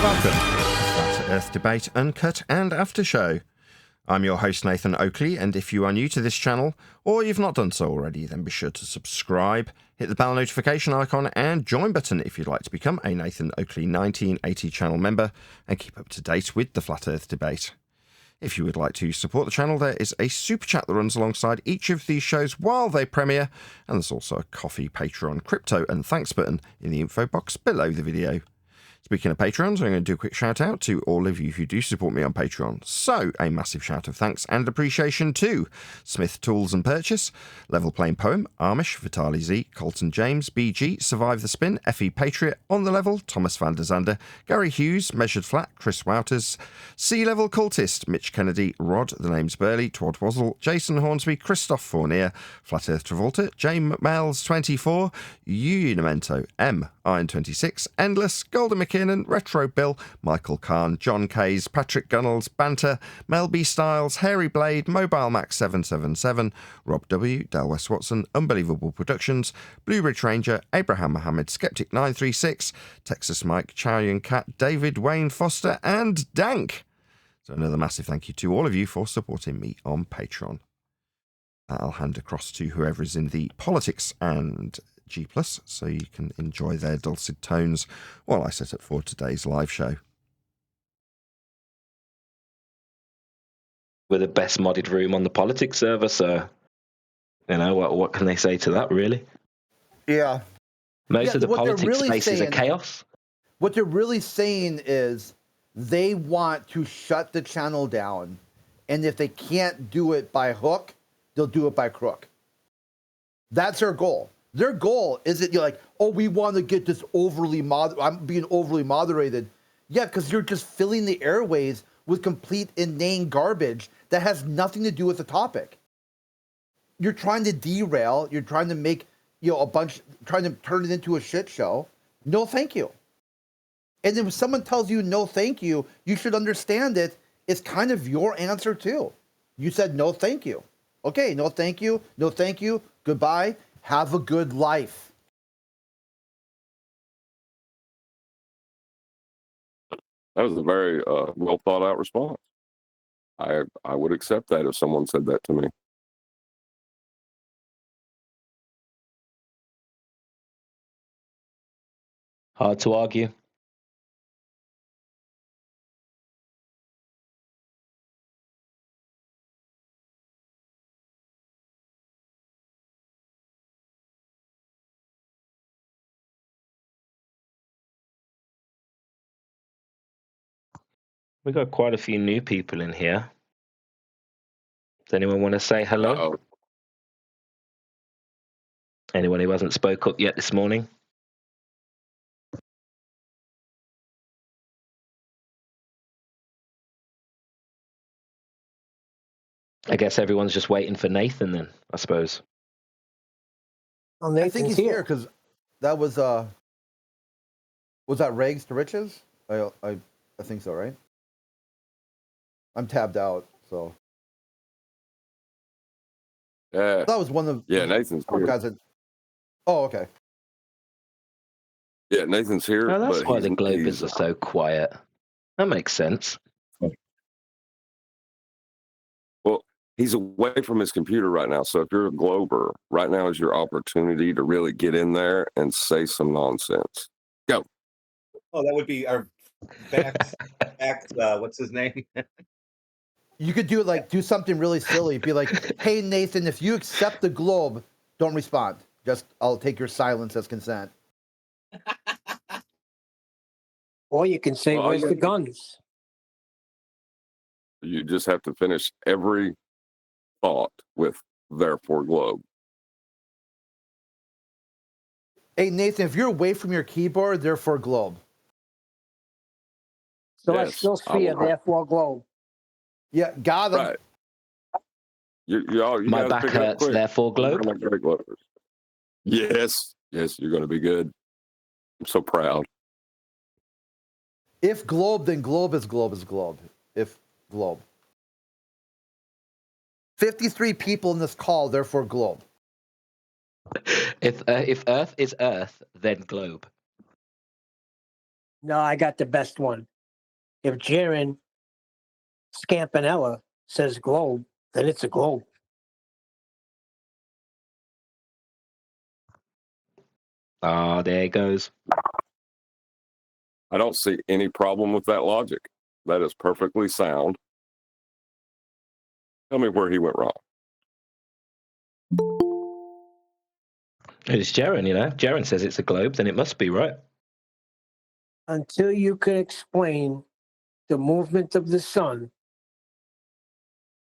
Welcome to the Flat Earth Debate Uncut and After Show. I'm your host Nathan Oakley, and if you are new to this channel, or you've not done so already, then be sure to subscribe, hit the bell notification icon and join button if you'd like to become a Nathan Oakley 1980 channel member and keep up to date with the Flat Earth Debate. If you would like to support the channel, there is a super chat that runs alongside each of these shows while they premiere, and there's also a coffee, Patreon, crypto and thanks button in the info box below the video. Speaking of Patrons, I'm going to do a quick shout out to all of you who do support me on Patreon. So, a massive shout of thanks and appreciation to Smith Tools and Purchase, Level Playing Poem, Amish, Vitali Z, Colton James, BG, Survive the Spin, FE Patriot, On the Level, Thomas van der Zander, Gary Hughes, Measured Flat, Chris Wouters, Sea Level Cultist, Mitch Kennedy, Rod, The Name's Burley, Twad Wazzle, Jason Hornsby, Christoph Fournier, Flat Earth Travolta, J McMells 24, Unimento, M, Iron 26, Endless, Golden McKinnon, Retro Bill, Michael Kahn, John Kays, Patrick Gunnels, Banter, Mel B. Styles, Hairy Blade, Mobile Max 777, Rob W, Del West Watson, Unbelievable Productions, Blue Ridge Ranger, Abraham Mohammed, Skeptic 936, Texas Mike, Chow Yun Cat, David Wayne Foster, and Dank. So another massive thank you to all of you for supporting me on Patreon. I'll hand across to whoever is in the politics and G+, so you can enjoy their dulcet tones while I set up for today's live show. We're the best modded room on the politics server, so you know what can they say to that, really? Yeah. Most of the politics really spaces are chaos. What they're really saying is they want to shut the channel down, and if they can't do it by hook, they'll do it by crook. That's their goal. Their goal isn't you're like, oh, we want to get this I'm being overly moderated. Yeah, because you're just filling the airways with complete inane garbage that has nothing to do with the topic. You're trying to derail. You're trying to make trying to turn it into a shit show. No, thank you. And then when someone tells you no, thank you, you should understand it. It's kind of your answer too. You said no, thank you. Okay, no, thank you. No, thank you. Goodbye. Have a good life. That was a very well thought out response. I would accept that if someone said that to me. Hard to argue. We've got quite a few new people in here. Does anyone want to say hello? Uh-oh. Anyone who hasn't spoke up yet this morning? I guess everyone's just waiting for Nathan then, I suppose. Well, I think he's here because that was that Rags to Riches? I think so, right? I'm tabbed out, so. Yeah. That was one of Nathan's here. Guys that, oh, okay. Yeah, Nathan's here. Oh, that's why the Globers are so quiet. That makes sense. Well, he's away from his computer right now, so if you're a Glober, right now is your opportunity to really get in there and say some nonsense. Go. Oh, that would be our back what's his name? You could do something really silly. Be like, hey, Nathan, if you accept the globe, don't respond. Just, I'll take your silence as consent. Or you can say, where's the guns? You just have to finish every thought with therefore globe. Hey, Nathan, if you're away from your keyboard, therefore globe. Celestial sphere, therefore globe. Yeah, got him. Right. You My back hurts, therefore globe. Yes, you're going to be good. I'm so proud. If globe, then globe is globe is globe. If globe. 53 people in this call, therefore globe. If Earth is Earth, then globe. No, I got the best one. if Jaron Scampanella says globe, then it's a globe. Ah, there it goes. I don't see any problem with that logic. That is perfectly sound. Tell me where he went wrong. It's Jaren, you know. Jaren says it's a globe, then it must be, right? Until you can explain the movement of the sun,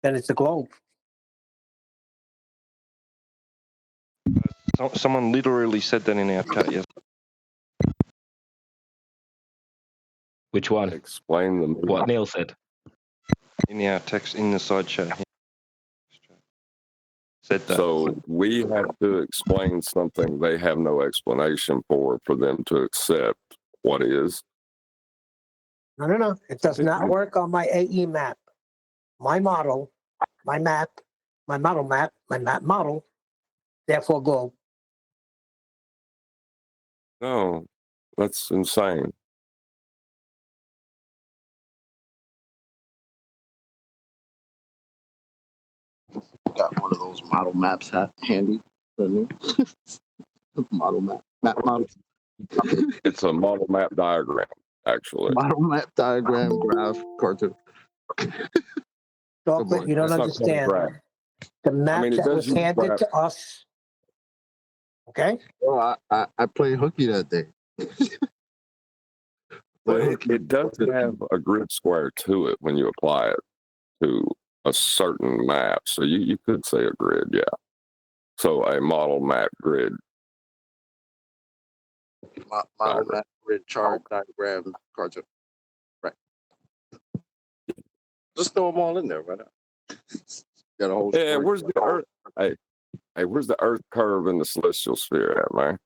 then it's a globe. Someone literally said that in our chat yesterday. Which one? Explain the movie. What Neil said. In our text, in the side chat. Said that. So we have to explain something they have no explanation for them to accept what is. No. It does not work on my AE map. My model, my map, my model map, my map model, therefore globe. No, that's insane. Got one of those model maps handy. Model map model. It's a model map diagram, actually. Model map diagram graph cartoon. Chocolate, you don't It's not called a understand. graph. The map it that does was use handed graph. to us. Okay? Well, I played hooky that day. But it does have a grid square to it when you apply it to a certain map. So you could say a grid, yeah. So a model map grid. Model map grid chart diagram cartoon. Right. Just throw them all in there, right now. Got a whole Yeah, story. where's the Earth? Hey, where's the Earth curve in the celestial sphere at, man?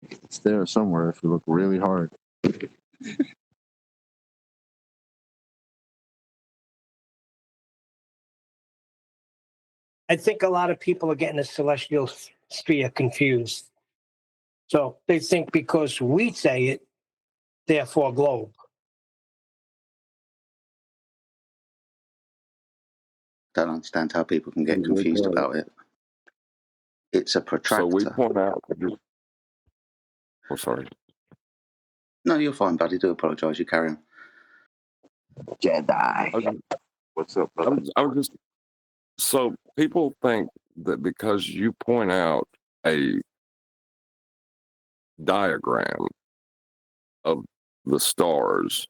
It's there somewhere if you look really hard. I think a lot of people are getting the celestial sphere confused. So they think because we say it, therefore globe. Don't understand how people can get confused about it. It's a protractor. So we point out. Oh, sorry. No, you're fine, buddy. Do apologise. You carry on. Jedi. What's up, brother? I was just. So people think that because you point out a diagram of the stars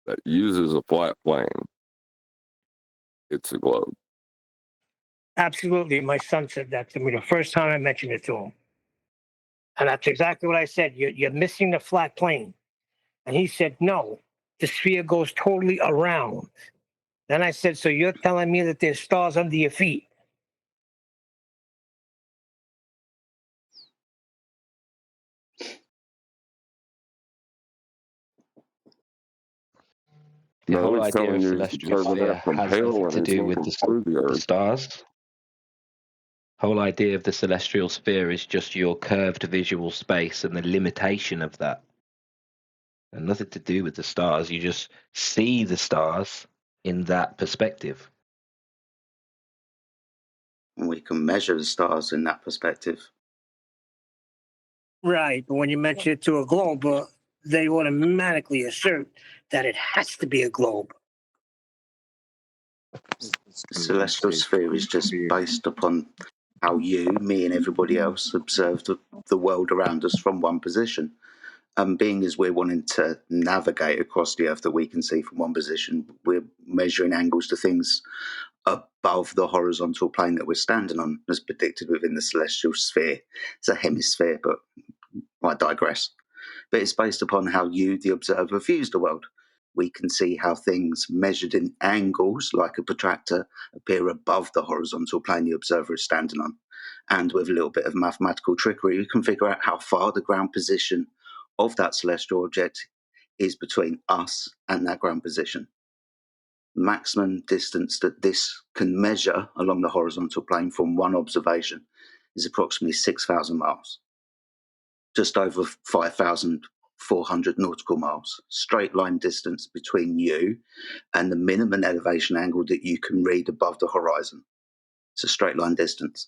that uses a flat plane, it's a globe. Absolutely. My son said that to me the first time I mentioned it to him. And that's exactly what I said. You're missing the flat plane. And he said, no, the sphere goes totally around. Then I said, so you're telling me that there's stars under your feet? The No, whole he's idea telling of you celestial further sphere there from has pale nothing and to he's do with looking through the the Earth. stars. Whole idea of the celestial sphere is just your curved visual space and the limitation of that. And nothing to do with the stars. You just see the stars in that perspective. And we can measure the stars in that perspective. Right. But when you mention it to a globe, they automatically assert that it has to be a globe. The celestial sphere is just based upon how you, me, and everybody else observe the world around us from one position. Being as we're wanting to navigate across the Earth that we can see from one position, we're measuring angles to things above the horizontal plane that we're standing on, as predicted within the celestial sphere. It's a hemisphere, but I digress. But it's based upon how you, the observer, views the world. We can see how things measured in angles, like a protractor, appear above the horizontal plane the observer is standing on. And with a little bit of mathematical trickery, we can figure out how far the ground position of that celestial object is between us and that ground position. Maximum distance that this can measure along the horizontal plane from one observation is approximately 6,000 miles. just over 5,400 nautical miles. Straight line distance between you and the minimum elevation angle that you can read above the horizon. It's a straight line distance.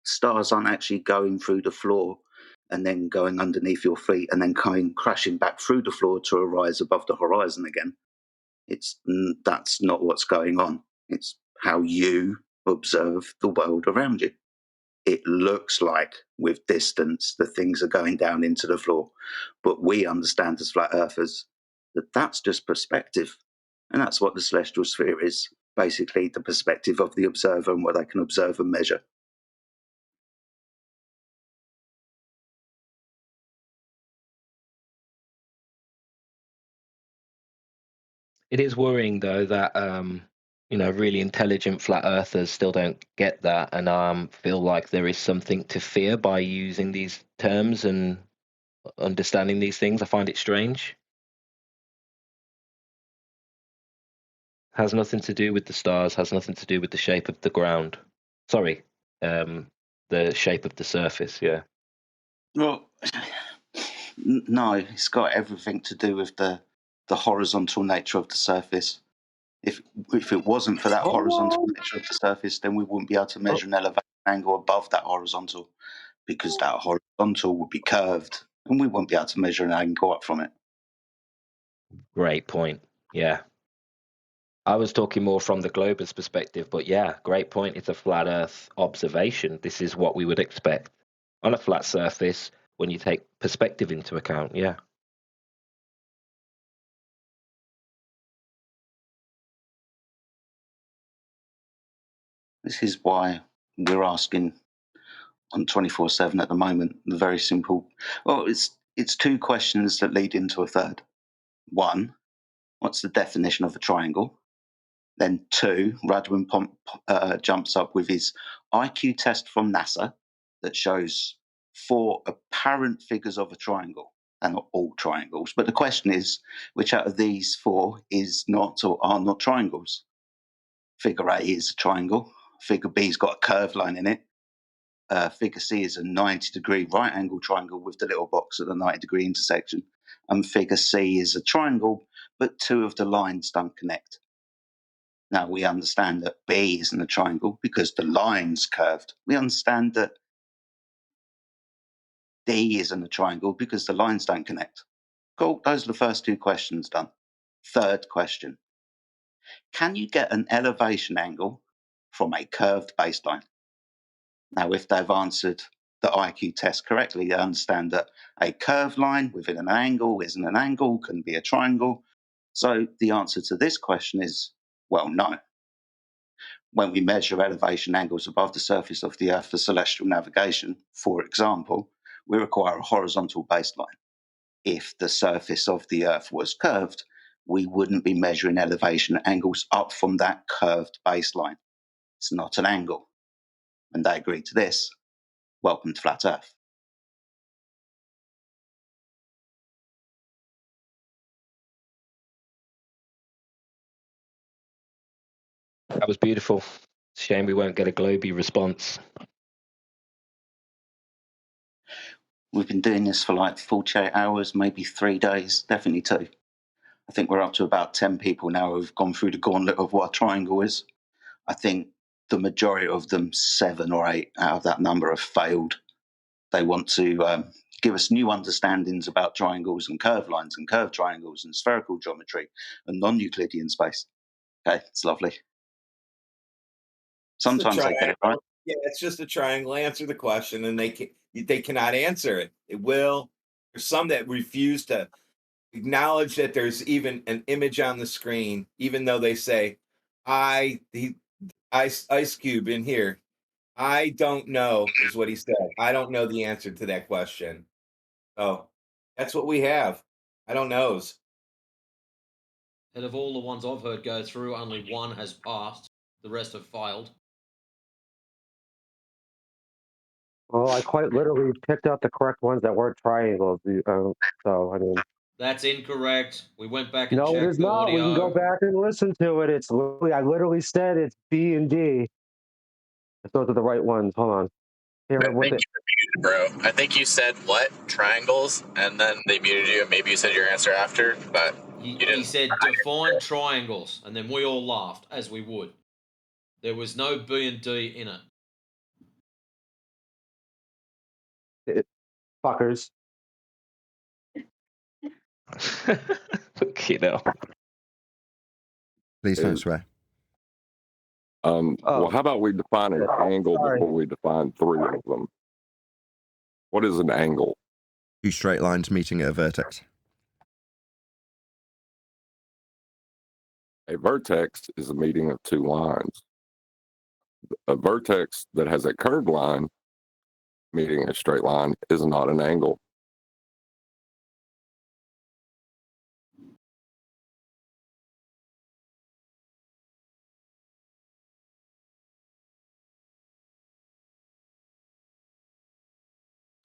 Stars aren't actually going through the floor and then going underneath your feet and then coming crashing back through the floor to arise above the horizon again. That's not what's going on. It's how you observe the world around you. It looks like with distance the things are going down into the floor, but we understand as flat earthers that that's just perspective, and that's what the celestial sphere is, basically the perspective of the observer and what they can observe and measure. It is worrying though that really intelligent flat earthers still don't get that and feel like there is something to fear by using these terms and understanding these things. I find it strange. Has nothing to do with the stars, has nothing to do with the shape of the ground. Sorry, the shape of the surface, yeah. Well, no, it's got everything to do with the horizontal nature of the surface. If it wasn't for that horizontal nature of the surface, then we wouldn't be able to measure an elevation angle above that horizontal, because that horizontal would be curved and we wouldn't be able to measure an angle up from it. Great point, yeah. I was talking more from the glober's perspective, but yeah, great point. It's a flat Earth observation. This is what we would expect on a flat surface when you take perspective into account, yeah. This is why we're asking on 24/7 at the moment the very simple, well, it's two questions that lead into a third. One, what's the definition of a triangle? Then two, Radwin jumps up with his IQ test from NASA that shows 4 apparent figures of a triangle. And not all triangles, but the question is, which out of these 4 is not or are not triangles? Figure A is a triangle. Figure B's got a curved line in it. Figure C is a 90-degree right angle triangle with the little box at the 90-degree intersection. And figure C is a triangle, but 2 of the lines don't connect. Now, we understand that B isn't a triangle because the line's curved. We understand that D isn't a triangle because the lines don't connect. Cool, those are the first 2 questions done. Third question. Can you get an elevation angle from a curved baseline? Now, if they've answered the IQ test correctly, they understand that a curved line within an angle isn't an angle, can be a triangle. So the answer to this question is, well, no. When we measure elevation angles above the surface of the Earth for celestial navigation, for example, we require a horizontal baseline. If the surface of the Earth was curved, we wouldn't be measuring elevation angles up from that curved baseline. It's not an angle. And they agree to this. Welcome to Flat Earth. That was beautiful. Shame we won't get a Globy response. We've been doing this for like 48 hours, maybe 3 days, definitely 2. I think we're up to about 10 people now who've gone through the gauntlet of what a triangle is. I think the majority of them, 7 or 8 out of that number, have failed. They want to give us new understandings about triangles and curved lines and curved triangles and spherical geometry and non-Euclidean space. Okay, it's lovely. Sometimes they get it right. Yeah, it's just a triangle. Answer the question, and they cannot answer it. It will. There's some that refuse to acknowledge that there's even an image on the screen, even though they say, Ice Cube in here. I don't know, is what he said. I don't know the answer to that question. Oh, that's what we have. I don't knows. And of all the ones I've heard go through, only one has passed. The rest have failed. Well, I quite literally picked out the correct ones that weren't triangles. So, I mean. That's incorrect. We went back and No, it checked is the not. We can go audio. back and listen to it. I literally said it's B and D. Those are the right ones. Hold on. Here I with think it. you were muted, bro. I think you said what? Triangles, and then they muted you, and maybe you said your answer after, but He didn't. said define triangles, and then we all laughed, as we would. There was no B and D in it. Fuckers. Kiddo. Please don't Is- swear. Well, how about we define an angle before we define three of them? What is an angle? Two straight lines meeting at a vertex. A vertex is a meeting of two lines. A vertex that has a curved line meeting a straight line is not an angle.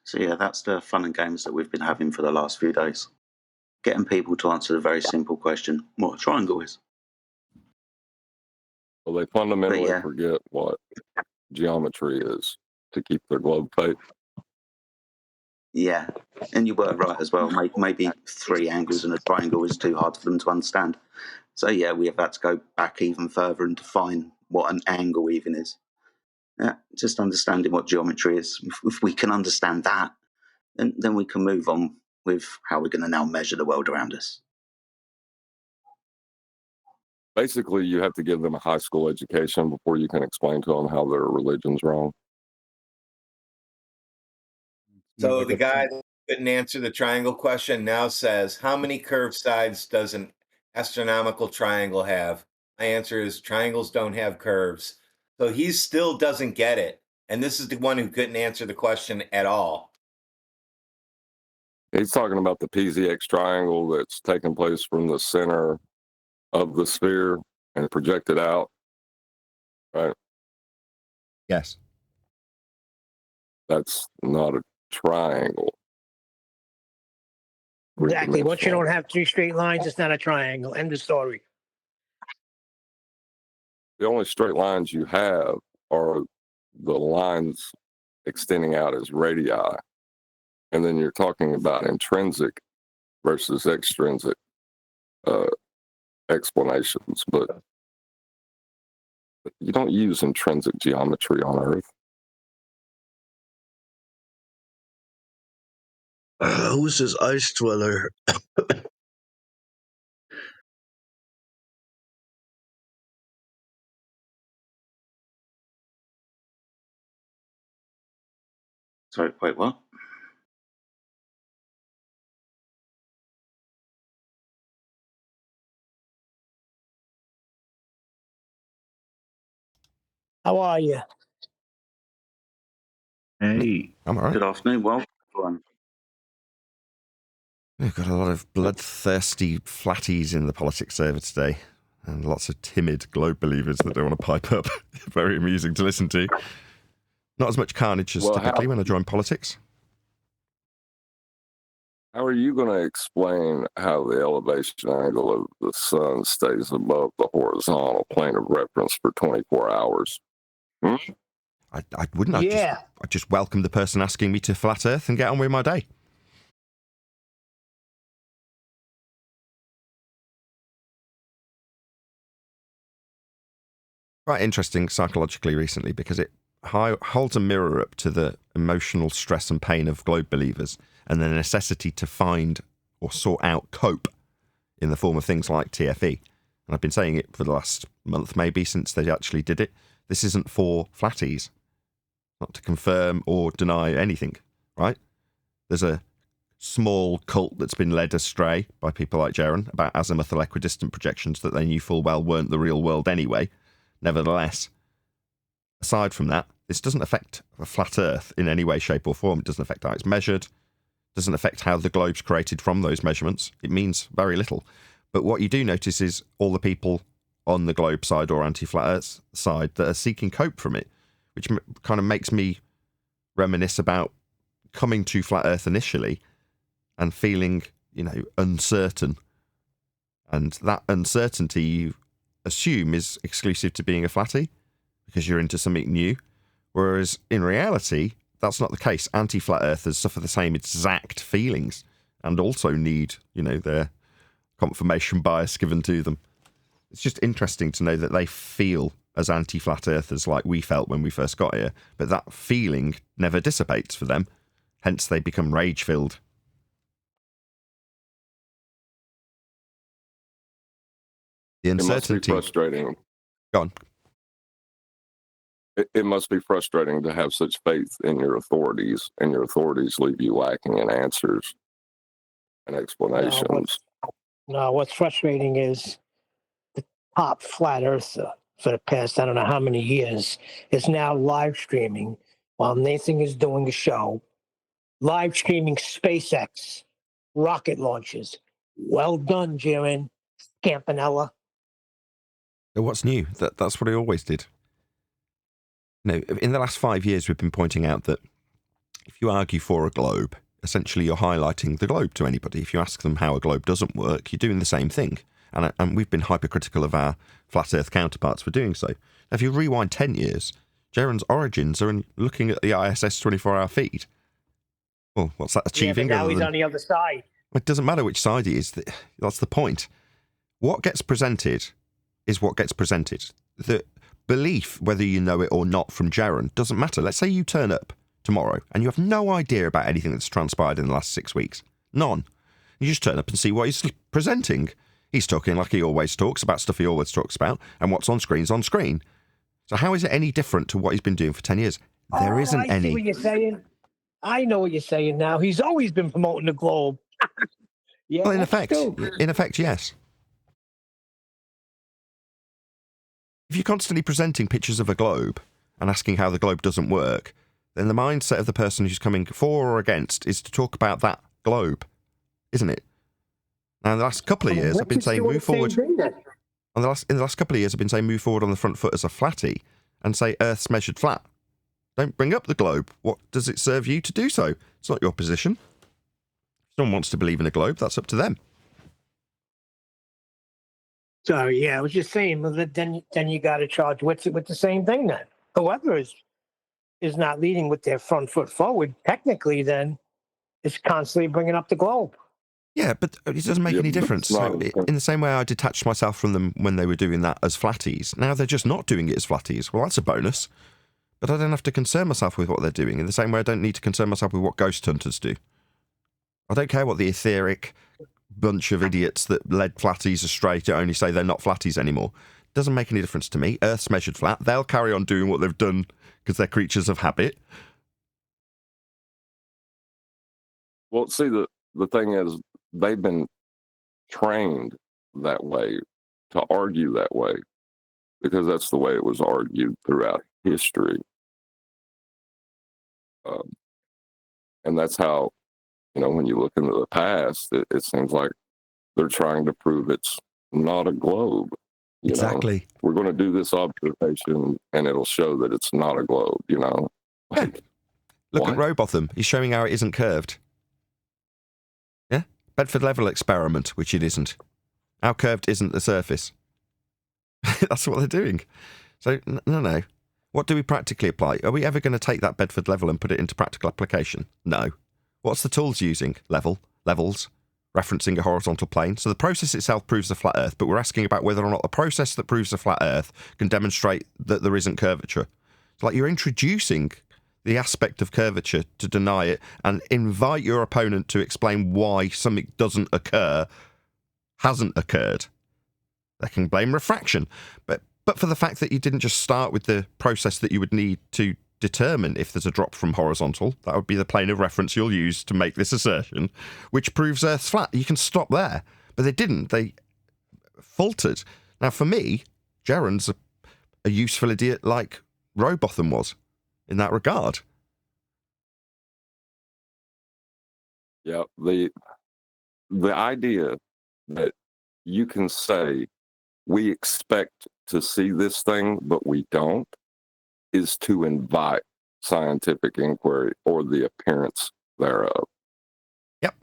So yeah, that's the fun and games that we've been having for the last few days. Getting people to answer the very simple question, what a triangle is. Well, they fundamentally yeah. forget what geometry is to keep their globe faith. Yeah, and you were right as well. Maybe three angles and a triangle is too hard for them to understand. So yeah, we have had to go back even further and define what an angle even is. Yeah, just understanding what geometry is. If we can understand that, then we can move on with how we're going to now measure the world around us. Basically, you have to give them a high school education before you can explain to them how their religion's wrong. So the guy that couldn't answer the triangle question now says, how many curved sides does an astronomical triangle have? My answer is triangles don't have curves. So he still doesn't get it. And this is the one who couldn't answer the question at all. He's talking about the PZX triangle that's taking place from the center of the sphere and projected out, right? Yes. That's not a triangle. Exactly. Once you don't have three straight lines, it's not a triangle. End of story. The only straight lines you have are the lines extending out as radii. And then you're talking about intrinsic versus extrinsic explanations. But you don't use intrinsic geometry on Earth. Who's this ice dweller? Sorry, wait, what? How are you? Hey. I'm all right. Good afternoon. Welcome, everyone. We've got a lot of bloodthirsty flatties in the politics server today, and lots of timid globe believers that don't want to pipe up. Very amusing to listen to. Not as much carnage as typically when I join politics. How are you going to explain how the elevation angle of the sun stays above the horizontal plane of reference for 24 hours? I wouldn't. Yeah. I'd just welcome the person asking me to flat Earth and get on with my day. Quite interesting psychologically recently because it holds a mirror up to the emotional stress and pain of globe believers and the necessity to find or sort out cope in the form of things like TFE. And I've been saying it for the last month, maybe, since they actually did it. This isn't for flatties, not to confirm or deny anything, right? There's a small cult that's been led astray by people like Jaron about azimuthal equidistant projections that they knew full well weren't the real world anyway. Nevertheless, aside from that, this doesn't affect a flat Earth in any way, shape or form. It doesn't affect how it's measured. It doesn't affect how the globe's created from those measurements. It means very little. But what you do notice is all the people on the globe side or anti-flat Earth side that are seeking cope from it, which kind of makes me reminisce about coming to flat Earth initially and feeling, uncertain. And that uncertainty you assume is exclusive to being a flatty because you're into something new. Whereas in reality, that's not the case. Anti-flat earthers suffer the same exact feelings and also need, their confirmation bias given to them. It's just interesting to know that they feel as anti-flat earthers like we felt when we first got here, but that feeling never dissipates for them. Hence, they become rage-filled. The uncertainty. It must be frustrating. Go on. It must be frustrating to have such faith in your authorities, and your authorities leave you lacking in answers and explanations. What's frustrating is the top flat earther for the past, I don't know how many years, is now live streaming while Nathan is doing a show, live streaming SpaceX rocket launches. Well done, Jaron Campanella. What's new? That's what he always did. In the last 5 years, we've been pointing out that if you argue for a globe, essentially you're highlighting the globe to anybody. If you ask them how a globe doesn't work, you're doing the same thing. And we've been hypercritical of our flat earth counterparts for doing so. Now, if you rewind 10 years, Jaron's origins are in looking at the ISS 24-hour feed. Well, what's that achieving? Yeah, but now he's on the other side. It doesn't matter which side he is. That's the point. What gets presented is what gets presented. The belief, whether you know it or not from Jaron, doesn't matter. Let's say you turn up tomorrow and you have no idea about anything that's transpired in the last 6 weeks. None. You just turn up and see what he's presenting. He's talking like he always talks about stuff he always talks about, and what's on screen's on screen. So how is it any different to what he's been doing for 10 years? There isn't any. I see what you're saying. I know what you're saying now. He's always been promoting the globe. Yeah, well, in effect, yes. If you're constantly presenting pictures of a globe and asking how the globe doesn't work, then the mindset of the person who's coming for or against is to talk about that globe, isn't it? Now, in the last couple of years, I've been saying move forward. In the last couple of years, I've been saying move forward on the front foot as a flatty and say Earth's measured flat. Don't bring up the globe. What does it serve you to do so? It's not your position. If someone wants to believe in a globe, that's up to them. So yeah, I was just saying. Then you got to charge with the same thing. Then whoever is not leading with their front foot forward, technically, then is constantly bringing up the globe. Yeah, but it doesn't make any difference. So in the same way I detached myself from them when they were doing that as flatties, now they're just not doing it as flatties. Well, that's a bonus. But I don't have to concern myself with what they're doing in the same way I don't need to concern myself with what ghost hunters do. I don't care what the etheric bunch of idiots that led flatties astray to only say they're not flatties anymore. It doesn't make any difference to me. Earth's measured flat. They'll carry on doing what they've done because they're creatures of habit. Well, see, the thing is, they've been trained that way, to argue that way, because that's the way it was argued throughout history. And that's how, when you look into the past, it seems like they're trying to prove it's not a globe. Exactly. We're going to do this observation and it'll show that it's not a globe, Like, Look at Robotham. He's showing how it isn't curved. Yeah? Bedford level experiment, which it isn't. How curved isn't the surface? That's what they're doing. So, no. What do we practically apply? Are we ever going to take that Bedford level and put it into practical application? No. What's the tools using? Levels, referencing a horizontal plane. So the process itself proves a flat Earth, but we're asking about whether or not the process that proves a flat Earth can demonstrate that there isn't curvature. It's like you're introducing the aspect of curvature to deny it and invite your opponent to explain why something doesn't occur, hasn't occurred. They can blame refraction, but for the fact that you didn't just start with the process that you would need to determine if there's a drop from horizontal, that would be the plane of reference you'll use to make this assertion, which proves Earth's flat. You can stop there, but they didn't. They faltered. Now, for me, Jaron's a useful idiot like Robotham was in that regard. Yeah, the idea that you can say we expect to see this thing, but we don't, is to invite scientific inquiry or the appearance thereof. Yep.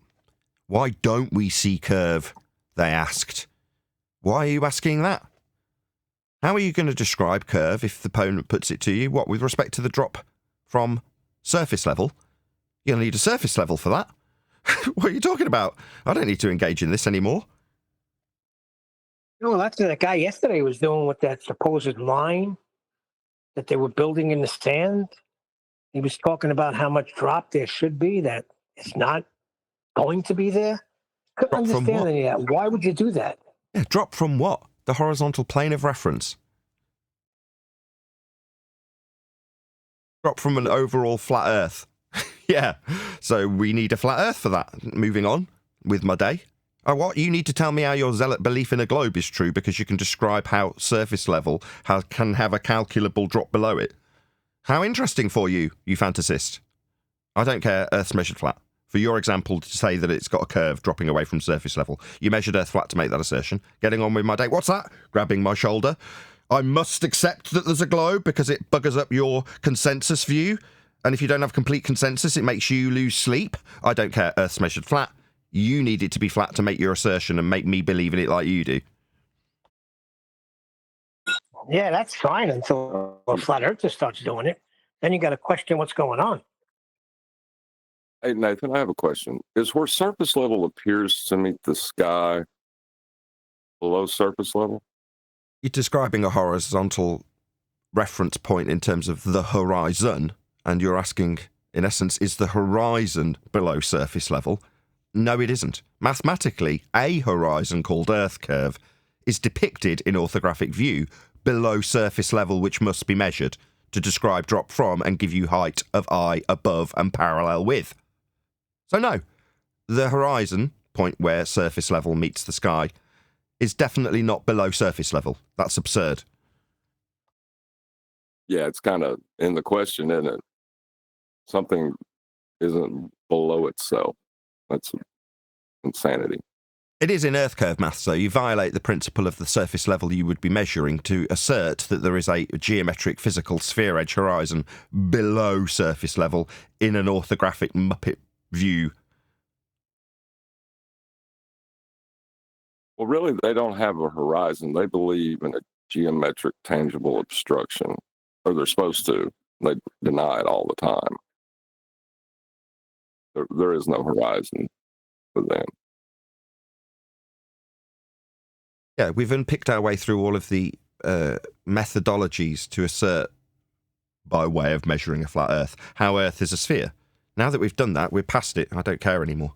Why don't we see curve? They asked. Why are you asking that? How are you going to describe curve if the opponent puts it to you? What, with respect to the drop from surface level. You're going to need a surface level for that. What are you talking about? I don't need to engage in this anymore. No, that's what that guy yesterday was doing with that supposed line that they were building in the sand. He was talking about how much drop there should be, that it's not going to be there. Couldn't Drop from understand what? any of that. Why would you do that? Yeah, drop from what? The horizontal plane of reference. Drop from an overall flat Earth. Yeah, so we need a flat Earth for that. Moving on with my day. Oh, what? You need to tell me how your zealot belief in a globe is true because you can describe how surface level can have a calculable drop below it. How interesting for you, you fantasist. I don't care, Earth's measured flat. For your example, to say that it's got a curve dropping away from surface level, you measured Earth flat to make that assertion. Getting on with my day. What's that? Grabbing my shoulder. I must accept that there's a globe because it buggers up your consensus view. And if you don't have complete consensus, it makes you lose sleep. I don't care, Earth's measured flat. You need it to be flat to make your assertion and make me believe in it like you do. Yeah, that's fine until a flat earther starts doing it. Then you got to question what's going on. Hey, Nathan, I have a question. Is where surface level appears to meet the sky below surface level? You're describing a horizontal reference point in terms of the horizon, and you're asking, in essence, is the horizon below surface level? No, it isn't. Mathematically, a horizon called Earth curve is depicted in orthographic view below surface level, which must be measured to describe drop from and give you height of eye above and parallel with. So no, the horizon point where surface level meets the sky is definitely not below surface level. That's absurd. Yeah, it's kind of in the question, isn't it? Something isn't below itself. That's insanity. It is in Earth curve maths, though. You violate the principle of the surface level you would be measuring to assert that there is a geometric physical sphere edge horizon below surface level in an orthographic Muppet view. Well, really, they don't have a horizon. They believe in a geometric tangible obstruction, or they're supposed to. They deny it all the time. There is no horizon for them. Yeah, we've unpicked our way through all of the methodologies to assert, by way of measuring a flat Earth, how Earth is a sphere. Now that we've done that, we're past it. I don't care anymore.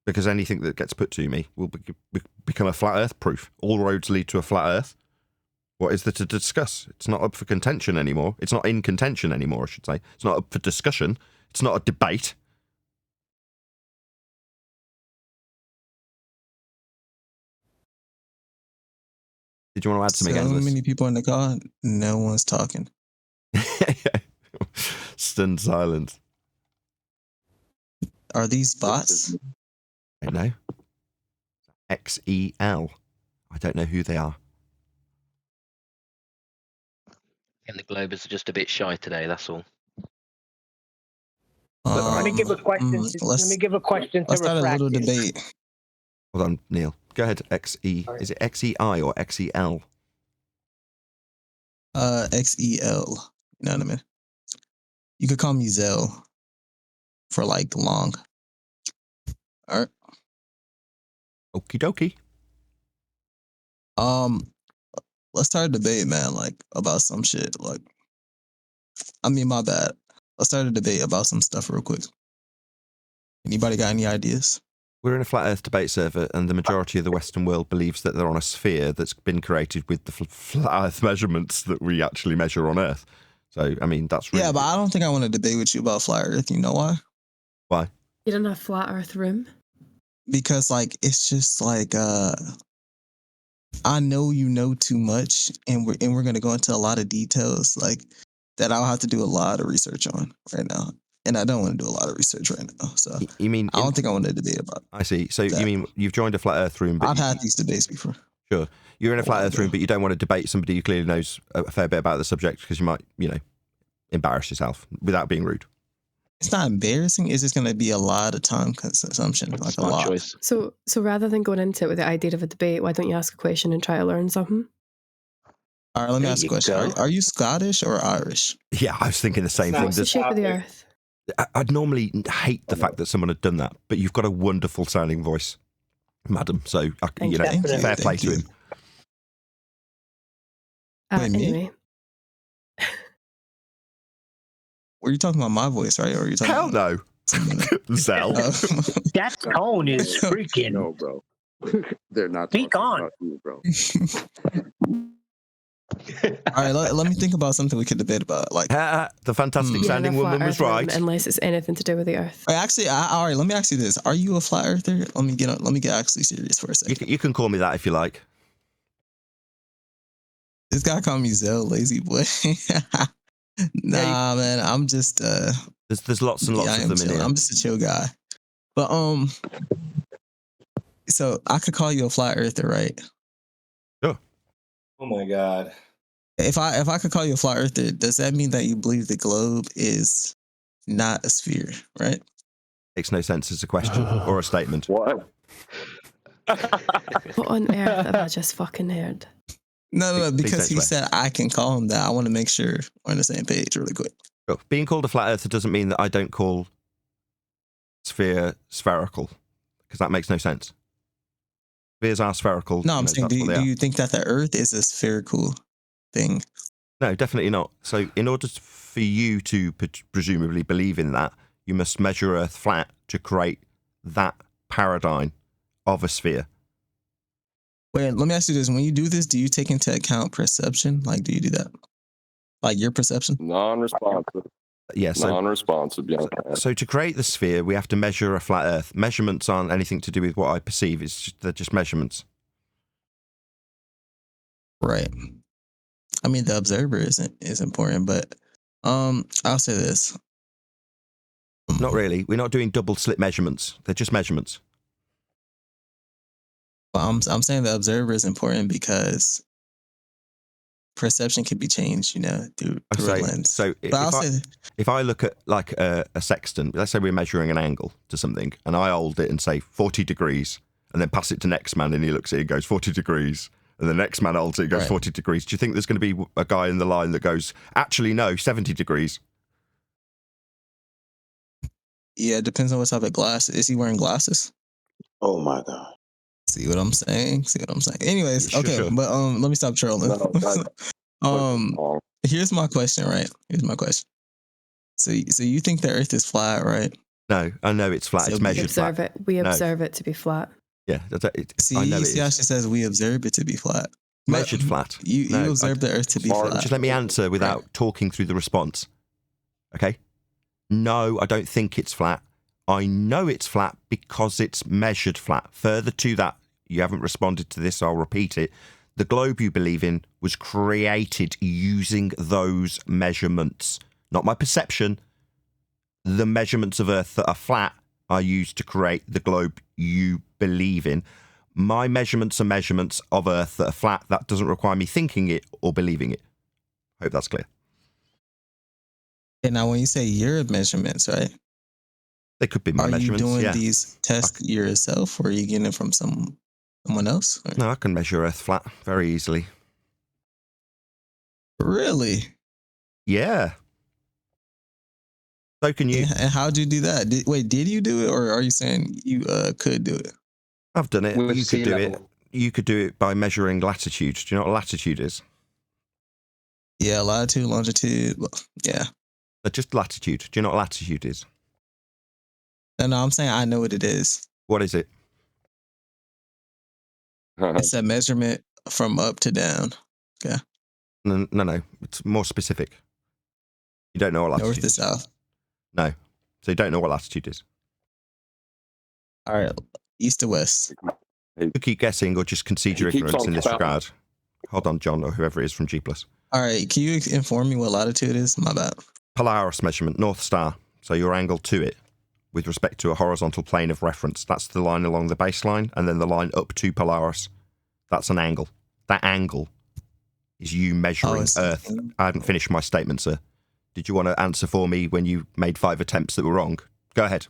Because anything that gets put to me will become a flat Earth proof. All roads lead to a flat Earth. What is there to discuss? It's not up for contention anymore. It's not in contention anymore, I should say. It's not up for discussion. It's not a debate. Did you want to add something? So many people in the call, no one's talking. Stunned silence. Are these bots? I don't know. XEL. I don't know who they are. And the Globers are just a bit shy today, that's all. Let me give a question. Let me give a question to Let's start a little Refractus. debate. Hold on, Neil. Go ahead. XE. Is it XEI or XEL? XEL. You know what I mean? You could call me Zell for like long. All right. Okie dokie. Let's start a debate, man, like about some shit. Like, I mean, my bad. Let's start a debate about some stuff real quick. Anybody got any ideas? We're in a flat Earth debate server, and the majority of the Western world believes that they're on a sphere that's been created with the flat Earth measurements that we actually measure on Earth. So, I mean, that's really... Yeah, but I don't think I want to debate with you about flat Earth. You know why? Why? You're in a flat Earth room? Because, like, it's just like, I know you know too much, and we're gonna go into a lot of details, like, that I'll have to do a lot of research on right now. And I don't want to do a lot of research right now. So you mean I don't think I want to debate about it. I see. So you mean you've joined a flat Earth room, but I've had these debates before. Sure. You're in a flat Earth room, but you don't want to debate somebody who clearly knows a fair bit about the subject because you might, embarrass yourself without being rude. It's not embarrassing. It's just going to be a lot of time consumption. Like a lot. Choice. So rather than going into it with the idea of a debate, why don't you ask a question and try to learn something? All right, let me ask a question. Are you Scottish or Irish? Yeah, I was thinking the same thing. What's the shape of the Earth? I'd normally hate the fact that someone had done that, but you've got a wonderful sounding voice, madam. So, you know, Definitely. fair play to him. Wait, me? Anyway, Were you talking about my voice, right? Or are you talking Hell about no. Zell. That tone is freaking. No, bro. They're not Speak talking on. about you, bro. All right, let me think about something we could debate about. Like, The fantastic yeah, sounding the flat woman was earth right. unless it's anything to do with the earth. actually, all right. Let me ask you this: are you a flat earther? Let me get actually serious for a second. You can call me that if you like. This guy called me Zell, lazy boy. Nah, man, I'm just There's lots and lots I of am them in chill. here. I'm just a chill guy. But so I could call you a flat earther, right? Sure. Oh my God. If I could call you a flat earther, does that mean that you believe the globe is not a sphere, right? Makes no sense as a question or a statement. What? What on earth have I just fucking heard? No, Please because don't he swear. said I can call him that. I want to make sure we're on the same page really quick. Sure. Being called a flat earther doesn't mean that I don't call sphere spherical, because that makes no sense. Spheres are spherical. No, I'm you know, saying, that's what they do are. you think that the Earth is a spherical thing? No, definitely not. So in order for you to presumably believe in that, you must measure Earth flat to create that paradigm of a sphere. Wait, let me ask you this. When you do this, do you take into account perception? Like, do you do that? Like your perception? Non-responsive. Yeah, so Non-responsive, young man. So to create the sphere, we have to measure a flat Earth. Measurements aren't anything to do with what I perceive. They're just measurements. Right. I mean, the observer is important, but I'll say this. Not really. We're not doing double slit measurements. They're just measurements. Well, I'm saying the observer is important because perception can be changed, you know, through a lens. So if I look at like a sextant, let's say we're measuring an angle to something, and I hold it and say 40 degrees, and then pass it to next man, and he looks at it and goes 40 degrees, and the next man holds it and goes Right. 40 degrees. Do you think there's going to be a guy in the line that goes, actually, no, 70 degrees? Yeah, it depends on what type of glass. Is he wearing glasses? Oh my God. See what I'm saying? Anyways, Yeah, okay, sure. but let me stop trolling. No, Here's my question, right? Here's my question. So you think the Earth is flat, right? No, I know it's flat. So It's we measured flat. Observe it. We No. observe it to be flat. Yeah, See, I know it see how is. she says we observe it to be flat. But Measured flat. You No, observe the Earth to be Mark, flat. Just let me answer without talking through the response. Okay? No, I don't think it's flat. I know it's flat because it's measured flat. Further to that, you haven't responded to this, so I'll repeat it. The globe you believe in was created using those measurements. Not my perception. The measurements of Earth that are flat are used to create the globe you believe in. My measurements are measurements of Earth that are flat. That doesn't require me thinking it or believing it. Hope that's clear. And now, when you say your measurements, right? They could be my Are you measurements. doing Yeah. these tests yourself, or are you getting it from someone else? Or? No, I can measure Earth flat very easily. Really? Yeah. So can you. And how'd you do that? Did you do it, or are you saying you could do it? I've done it. With You sea could do it. level. You could do it by measuring latitude. Do you know what latitude is? Yeah, latitude, longitude. Well, yeah. Just latitude. Do you know what latitude is? No, I'm saying I know what it is. What is it? It's a measurement from up to down. Okay. No. It's more specific. You don't know what latitude North to is. south. No. So you don't know what latitude is. All right. East to west. You keep guessing or just concede your He keeps ignorance on in this spouting. regard. Hold on, John, or whoever it is from G+. All right. Can you inform me what latitude is? My bad. Polaris measurement, North Star. So your angle to it with respect to a horizontal plane of reference. That's the line along the baseline, and then the line up to Polaris. That's an angle. That angle is you measuring Earth. I haven't finished my statement, sir. Did you want to answer for me when you made 5 attempts that were wrong? Go ahead.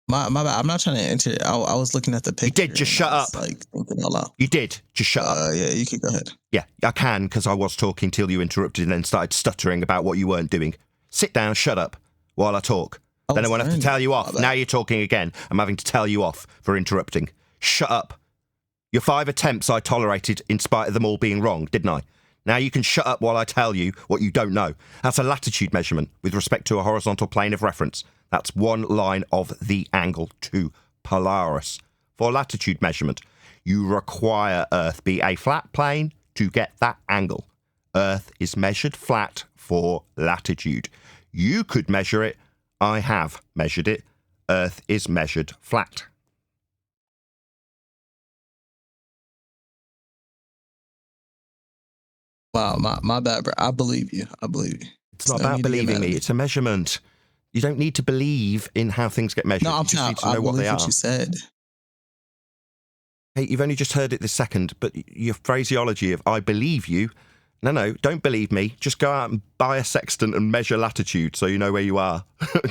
My bad. I'm not trying to enter. I was looking at the picture. You did. Just shut up. Like thinking out loud. You did. Just shut up. Yeah, you can go ahead. Yeah, I can, because I was talking till you interrupted and then started stuttering about what you weren't doing. Sit down, shut up, while I talk. Then I won't have to tell you off. bad. Now you're talking again. I'm having to tell you off for interrupting. Shut up. Your 5 attempts I tolerated in spite of them all being wrong, didn't I? Now you can shut up while I tell you what you don't know. That's a latitude measurement with respect to a horizontal plane of reference. That's one line of the angle to Polaris. For latitude measurement, you require Earth be a flat plane to get that angle. Earth is measured flat for latitude. You could measure it. I have measured it. Earth is measured flat. Wow, my bad, bro. I believe you. I believe you. It's not about believing me. It's a measurement. You don't need to believe in how things get measured. No, I'm you just not. need to know I what believe they what are. you said. Hey, you've only just heard it this second, but your phraseology of "I believe you," no, don't believe me. Just go out and buy a sextant and measure latitude so you know where you are.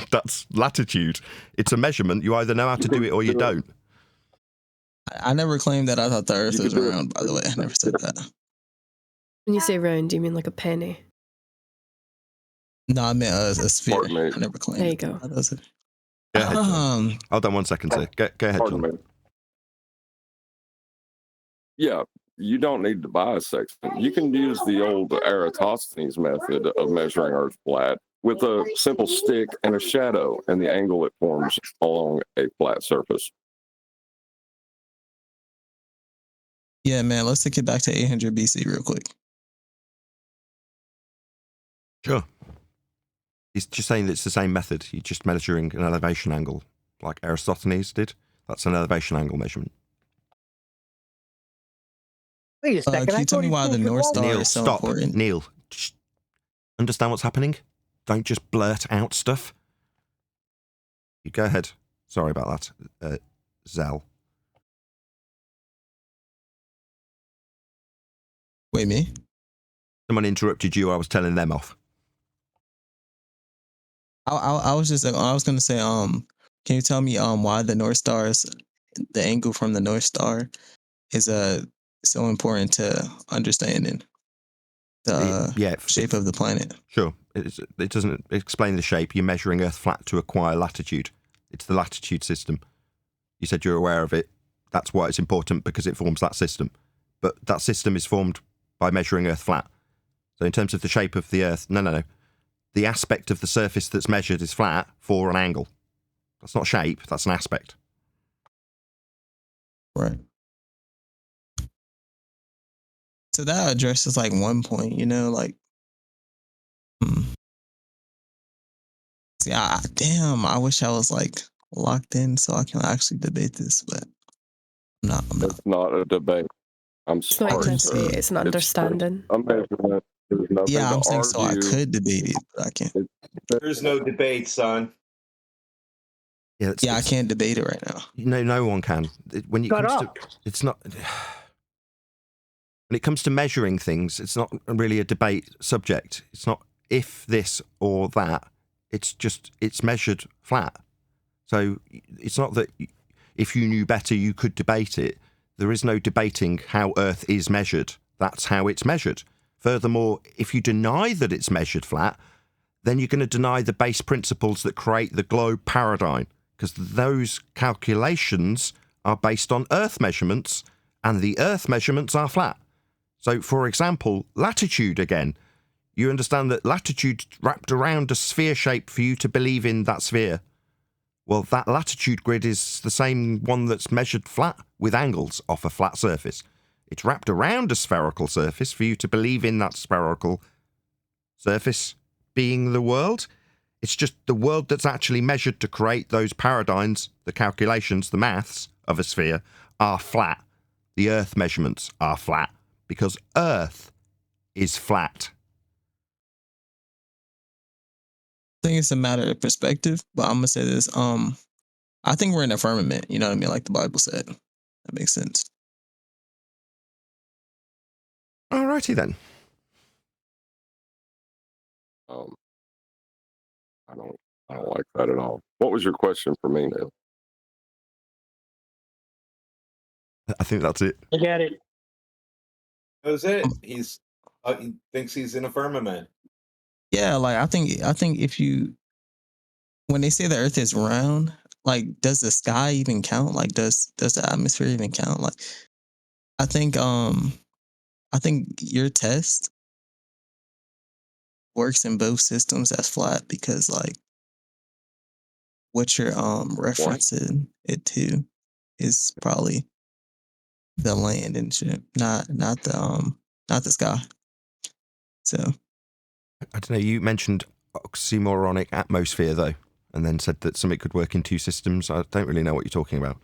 That's latitude. It's a measurement. You either know how to do it or you don't. I never claimed that I thought the Earth was round. By the way, I never said that. When you say round, do you mean like a penny? No, I meant a sphere. I never claimed. There you go. That was it. Go ahead, John. Hold on 1 second, sir. Go ahead, Pardon John. me. Yeah, you don't need to buy a sextant. You can use the old Eratosthenes method of measuring Earth flat with a simple stick and a shadow and the angle it forms along a flat surface. Yeah, man. Let's take it back to 800 BC real quick. Sure. He's just saying that it's the same method. You're just measuring an elevation angle, like Aristophanes did. That's an elevation angle measurement. Wait a second. Can you tell me why the North Star Neil, is so stop. important? Neil, just understand what's happening. Don't just blurt out stuff. You go ahead. Sorry about that, Zell. Wait, me? Someone interrupted you. I was telling them off. I was going to say, can you tell me why the North Stars, the angle from the North Star, is so important to understanding the shape of the planet? Sure. It doesn't explain the shape. You're measuring Earth flat to acquire latitude. It's the latitude system. You said you're aware of it. That's why it's important, because it forms that system. But that system is formed by measuring Earth flat. So in terms of the shape of the Earth, no. The aspect of the surface that's measured is flat for an angle. That's not shape, that's an aspect. Right. So that addresses like one point, like, See, I wish I was like locked in so I can actually debate this, but I'm not. It's not a debate. I'm It's not sorry, even a sir. debate, it's an understanding. A measurement. There's nothing Yeah, I'm to saying so I argue. could debate it, but I can't. There's no debate, son. Yeah, I can't debate it right now. No one can. When it comes to, it's not. When it comes to measuring things, it's not really a debate subject. It's not if this or that. It's measured flat. So it's not that if you knew better, you could debate it. There is no debating how Earth is measured. That's how it's measured. Furthermore, if you deny that it's measured flat, then you're going to deny the base principles that create the globe paradigm, because those calculations are based on Earth measurements, and the Earth measurements are flat. So, for example, latitude again. You understand that latitude wrapped around a sphere shape for you to believe in that sphere. Well, that latitude grid is the same one that's measured flat with angles off a flat surface. It's wrapped around a spherical surface for you to believe in that spherical surface being the world. It's just the world that's actually measured to create those paradigms, the calculations, the maths of a sphere are flat. The Earth measurements are flat because Earth is flat. I think it's a matter of perspective, but I'm gonna say this. I think we're in a firmament. You know what I mean? Like the Bible said. That makes sense. Alrighty then. I don't like that at all. What was your question for me, Neil? I think that's it. I get it. That was it. He thinks he's in a firmament. Yeah, like I think if you when they say the Earth is round, like, does the sky even count? Like, does the atmosphere even count? Like, I think your test works in both systems as flat because, like, what you're referencing it to is probably the land and shit, not the sky. So I don't know. You mentioned oxymoronic atmosphere though, and then said that something could work in two systems. I don't really know what you're talking about.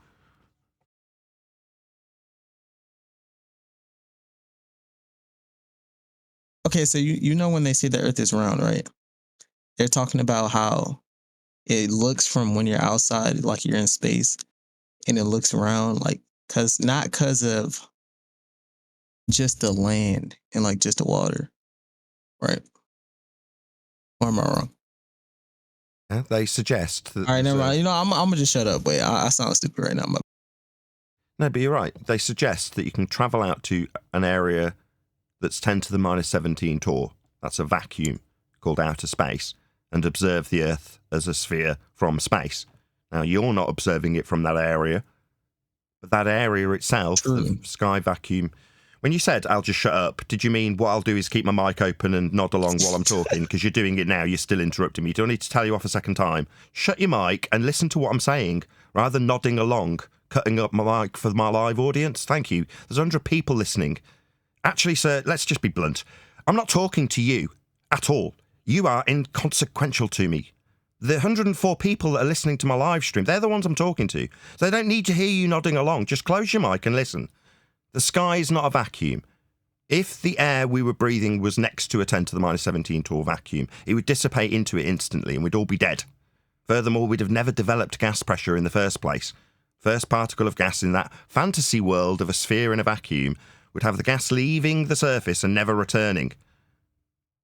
okay, so you know when they say the Earth is round, right? They're talking about how it looks from when you're outside, like you're in space, and it looks round, like not because of just the land and like just the water, right? Or am I wrong? Yeah, they suggest that. All right, never mind. You know, I'm gonna just shut up. Wait, I sound stupid right now. No, but you're right. They suggest that you can travel out to an area that's 10 to the minus 17 Torr. That's a vacuum called outer space, and observe the Earth as a sphere from space. Now, you're not observing it from that area, but that area itself, the sky vacuum. When you said, I'll just shut up, did you mean what I'll do is keep my mic open and nod along while I'm talking? Because you're doing it now, you're still interrupting me. You don't need to tell you off a second time. Shut your mic and listen to what I'm saying, rather than nodding along, cutting up my mic for my live audience. Thank you. There's 100 people listening. Actually, sir, let's just be blunt. I'm not talking to you at all. You are inconsequential to me. The 104 people that are listening to my live stream, they're the ones I'm talking to. So they don't need to hear you nodding along. Just close your mic and listen. The sky is not a vacuum. If the air we were breathing was next to a 10 to the minus 17 Torr vacuum, it would dissipate into it instantly and we'd all be dead. Furthermore, we'd have never developed gas pressure in the first place. First particle of gas in that fantasy world of a sphere in a vacuum would have the gas leaving the surface and never returning.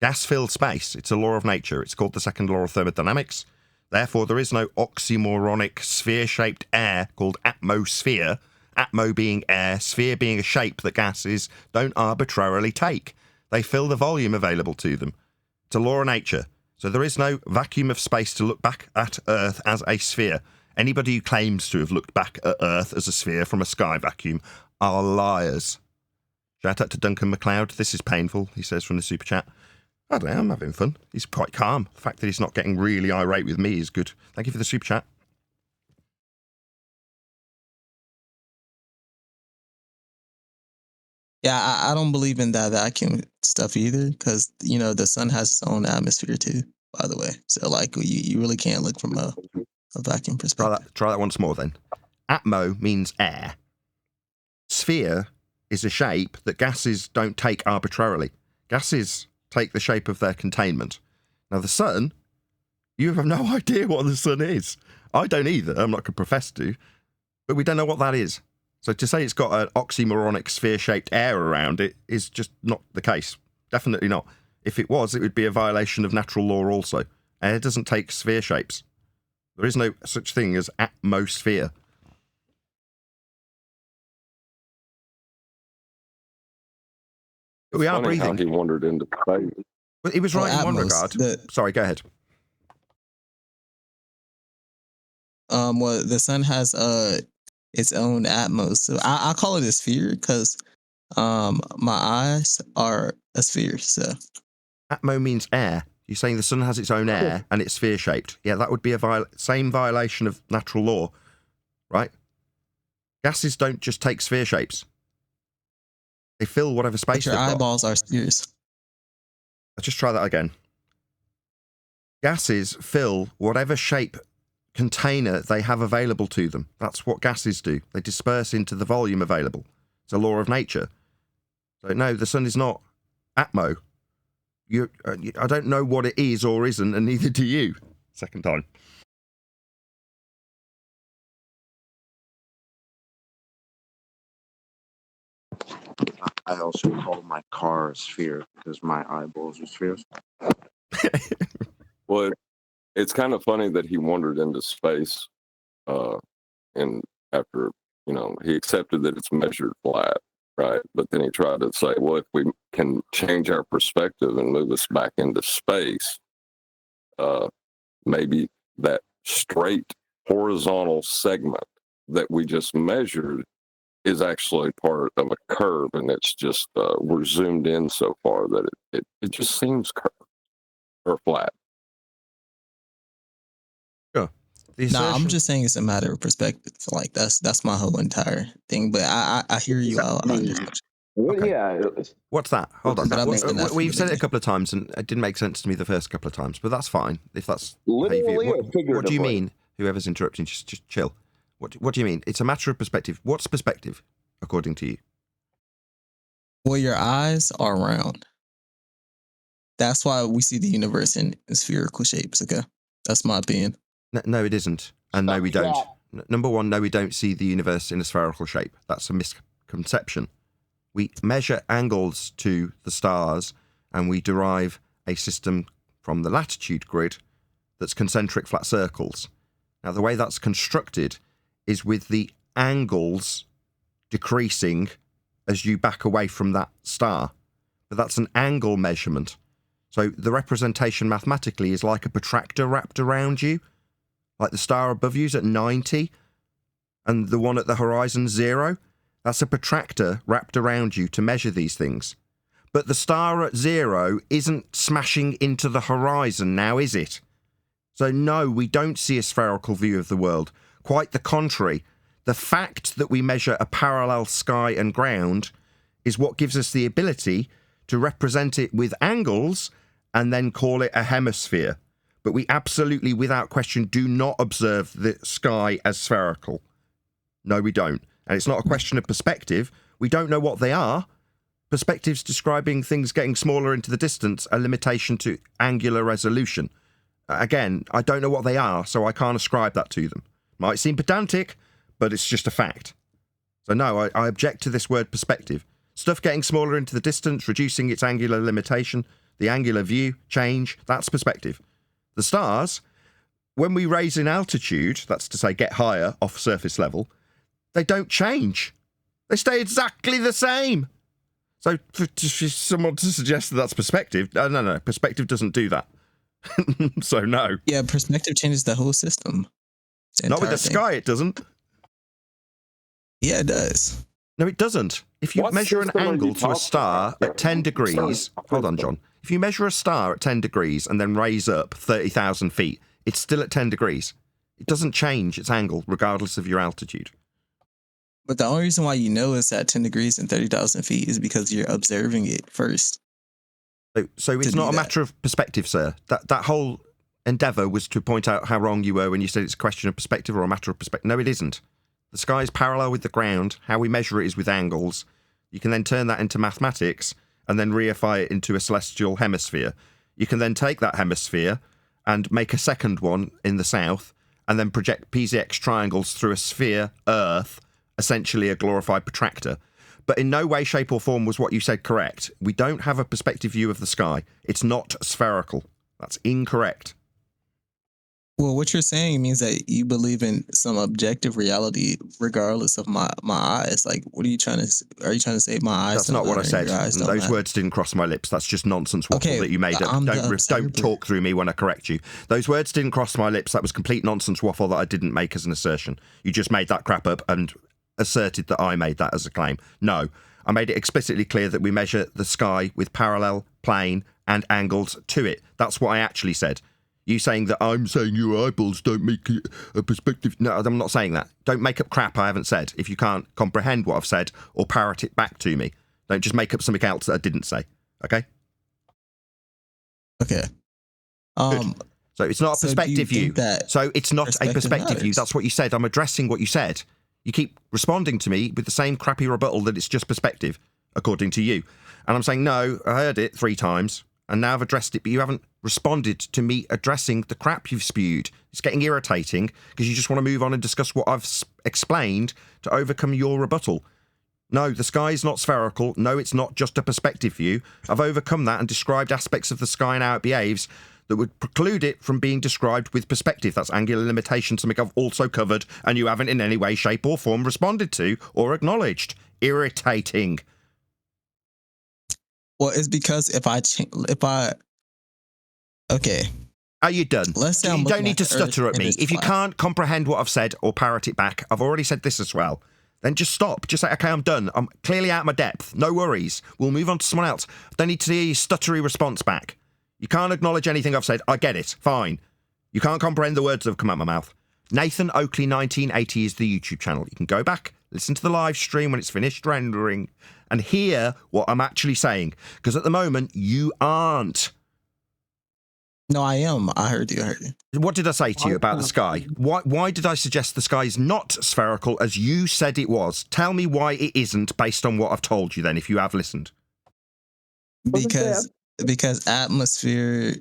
Gas-filled space, it's a law of nature. It's called the second law of thermodynamics. Therefore, there is no oxymoronic sphere-shaped air called atmosphere, atmo being air, sphere being a shape that gases don't arbitrarily take. They fill the volume available to them. It's a law of nature. So there is no vacuum of space to look back at Earth as a sphere. Anybody who claims to have looked back at Earth as a sphere from a sky vacuum are liars. Shout out to Duncan McLeod. This is painful, he says from the super chat. I don't know, I'm having fun. He's quite calm. The fact that he's not getting really irate with me is good. Thank you for the super chat. Yeah, I don't believe in that vacuum stuff either, because you know the sun has its own atmosphere too. By the way, so like you really can't look from a vacuum perspective. Try that once more then. Atmo means air. Sphere is a shape that gases don't take arbitrarily. Gases take the shape of their containment. Now the sun, you have no idea what the sun is. I don't either. I'm not going to profess to, but we don't know what that is. So to say it's got an oxymoronic sphere-shaped air around it is just not the case. Definitely not. If it was, it would be a violation of natural law also. Air doesn't take sphere shapes. There is no such thing as atmosphere. But we are breathing. How he wandered into space. But he was right in one regard. Sorry, go ahead. Well, the sun has its own atmos. So I call it a sphere because my eyes are a sphere. So atmo means air. You're saying the sun has its own air and it's sphere shaped. Yeah, that would be a same violation of natural law, right? Gases don't just take sphere shapes. They fill whatever space your eyeballs are spheres. Let's just try that again. Gases fill whatever shape container they have available to them. That's what gases do. They disperse into the volume available. It's a law of nature. So no, the sun is not atmo. I don't know what it is or isn't, and neither do you. Second time. I also call my car a sphere because my eyeballs are spheres. Well, it's kind of funny that he wandered into space, and after, he accepted that it's measured flat, right? But then he tried to say, well, if we can change our perspective and move us back into space, maybe that straight horizontal segment that we just measured is actually part of a curve, and it's just we're zoomed in so far that it just seems curved or flat. Sure. Nah, I'm just saying it's a matter of perspective. Like that's my whole entire thing. But I hear you out on this. Okay. Yeah. What's that? Hold on. But I missed enough We've in the said it a beginning. couple of times, and it didn't make sense to me the first couple of times. But that's fine if that's how you Literally view or it. What do you figuratively? mean? Whoever's interrupting, just chill. What do you mean? It's a matter of perspective. What's perspective, according to you? Well, your eyes are round. That's why we see the universe in spherical shapes. Okay, that's my opinion. No, it isn't, and no, we don't. Number one, no, we don't see the universe in a spherical shape. That's a misconception. We measure angles to the stars, and we derive a system from the latitude grid that's concentric flat circles. Now, the way that's constructed is with the angles decreasing as you back away from that star. But that's an angle measurement. So the representation mathematically is like a protractor wrapped around you, like the star above you is at 90 and the one at the horizon 0. That's a protractor wrapped around you to measure these things. But the star at 0 isn't smashing into the horizon now, is it? So no, we don't see a spherical view of the world. Quite the contrary. The fact that we measure a parallel sky and ground is what gives us the ability to represent it with angles and then call it a hemisphere. But we absolutely, without question, do not observe the sky as spherical. No, we don't. And it's not a question of perspective. We don't know what they are. Perspectives describing things getting smaller into the distance, a limitation to angular resolution. Again, I don't know what they are, so I can't ascribe that to them. Might seem pedantic, but it's just a fact. So no, I object to this word perspective. Stuff getting smaller into the distance, reducing its angular limitation, the angular view, change, that's perspective. The stars, when we raise in altitude, that's to say get higher off surface level, they don't change. They stay exactly the same. So for someone to suggest that that's perspective, no, perspective doesn't do that. So no. Yeah, perspective changes the whole system. Not with the sky, it doesn't. Yeah, it does. No, it doesn't. If you measure an angle to a star at 10 degrees, hold on, John. If you measure a star at 10 degrees and then raise up 30,000 feet, it's still at 10 degrees. It doesn't change its angle regardless of your altitude. But the only reason why you know it's at 10 degrees and 30,000 feet is because you're observing it first. So it's not a matter of perspective, sir. That whole endeavour was to point out how wrong you were when you said it's a question of perspective or a matter of perspective. No, it isn't. The sky is parallel with the ground. How we measure it is with angles. You can then turn that into mathematics and then reify it into a celestial hemisphere. You can then take that hemisphere and make a second one in the south and then project PZX triangles through a sphere, Earth, essentially a glorified protractor. But in no way, shape or form was what you said correct. We don't have a perspective view of the sky. It's not spherical. That's incorrect. Well, what you're saying means that you believe in some objective reality regardless of my eyes. Like, what are you trying to say? My eyes That's don't not what I matter, said. your eyes don't Those matter? words didn't cross my lips. That's just nonsense waffle Okay, that you made up. I'm the Don't observer. talk through me when I correct you. Those words didn't cross my lips. That was complete nonsense waffle that I didn't make as an assertion. You just made that crap up and asserted that I made that as a claim. No, I made it explicitly clear that we measure the sky with parallel, plane, and angles to it. That's what I actually said. You saying that I'm saying your eyeballs don't make it a perspective. No, I'm not saying that. Don't make up crap I haven't said if you can't comprehend what I've said or parrot it back to me. Don't just make up something else that I didn't say. Okay? Okay. So it's not a so do you perspective view. think that So it's not a perspective view. matters? That's what you said. I'm addressing what you said. You keep responding to me with the same crappy rebuttal that it's just perspective, according to you. And I'm saying, no, I heard it 3 times, and now I've addressed it, but you haven't responded to me addressing the crap you've spewed. It's getting irritating because you just want to move on and discuss what I've explained to overcome your rebuttal. No, the sky is not spherical. No, it's not just a perspective view. I've overcome that and described aspects of the sky and how it behaves that would preclude it from being described with perspective. That's angular limitation, something I've also covered, and you haven't in any way, shape or form responded to or acknowledged. Irritating. Well, it's because if I okay, Are you done? Let's say I'm You looking don't need at to the Earth stutter at and me. it's If you flat. can't comprehend what I've said or parrot it back, I've already said this as well. Then just stop. Just say, okay, I'm done. I'm clearly out of my depth. No worries. We'll move on to someone else. Don't need to hear your stuttery response back. You can't acknowledge anything I've said. I get it. Fine. You can't comprehend the words that have come out of my mouth. Nathan Oakley 1980 is the YouTube channel. You can go back, listen to the live stream when it's finished rendering, and hear what I'm actually saying. Because at the moment, you aren't. No, I am. I heard you. What did I say to you about the sky? Why did I suggest the sky is not spherical as you said it was? Tell me why it isn't based on what I've told you then, if you have listened. Because atmosphere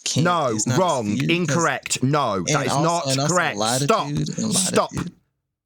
can't. No, it's not a wrong, sphere, 'cause- incorrect. No, that and is also- and not also correct. Stop. latitude and Stop. latitude.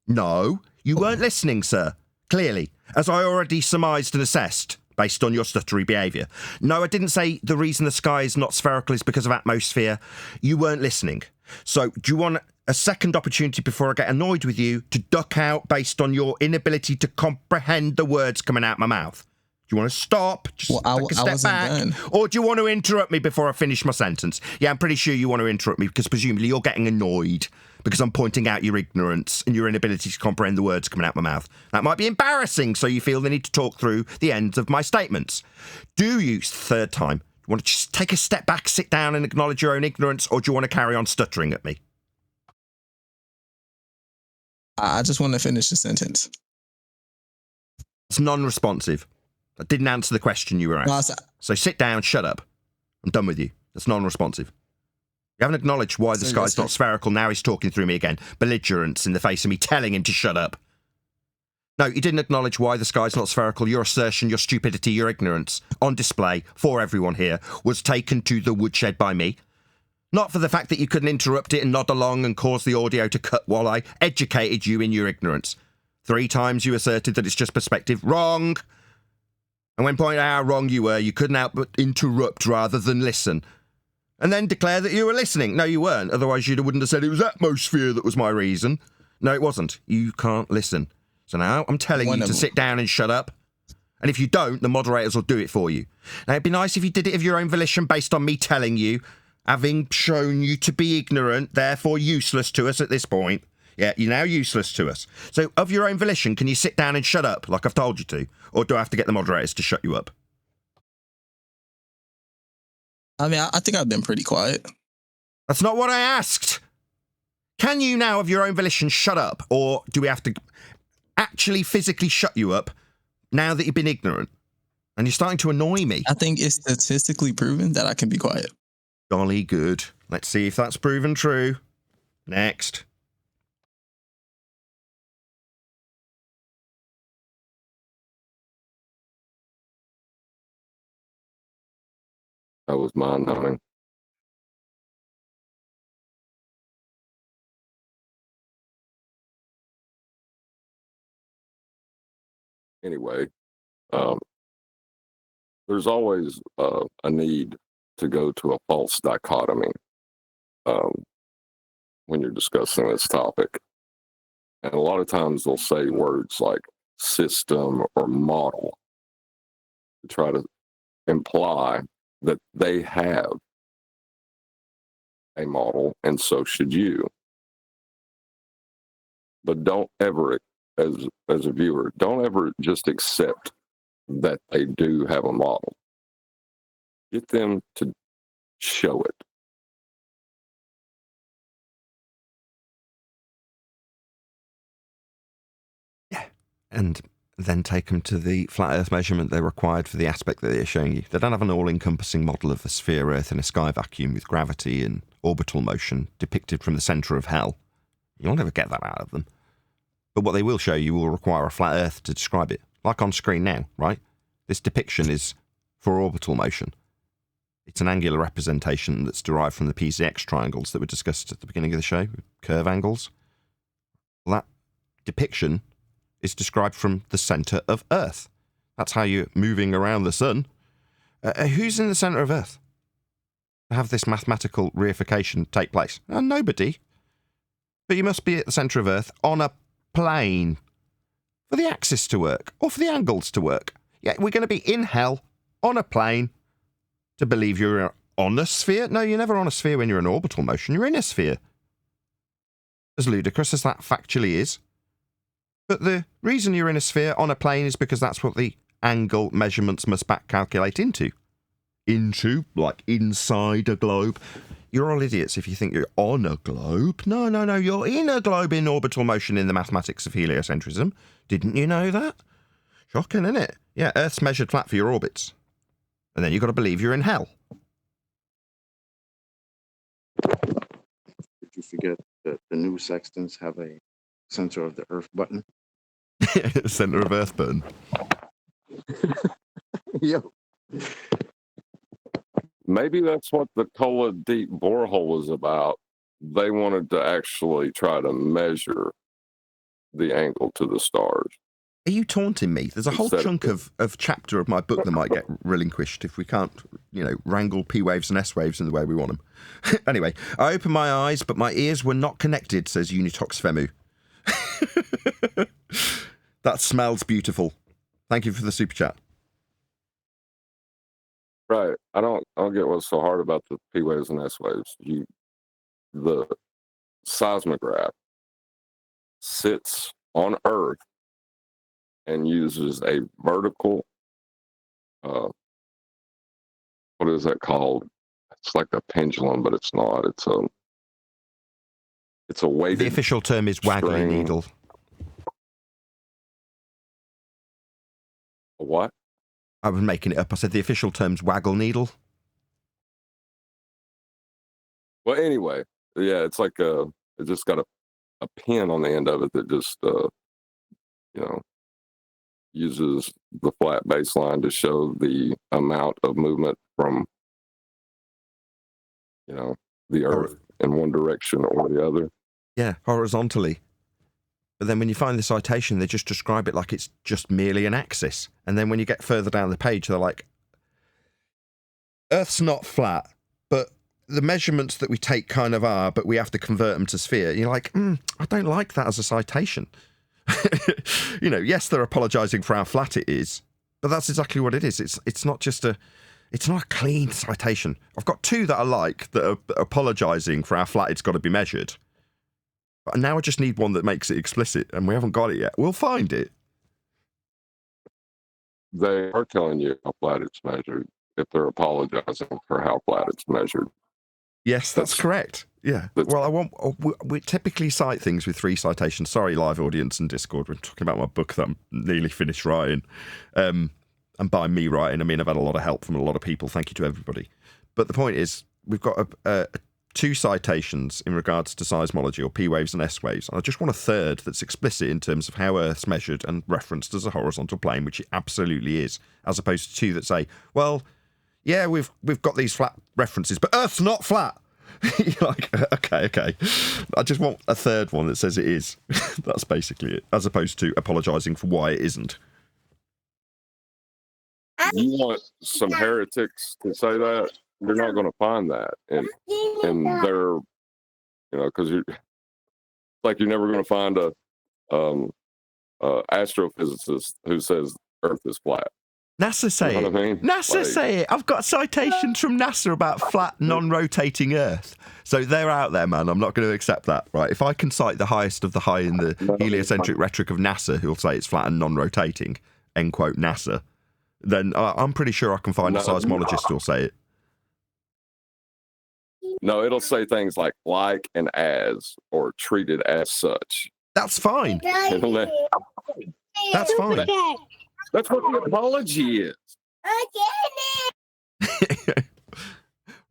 No, you weren't listening, sir. Clearly, as I already surmised and assessed based on your stuttery behaviour. No, I didn't say the reason the sky is not spherical is because of atmosphere. You weren't listening. So, do you want a second opportunity before I get annoyed with you to duck out based on your inability to comprehend the words coming out my mouth? Do you want to stop? Just take a step wasn't back? done. Or do you want to interrupt me before I finish my sentence? Yeah, I'm pretty sure you want to interrupt me because presumably you're getting annoyed because I'm pointing out your ignorance and your inability to comprehend the words coming out my mouth. That might be embarrassing, so you feel the need to talk through the ends of my statements. Do you, third time, want to just take a step back, sit down and acknowledge your own ignorance, or do you want to carry on stuttering at me? I just want to finish the sentence. It's non-responsive. I didn't answer the question you were asked. So sit down, shut up. I'm done with you. That's non-responsive. You haven't acknowledged why the sky's not spherical. Now he's talking through me again. Belligerence in the face of me telling him to shut up. No, you didn't acknowledge why the sky's not spherical. Your assertion, your stupidity, your ignorance, on display for everyone here, was taken to the woodshed by me. Not for the fact that you couldn't interrupt it and nod along and cause the audio to cut while I educated you in your ignorance. 3 times you asserted that it's just perspective. Wrong! And when pointed out how wrong you were, you couldn't help but interrupt rather than listen. And then declare that you were listening. No, you weren't. Otherwise, you wouldn't have said it was atmosphere that was my reason. No, it wasn't. You can't listen. So now I'm telling you to sit down and shut up. And if you don't, the moderators will do it for you. Now, it'd be nice if you did it of your own volition based on me telling you, having shown you to be ignorant, therefore useless to us at this point. Yeah, you're now useless to us. So, of your own volition, can you sit down and shut up like I've told you to? Or do I have to get the moderators to shut you up? I mean, I think I've been pretty quiet. That's not what I asked. Can you now, of your own volition, shut up? Or do we have to actually physically shut you up now that you've been ignorant? And you're starting to annoy me. I think it's statistically proven that I can be quiet. Jolly good. Let's see if that's proven true. Next. That was mind-numbing. Anyway, there's always a need to go to a false dichotomy when you're discussing this topic. And a lot of times they'll say words like system or model to try to imply that they have a model and so should you. But don't ever, as a viewer, don't ever just accept that they do have a model. Get them to show it. And then take them to the flat Earth measurement they're required for the aspect that they're showing you. They don't have an all-encompassing model of a sphere Earth in a sky vacuum with gravity and orbital motion depicted from the centre of hell. You'll never get that out of them. But what they will show you will require a flat Earth to describe it. Like on screen now, right? This depiction is for orbital motion. It's an angular representation that's derived from the PZX triangles that were discussed at the beginning of the show, curve angles. Well, that depiction is described from the centre of Earth. That's how you're moving around the sun. Who's in the centre of Earth to have this mathematical reification take place? Nobody. But you must be at the centre of Earth on a plane for the axis to work, or for the angles to work. Yeah, we're going to be in hell on a plane to believe you're on a sphere? No, you're never on a sphere when you're in orbital motion. You're in a sphere. As ludicrous as that factually is. But the reason you're in a sphere on a plane is because that's what the angle measurements must back calculate into. Into, like inside a globe. You're all idiots if you think you're on a globe. No, you're in a globe in orbital motion in the mathematics of heliocentrism. Didn't you know that? Shocking, isn't it? Yeah, Earth's measured flat for your orbits. And then you've got to believe you're in hell. Did you forget that the new sextants have a center of the Earth button? Center of Earth button. Yo. Maybe that's what the Kola Deep borehole was about. They wanted to actually try to measure the angle to the stars. Are you taunting me? There's a whole chunk of chapter of my book that might get relinquished if we can't, wrangle P waves and S waves in the way we want them. Anyway, I opened my eyes, but my ears were not connected, says Unitox Femu. That smells beautiful. Thank you for the super chat. Right. I don't get what's so hard about the P waves and S waves. The seismograph sits on Earth and uses a vertical, what is that called? It's like a pendulum, but it's not. It's a weighted. The official term is waggly needle. A what? I was making it up. I said the official term's waggle needle. Well, anyway, yeah, it's like it just got a pin on the end of it that just, uses the flat baseline to show the amount of movement from, the Earth in one direction or the other. Yeah, horizontally. But then when you find the citation, they just describe it like it's just merely an axis. And then when you get further down the page, they're like, Earth's not flat, but the measurements that we take kind of are, but we have to convert them to sphere. And you're like, I don't like that as a citation. Yes, they're apologising for how flat it is, but that's exactly what it is. It's not a clean citation. I've got two that I like that are apologising for how flat it's got to be measured. But now I just need one that makes it explicit, and we haven't got it yet. We'll find it. They are telling you how flat it's measured if they're apologizing for how flat it's measured. Yes, that's correct. Yeah. Well, we typically cite things with 3 citations. Sorry, live audience and Discord. We're talking about my book that I'm nearly finished writing. And by me writing, I mean I've had a lot of help from a lot of people. Thank you to everybody. But the point is, we've got 2 citations in regards to seismology or P waves and S waves. And I just want a third that's explicit in terms of how Earth's measured and referenced as a horizontal plane, which it absolutely is, as opposed to 2 that say, well, yeah, we've got these flat references, but Earth's not flat. You're like, okay. I just want a third one that says it is. That's basically it, as opposed to apologising for why it isn't. You want some heretics to say that? You're not going to find that, and they're, because you're like, you're never going to find a astrophysicist who says Earth is flat. NASA say You know it. what I mean? NASA say it. I've got citations from NASA about flat, non-rotating Earth. So they're out there, man. I'm not going to accept that, right? If I can cite the highest of the high in the heliocentric rhetoric of NASA, who'll say it's flat and non-rotating, end quote NASA, then I'm pretty sure I can find a seismologist who'll say it. No, it'll say things like and as, or treated as such. That's fine. That's fine. That's what the apology is.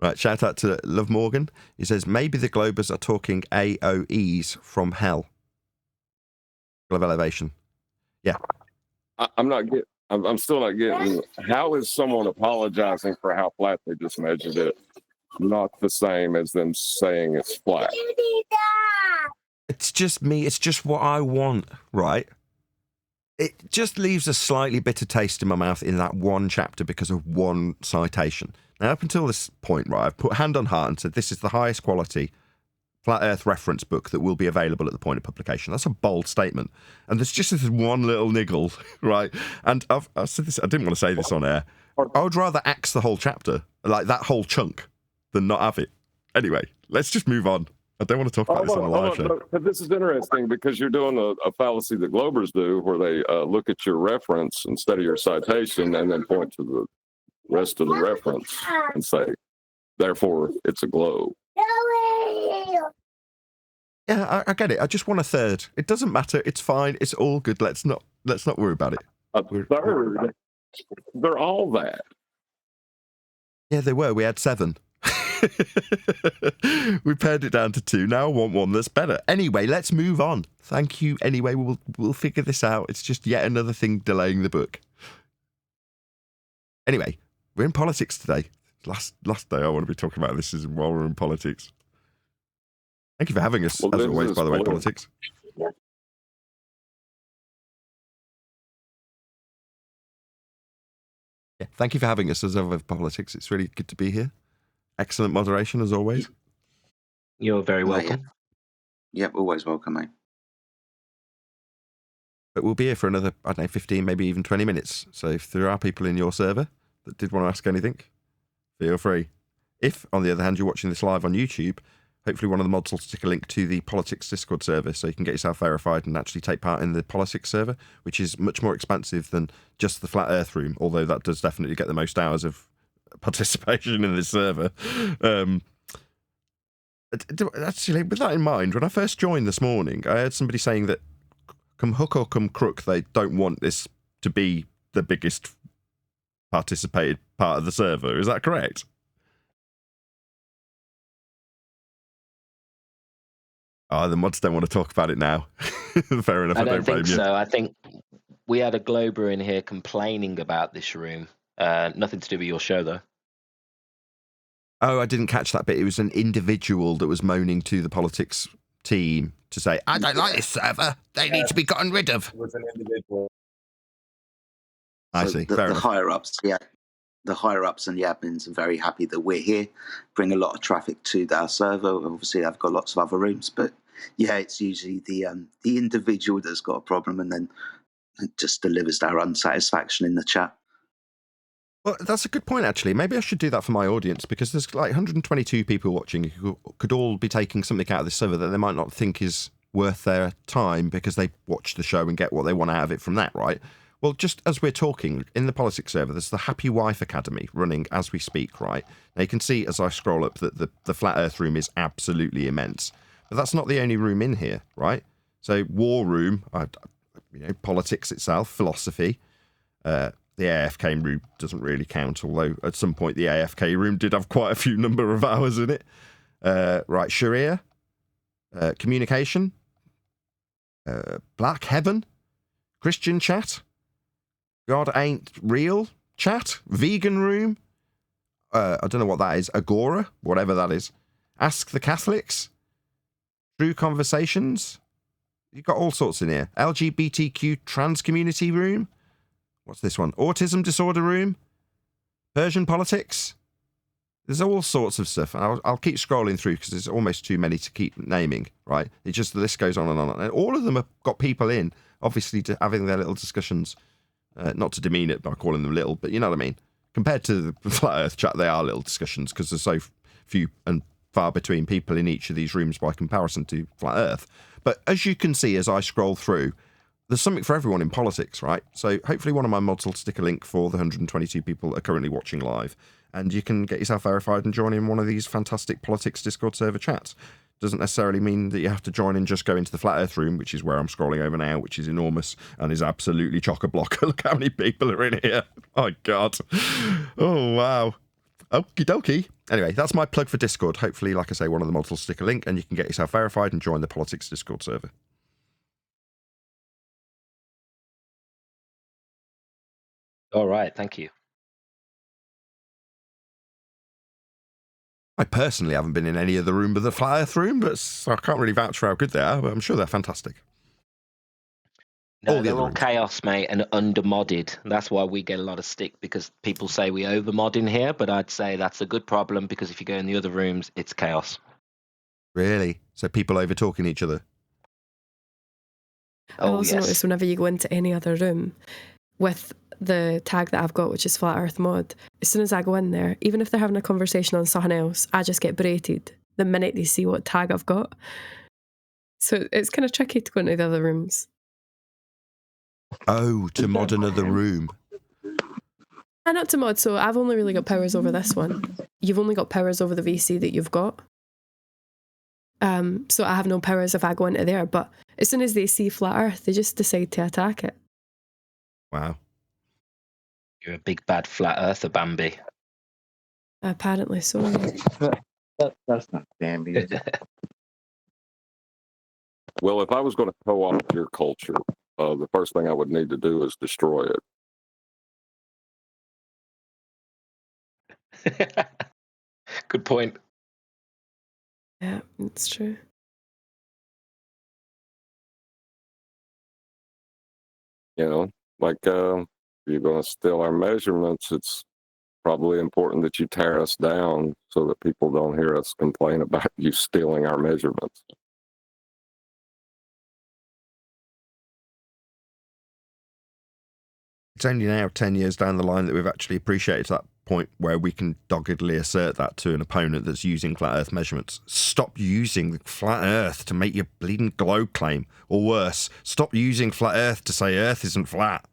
Right, shout out to Love Morgan. He says, maybe the Globers are talking AOEs from hell. Of elevation. Yeah. I'm still not getting, how is someone apologizing for how flat they just measured it not the same as them saying it's flat? It's just me. It's just what I want, right? It just leaves a slightly bitter taste in my mouth in that one chapter because of one citation. Now, up until this point, right, I've put hand on heart and said this is the highest quality flat Earth reference book that will be available at the point of publication. That's a bold statement. And there's just this one little niggle, right? And I've said this, I didn't want to say this on air. I would rather axe the whole chapter, like that whole chunk, than not have it. Anyway, let's just move on. I don't want to talk about this on a live show. But this is interesting because you're doing a fallacy that Globers do, where they look at your reference instead of your citation and then point to the rest of the reference and say, therefore, it's a globe. Yeah, I get it. I just want a third. It doesn't matter. It's fine. It's all good. Let's not worry about it. A third? They're all that. Yeah, they were. We had 7. We pared it down to 2. Now I want one that's better. Anyway, let's move on. Thank you. Anyway, we'll figure this out. It's just yet another thing delaying the book. Anyway, we're in politics today. Last day I want to be talking about this is while we're in politics. Thank you for having us, as always, by the way, politics. Yeah, thank you for having us as ever, politics. It's really good to be here. Excellent moderation, as always. You're very welcome. Yep, always welcome, mate. But we'll be here for another, 15, maybe even 20 minutes. So if there are people in your server that did want to ask anything, feel free. If, on the other hand, you're watching this live on YouTube, hopefully one of the mods will stick a link to the politics Discord server so you can get yourself verified and actually take part in the politics server, which is much more expansive than just the Flat Earth room, although that does definitely get the most hours of participation in this server. Actually, with that in mind, when I first joined this morning, I heard somebody saying that come hook or come crook, they don't want this to be the biggest participated part of the server. Is that correct? Oh, the mods don't want to talk about it now. Fair enough. I don't blame think you. so. I think we had a Glober in here complaining about this room. Nothing to do with your show, though. Oh, I didn't catch that bit. It was an individual that was moaning to the politics team to say, I don't like this server. They need to be gotten rid of. It was an individual. I see. The higher ups, yeah. The higher ups and the admins are very happy that we're here, bring a lot of traffic to our server. Obviously, I've got lots of other rooms, but yeah, it's usually the individual that's got a problem and then it just delivers our unsatisfaction in the chat. Well, that's a good point, actually. Maybe I should do that for my audience because there's like 122 people watching who could all be taking something out of this server that they might not think is worth their time because they watch the show and get what they want out of it from that, right? Well, just as we're talking, in the politics server, there's the Happy Wife Academy running as we speak, right? Now, you can see as I scroll up that the Flat Earth room is absolutely immense. But that's not the only room in here, right? So, War Room, politics itself, philosophy. The AFK room doesn't really count, although at some point the AFK room did have quite a few number of hours in it. Right, Sharia, communication, Black Heaven, Christian chat, God ain't real chat, vegan room, I don't know what that is, Agora, whatever that is, Ask the Catholics, True Conversations, you've got all sorts in here, LGBTQ trans community room, what's this one, Autism disorder room, Persian politics, there's all sorts of stuff. I'll keep scrolling through because there's almost too many to keep naming, right? It's just the list goes on and on. And all of them have got people in, obviously, to having their little discussions. Not to demean it by calling them little, but you know what I mean. Compared to the Flat Earth chat, they are little discussions because there's so few and far between people in each of these rooms by comparison to Flat Earth. But as you can see, as I scroll through, there's something for everyone in politics, right? So hopefully one of my mods will stick a link for the 122 people that are currently watching live. And you can get yourself verified and join in one of these fantastic politics Discord server chats. Doesn't necessarily mean that you have to join and just go into the Flat Earth room, which is where I'm scrolling over now, which is enormous and is absolutely chock-a-block. Look how many people are in here. Oh, God. Oh, wow. Okie dokie. Anyway, that's my plug for Discord. Hopefully, like I say, one of the mods will stick a link and you can get yourself verified and join the politics Discord server. All right, thank you. I personally haven't been in any other room but the Flat Earth room, but I can't really vouch for how good they are, but I'm sure they're fantastic. No, they're all chaos, mate, and under-modded. That's why we get a lot of stick, because people say we over-mod in here, but I'd say that's a good problem, because if you go in the other rooms, it's chaos. Really? So people over-talking each other? I've also noticed whenever you go into any other room, with the tag that I've got, which is Flat Earth Mod, as soon as I go in there, even if they're having a conversation on something else, I just get berated the minute they see what tag I've got. So it's kind of tricky to go into the other rooms. Oh, to mod another room. And not to mod, so I've only really got powers over this one. You've only got powers over the VC that you've got. So I have no powers if I go into there, but as soon as they see Flat Earth, they just decide to attack it. Wow. You're a big bad flat earther, Bambi. Apparently so. That's not Bambi, is it? Well, if I was going to co-opt your culture, the first thing I would need to do is destroy it. Good point. Yeah, it's true. You know, like if you're going to steal our measurements, it's probably important that you tear us down so that people don't hear us complain about you stealing our measurements. It's only now 10 years down the line that we've actually appreciated that point where we can doggedly assert that to an opponent that's using flat earth measurements. Stop using the flat earth to make your bleeding globe claim. Or worse, stop using flat earth to say earth isn't flat.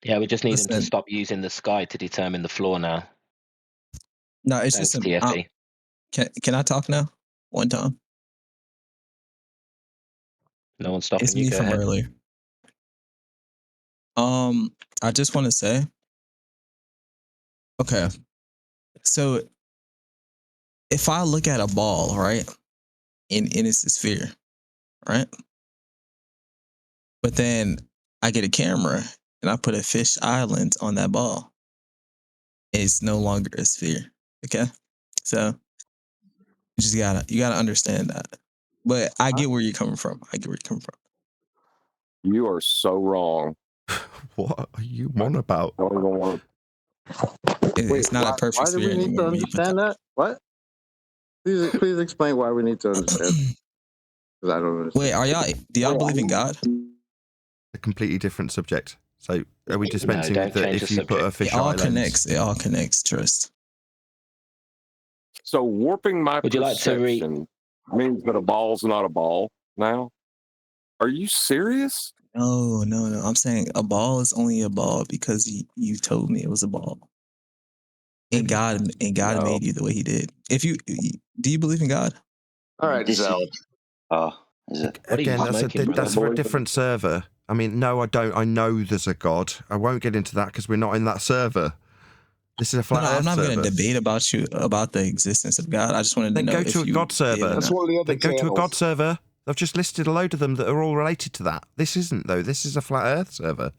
Yeah, we just need them to Listen. stop using the sky to determine the floor now. No, it's Thanks, just TFE. Can I talk now? One time. No one's stopping It's you. me Go from ahead. earlier. I just want to say, okay, so if I look at a ball, right, in its sphere, right, but then I get a camera and I put a fish island on that ball, it's no longer a sphere. Okay, so you gotta understand that. But I get where you're coming from. You are so wrong. What are you on about? I don't even want It's not a perfect Why do sphere we need to anymore when you put that. understand that? What? Please explain why we need to understand. Because I don't understand. Do y'all believe in God? A completely different subject. So are we No, dispensing don't with that change if the you put a subject. fish It all eye lens? connects, trust. So warping my Would you like to perception means that a ball's not a ball now? Are you serious? No. I'm saying a ball is only a ball because you told me it was a ball. And God No. made you the way He did. Do you believe in God? All right, Zell. Is it? What are you Again, smoking, that's brother? for a different server. I mean, no, I don't. I know there's a God. I won't get into that because we're not in that server. This is a flat No, earth I'm not server. going to debate about the existence of God. I just wanted to Then know go if to a you God server. did or That's not. one of the other Then go to a channels. God server. I've just listed a load of them that are all related to that. This isn't, though. This is a flat earth server.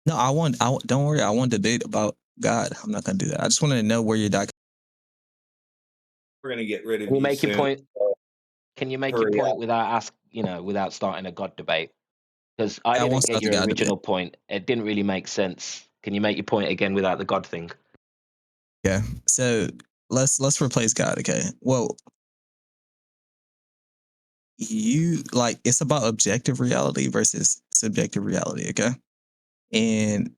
No, don't worry. I want to debate about God. I'm not going to do that. I just wanted to know where your doc. We're gonna get rid of Can you you make your soon. point? Can you make your point without starting a God debate? Because I won't didn't start get the your God original point. It didn't really make sense. Can you make your point again without the God thing? Yeah. So let's replace God. Okay. Well, it's about objective reality versus subjective reality. Okay. And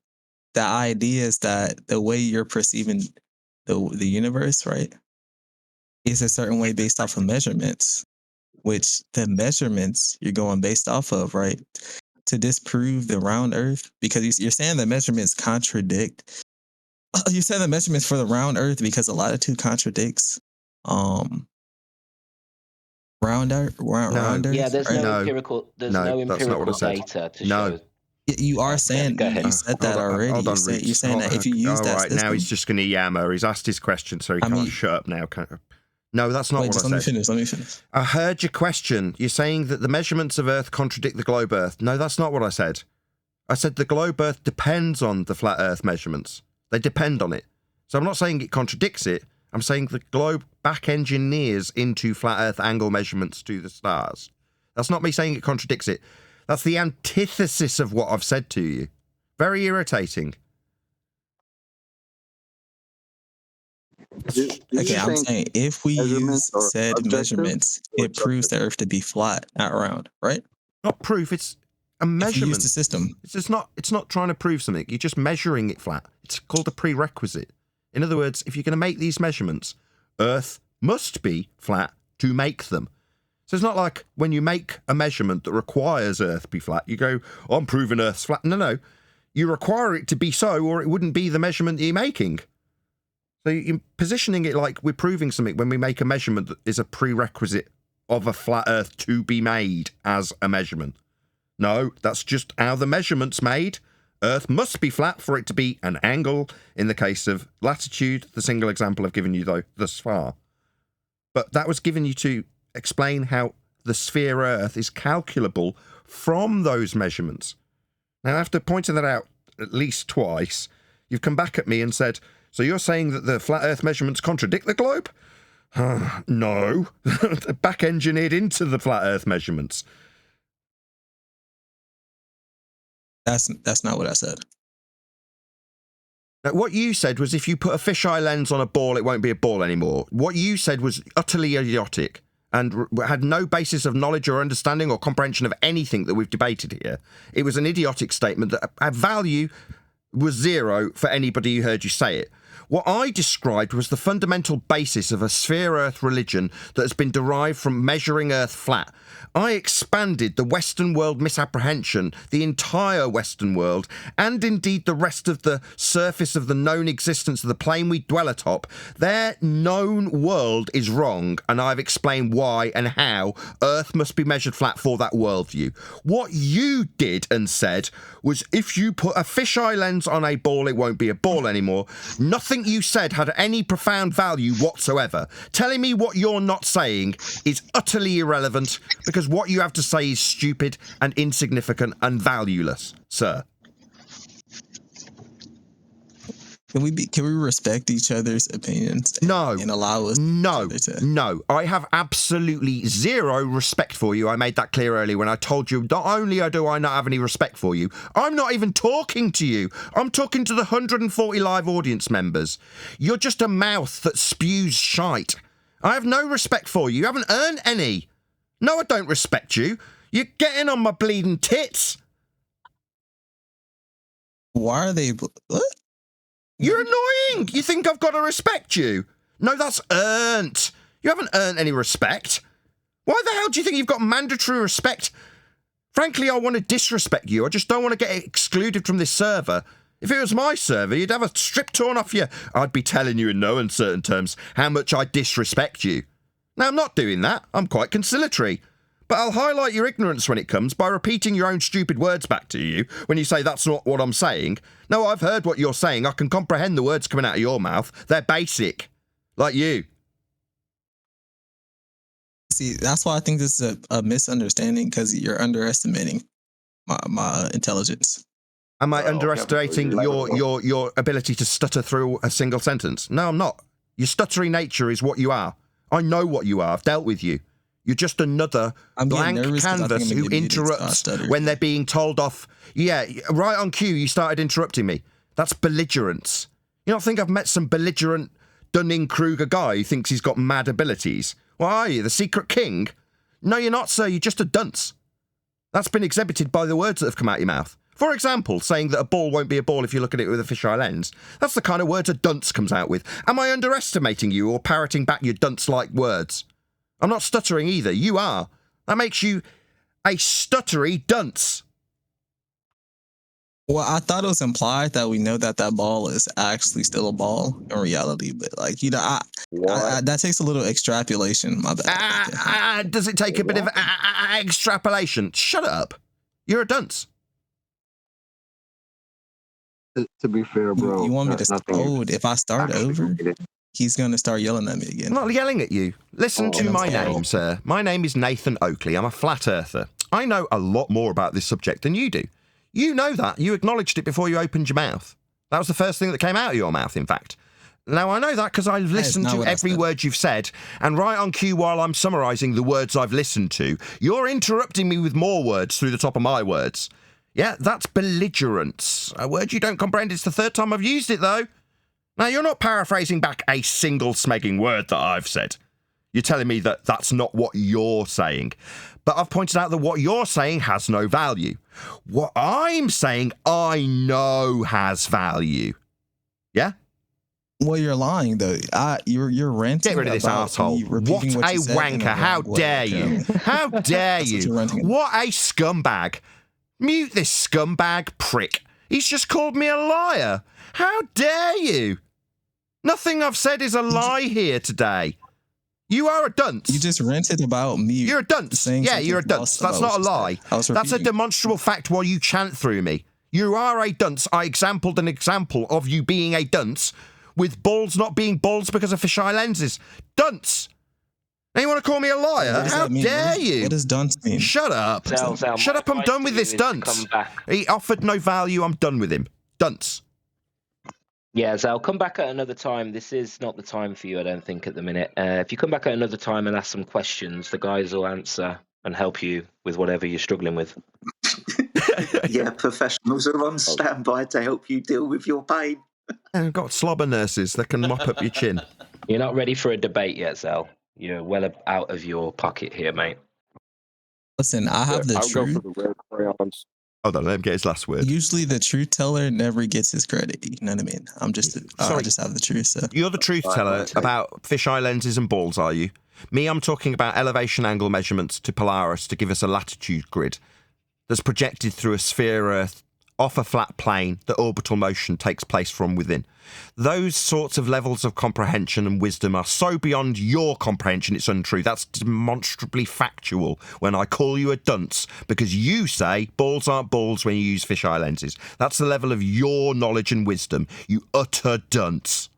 the idea is that the way you're perceiving the universe, right, is a certain way based off of measurements, which the measurements you're going based off of, right, to disprove the round Earth, because you're saying the measurements contradict. You said the measurements for the round Earth because a latitude contradicts round Earth. Yeah, there's right? no empirical. There's no that's not what I empirical said. data to No. show. You are saying go ahead. you said that already. Hold on, You're Reeks. saying that if you use all that right, now he's system, just going to yammer. He's asked his question, so he can't shut up now. No, that's not what I said. Let me finish. I heard your question. You're saying that the measurements of Earth contradict the globe Earth. No, that's not what I said. I said the globe Earth depends on the flat Earth measurements. They depend on it. So I'm not saying it contradicts it. I'm saying the globe back engineers into flat Earth angle measurements to the stars. That's not me saying it contradicts it. That's the antithesis of what I've said to you. Very irritating. Okay, I'm saying if we use said measurements, it proves the Earth to be flat, not round, right? Not proof, it's a measurement. Use the system. It's not trying to prove something. You're just measuring it flat. It's called a prerequisite. In other words, if you're going to make these measurements, Earth must be flat to make them. So it's not like when you make a measurement that requires Earth be flat, you go, oh, I'm proving Earth's flat. No. You require it to be so, or it wouldn't be the measurement that you're making. So you're positioning it like we're proving something when we make a measurement that is a prerequisite of a flat Earth to be made as a measurement. No, that's just how the measurement's made. Earth must be flat for it to be an angle in the case of latitude, the single example I've given you though thus far. But that was given you to explain how the sphere Earth is calculable from those measurements. Now, after pointing that out at least twice, you've come back at me and said, so you're saying that the flat Earth measurements contradict the globe? No. They're back-engineered into the flat Earth measurements. That's not what I said. Now, what you said was if you put a fisheye lens on a ball, it won't be a ball anymore. What you said was utterly idiotic and had no basis of knowledge or understanding or comprehension of anything that we've debated here. It was an idiotic statement that at value was zero for anybody who heard you say it. What I described was the fundamental basis of a sphere Earth religion that has been derived from measuring Earth flat. I expanded the Western world misapprehension, the entire Western world, and indeed the rest of the surface of the known existence of the plane we dwell atop. Their known world is wrong, and I've explained why and how Earth must be measured flat for that worldview. What you did and said was if you put a fisheye lens on a ball, it won't be a ball anymore. Nothing you said had any profound value whatsoever. Telling me what you're not saying is utterly irrelevant because what you have to say is stupid and insignificant and valueless, sir. Can we respect each other's opinions? And allow us. No. I have absolutely zero respect for you. I made that clear earlier when I told you not only do I not have any respect for you, I'm not even talking to you. I'm talking to the 140 live audience members. You're just a mouth that spews shite. I have no respect for you. You haven't earned any. No, I don't respect you. You're getting on my bleeding tits. Why are they... What? You're annoying. You think I've got to respect you? No, that's earned. You haven't earned any respect. Why the hell do you think you've got mandatory respect? Frankly, I want to disrespect you. I just don't want to get excluded from this server. If it was my server, you'd have a strip torn off you. I'd be telling you in no uncertain terms how much I disrespect you. Now, I'm not doing that. I'm quite conciliatory. But I'll highlight your ignorance when it comes by repeating your own stupid words back to you when you say that's not what I'm saying. No, I've heard what you're saying. I can comprehend the words coming out of your mouth. They're basic. Like you. See, that's why I think this is a misunderstanding because you're underestimating my intelligence. Am I underestimating your ability to stutter through a single sentence? No, I'm not. Your stuttery nature is what you are. I know what you are. I've dealt with you. You're just another blank canvas who interrupts when they're being told off. Yeah, right on cue, you started interrupting me. That's belligerence. You don't think I've met some belligerent Dunning-Kruger guy who thinks he's got mad abilities? What are you, the secret king? No, you're not, sir. You're just a dunce. That's been exhibited by the words that have come out your mouth. For example, saying that a ball won't be a ball if you look at it with a fisheye lens. That's the kind of words a dunce comes out with. Am I underestimating you or parroting back your dunce-like words? I'm not stuttering either. You are. That makes you a stuttery dunce. Well, I thought it was implied that we know that ball is actually still a ball in reality, but like, you know, I that takes a little extrapolation. My bad. Does it take a bit of extrapolation? Shut up. You're a dunce. To be fair, bro. You want me to start? If I start over, he's going to start yelling at me again. I'm not yelling at you. Listen to my name, sir. My name is Nathan Oakley. I'm a flat earther. I know a lot more about this subject than you do. You know that. You acknowledged it before you opened your mouth. That was the first thing that came out of your mouth, in fact. Now, I know that because I've listened to every word you've said, and right on cue while I'm summarising the words I've listened to, you're interrupting me with more words through the top of my words. Yeah, that's belligerence. A word you don't comprehend. It's the third time I've used it, though. Now, you're not paraphrasing back a single smegging word that I've said. You're telling me that that's not what you're saying. But I've pointed out that what you're saying has no value. What I'm saying, I know has value. Yeah? Well, you're lying though. You're ranting. Get rid of this about asshole. me What repeating a you said in wanker. How wrong way, dare you? okay? How dare That's what you? you're ranting about. What a scumbag. Mute this scumbag prick. He's just called me a liar. How dare you? Nothing I've said is a lie here today. You are a dunce. You just ranted about me. You're a dunce. Yeah, you're a dunce. That's not a lie. That's a demonstrable fact while you chant through me. You are a dunce. I exampled an example of you being a dunce with balls not being balls because of fisheye lenses. Dunce. Now you want to call me a liar? How dare you? What does dunce mean? Shut up. Shut up. I'm done with this dunce. He offered no value. I'm done with him. Dunce. Yeah, Zal, come back at another time. This is not the time for you, I don't think, at the minute. If you come back at another time and ask some questions, the guys will answer and help you with whatever you're struggling with. Yeah, professionals are on standby to help you deal with your pain. I've got slobber nurses that can mop up your chin. You're not ready for a debate yet, Zal. You're well out of your pocket here, mate. Listen, I have the I'll truth. go for the red crayons. Hold on, let him get his last word. Usually the truth teller never gets his credit. You know what I mean? I just have the truth. So. You're the truth teller about fisheye lenses and balls, are you? Me, I'm talking about elevation angle measurements to Polaris to give us a latitude grid that's projected through a sphere Earth off a flat plane that orbital motion takes place from within. Those sorts of levels of comprehension and wisdom are so beyond your comprehension it's untrue. That's demonstrably factual when I call you a dunce because you say balls aren't balls when you use fisheye lenses. That's the level of your knowledge and wisdom, you utter dunce.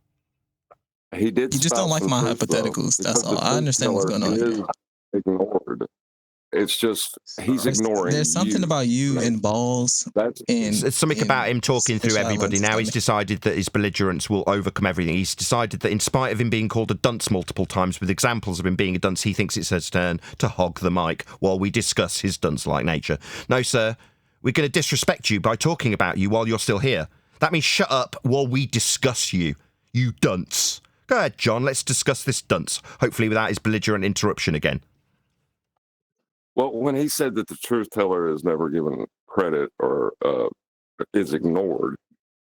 He did. You just don't like my hypotheticals. That's all. I understand what's going on here. Ignored. It's just he's ignoring. There's something about you and balls. It's something about him talking through everybody. Now he's decided that his belligerence will overcome everything. He's decided that in spite of him being called a dunce multiple times with examples of him being a dunce, he thinks it's his turn to hog the mic while we discuss his dunce-like nature. No, sir, we're going to disrespect you by talking about you while you're still here. That means shut up while we discuss you, you dunce. Go ahead, John, let's discuss this dunce, hopefully without his belligerent interruption again. Well, when he said that the truth teller is never given credit or is ignored,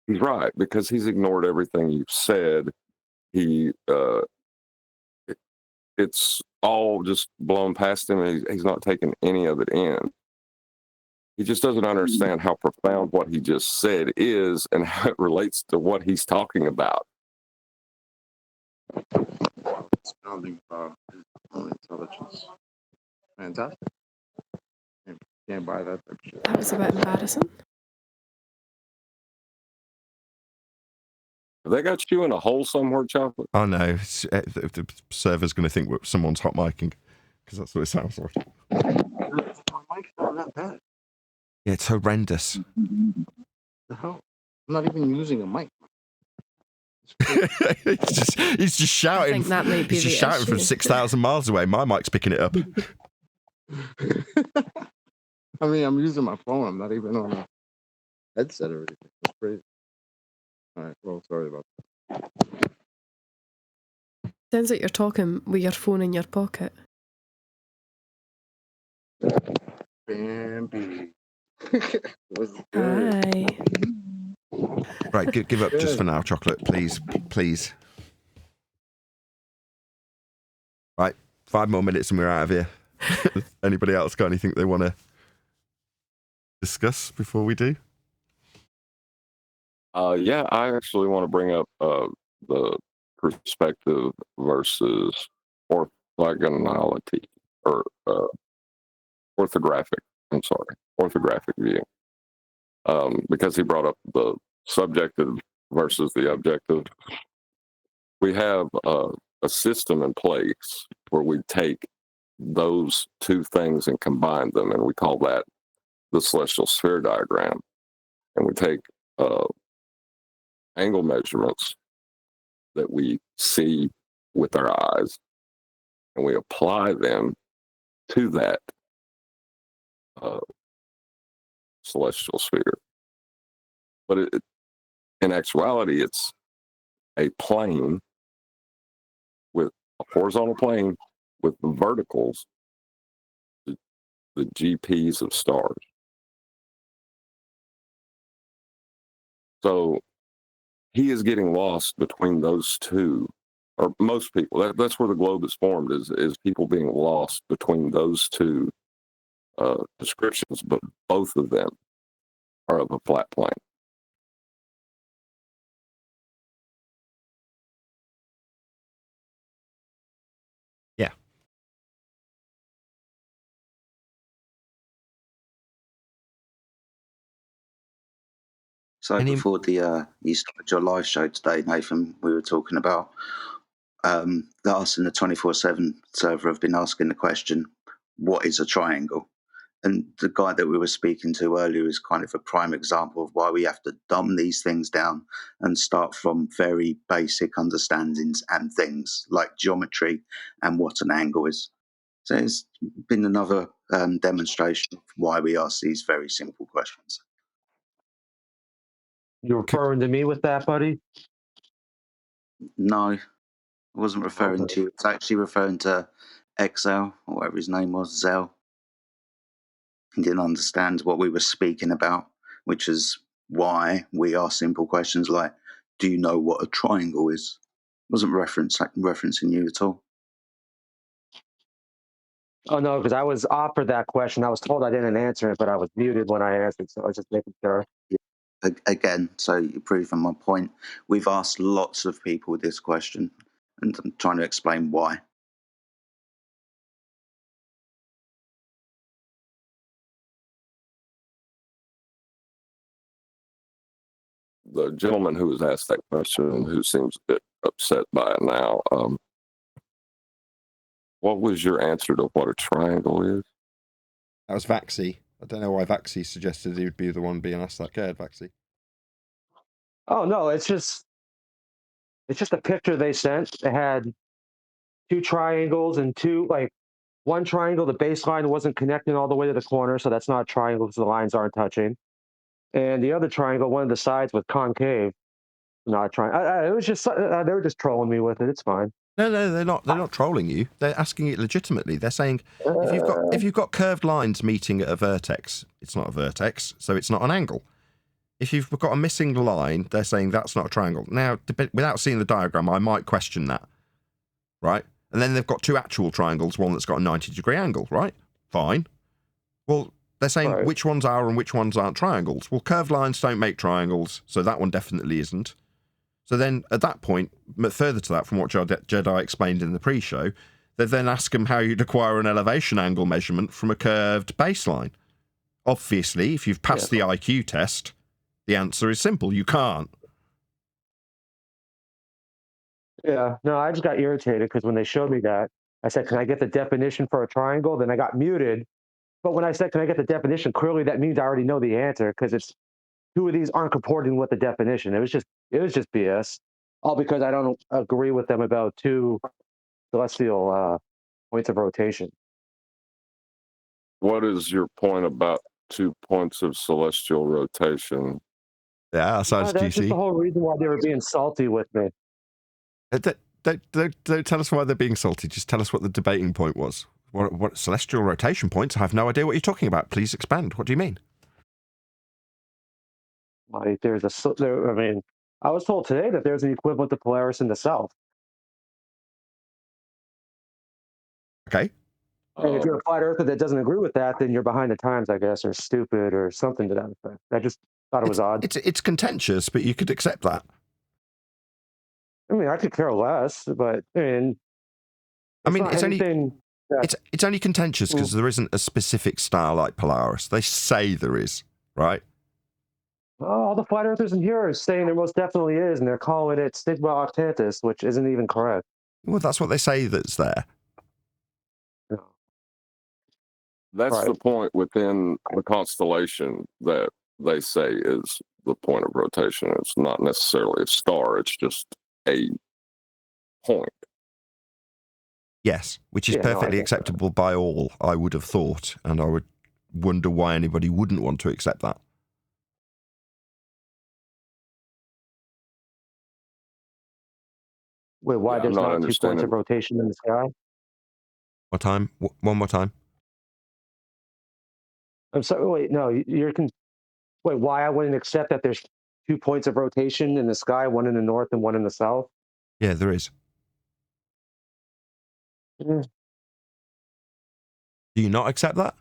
he's right, because he's ignored everything you've said. It's all just blown past him, and he's not taking any of it in. He just doesn't understand how profound what he just said is and how it relates to what he's talking about. Expounding about his own intelligence. Fantastic. Can't buy that type of shit. That was a bit embarrassing. Have they got you in a hole somewhere, Chocolate? Oh no, the server's going to think someone's hot micing, because that's what it sounds like. My mic's not that bad. Yeah, it's horrendous. The hell? I'm not even using a mic. he's just shouting. I think that might be he's just the shouting issue. from 6,000 miles away. My mic's picking it up. I mean, I'm using my phone. I'm not even on a headset or anything. That's crazy. All right. Well, sorry about that. Sounds like you're talking with your phone in your pocket. Bambi. Hi. Right, give up just for now, Chocolate, please, please. Right, 5 more minutes and we're out of here. Anybody else got anything they want to discuss before we do? Yeah, I actually want to bring up the perspective versus orthogonality or orthographic. I'm sorry, orthographic view, because he brought up the subjective versus the objective. We have a system in place where we take those two things and combine them, and we call that the celestial sphere diagram. And we take angle measurements that we see with our eyes, and we apply them to that celestial sphere. But in actuality, it's a plane with a horizontal plane with the verticals, the GPs of stars. So he is getting lost between those two, or most people. That's where the globe is formed, is people being lost between those two descriptions, but both of them are of a flat plane. Yeah. So before you started your live show today, Nathan, we were talking about that us in the 24/7 server have been asking the question, what is a triangle? And the guy that we were speaking to earlier is kind of a prime example of why we have to dumb these things down and start from very basic understandings and things like geometry and what an angle is. So it's been another demonstration of why we ask these very simple questions. You're referring to me with that, buddy? No, I wasn't referring to you. It's actually referring to Excel, or whatever his name was, Zell. He didn't understand what we were speaking about, which is why we ask simple questions like, do you know what a triangle is? Wasn't referencing you at all. Oh, no, because I was offered that question. I was told I didn't answer it, but I was muted when I answered, so I was just making sure. Again, so you're proving my point. We've asked lots of people this question, and I'm trying to explain why. The gentleman who was asked that question, who seems a bit upset by it now, what was your answer to what a triangle is? That was Vaxi. I don't know why Vaxi suggested he would be the one being asked that. Go ahead, Vaxi. Oh, no, it's just a picture they sent. It had two triangles and one triangle, the baseline wasn't connecting all the way to the corner, so that's not a triangle because the lines aren't touching. And the other triangle, one of the sides was concave, not a triangle. It was just, they were just trolling me with it. It's fine. No, they're not. They're not trolling you. They're asking it legitimately. They're saying if you've got curved lines meeting at a vertex, it's not a vertex, so it's not an angle. If you've got a missing line, they're saying that's not a triangle. Now, without seeing the diagram, I might question that, right? And then they've got two actual triangles, one that's got a 90-degree angle, right? Fine. Well, they're saying which ones are and which ones aren't triangles. Well, curved lines don't make triangles, so that one definitely isn't. So then, at that point, further to that, from what Jedi explained in the pre-show, they then ask him how you'd acquire an elevation angle measurement from a curved baseline. Obviously, if you've passed the IQ test, the answer is simple. You can't. Yeah, no, I just got irritated because when they showed me that, I said, can I get the definition for a triangle? Then I got muted. But when I said, can I get the definition? Clearly that means I already know the answer because it's two of these aren't comporting with the definition. It was just BS. All because I don't agree with them about two celestial points of rotation. What is your point about 2 points of celestial rotation? Yeah, sounds That's juicy. just the whole reason why they were being salty with me. Don't tell us why they're being salty. Just tell us what the debating point was. What celestial rotation points? I have no idea what you're talking about. Please expand. What do you mean? Like I was told today that there's an equivalent to Polaris in the south. Okay. And if you're a flat earther that doesn't agree with that, then you're behind the times, I guess, or stupid or something to that effect. I just thought it was odd. It's contentious, but you could accept that. I mean, I could care less, but it's only contentious because there isn't a specific star like Polaris. They say there is, right? All the flat earthers in here are saying there most definitely is, and they're calling it Stigma Octantis, which isn't even correct. Well, that's what they say that's there. That's the point within the constellation that they say is the point of rotation. It's not necessarily a star, it's just a point. Yes, which is perfectly acceptable by all, I would have thought, and I would wonder why anybody wouldn't want to accept that. Wait, why Yeah, I'm there's not not 2 points understanding. of rotation in the sky? One more time. I'm sorry. Wait, no, wait. Why I wouldn't accept that there's 2 points of rotation in the sky, one in the north and one in the south? Yeah, there is. Mm. Do you not accept that?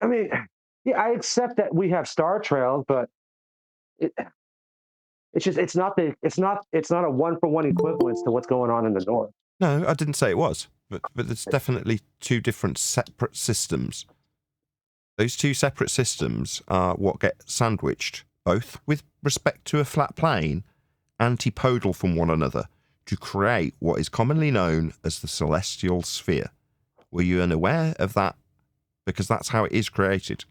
I mean, yeah, I accept that we have star trails, but it's not a 1-for-1 equivalence to what's going on in the north. No, I didn't say it was, but there's definitely two different separate systems. Those two separate systems are what get sandwiched, both with respect to a flat plane, antipodal from one another, to create what is commonly known as the celestial sphere. Were you unaware of that? Because that's how it is created.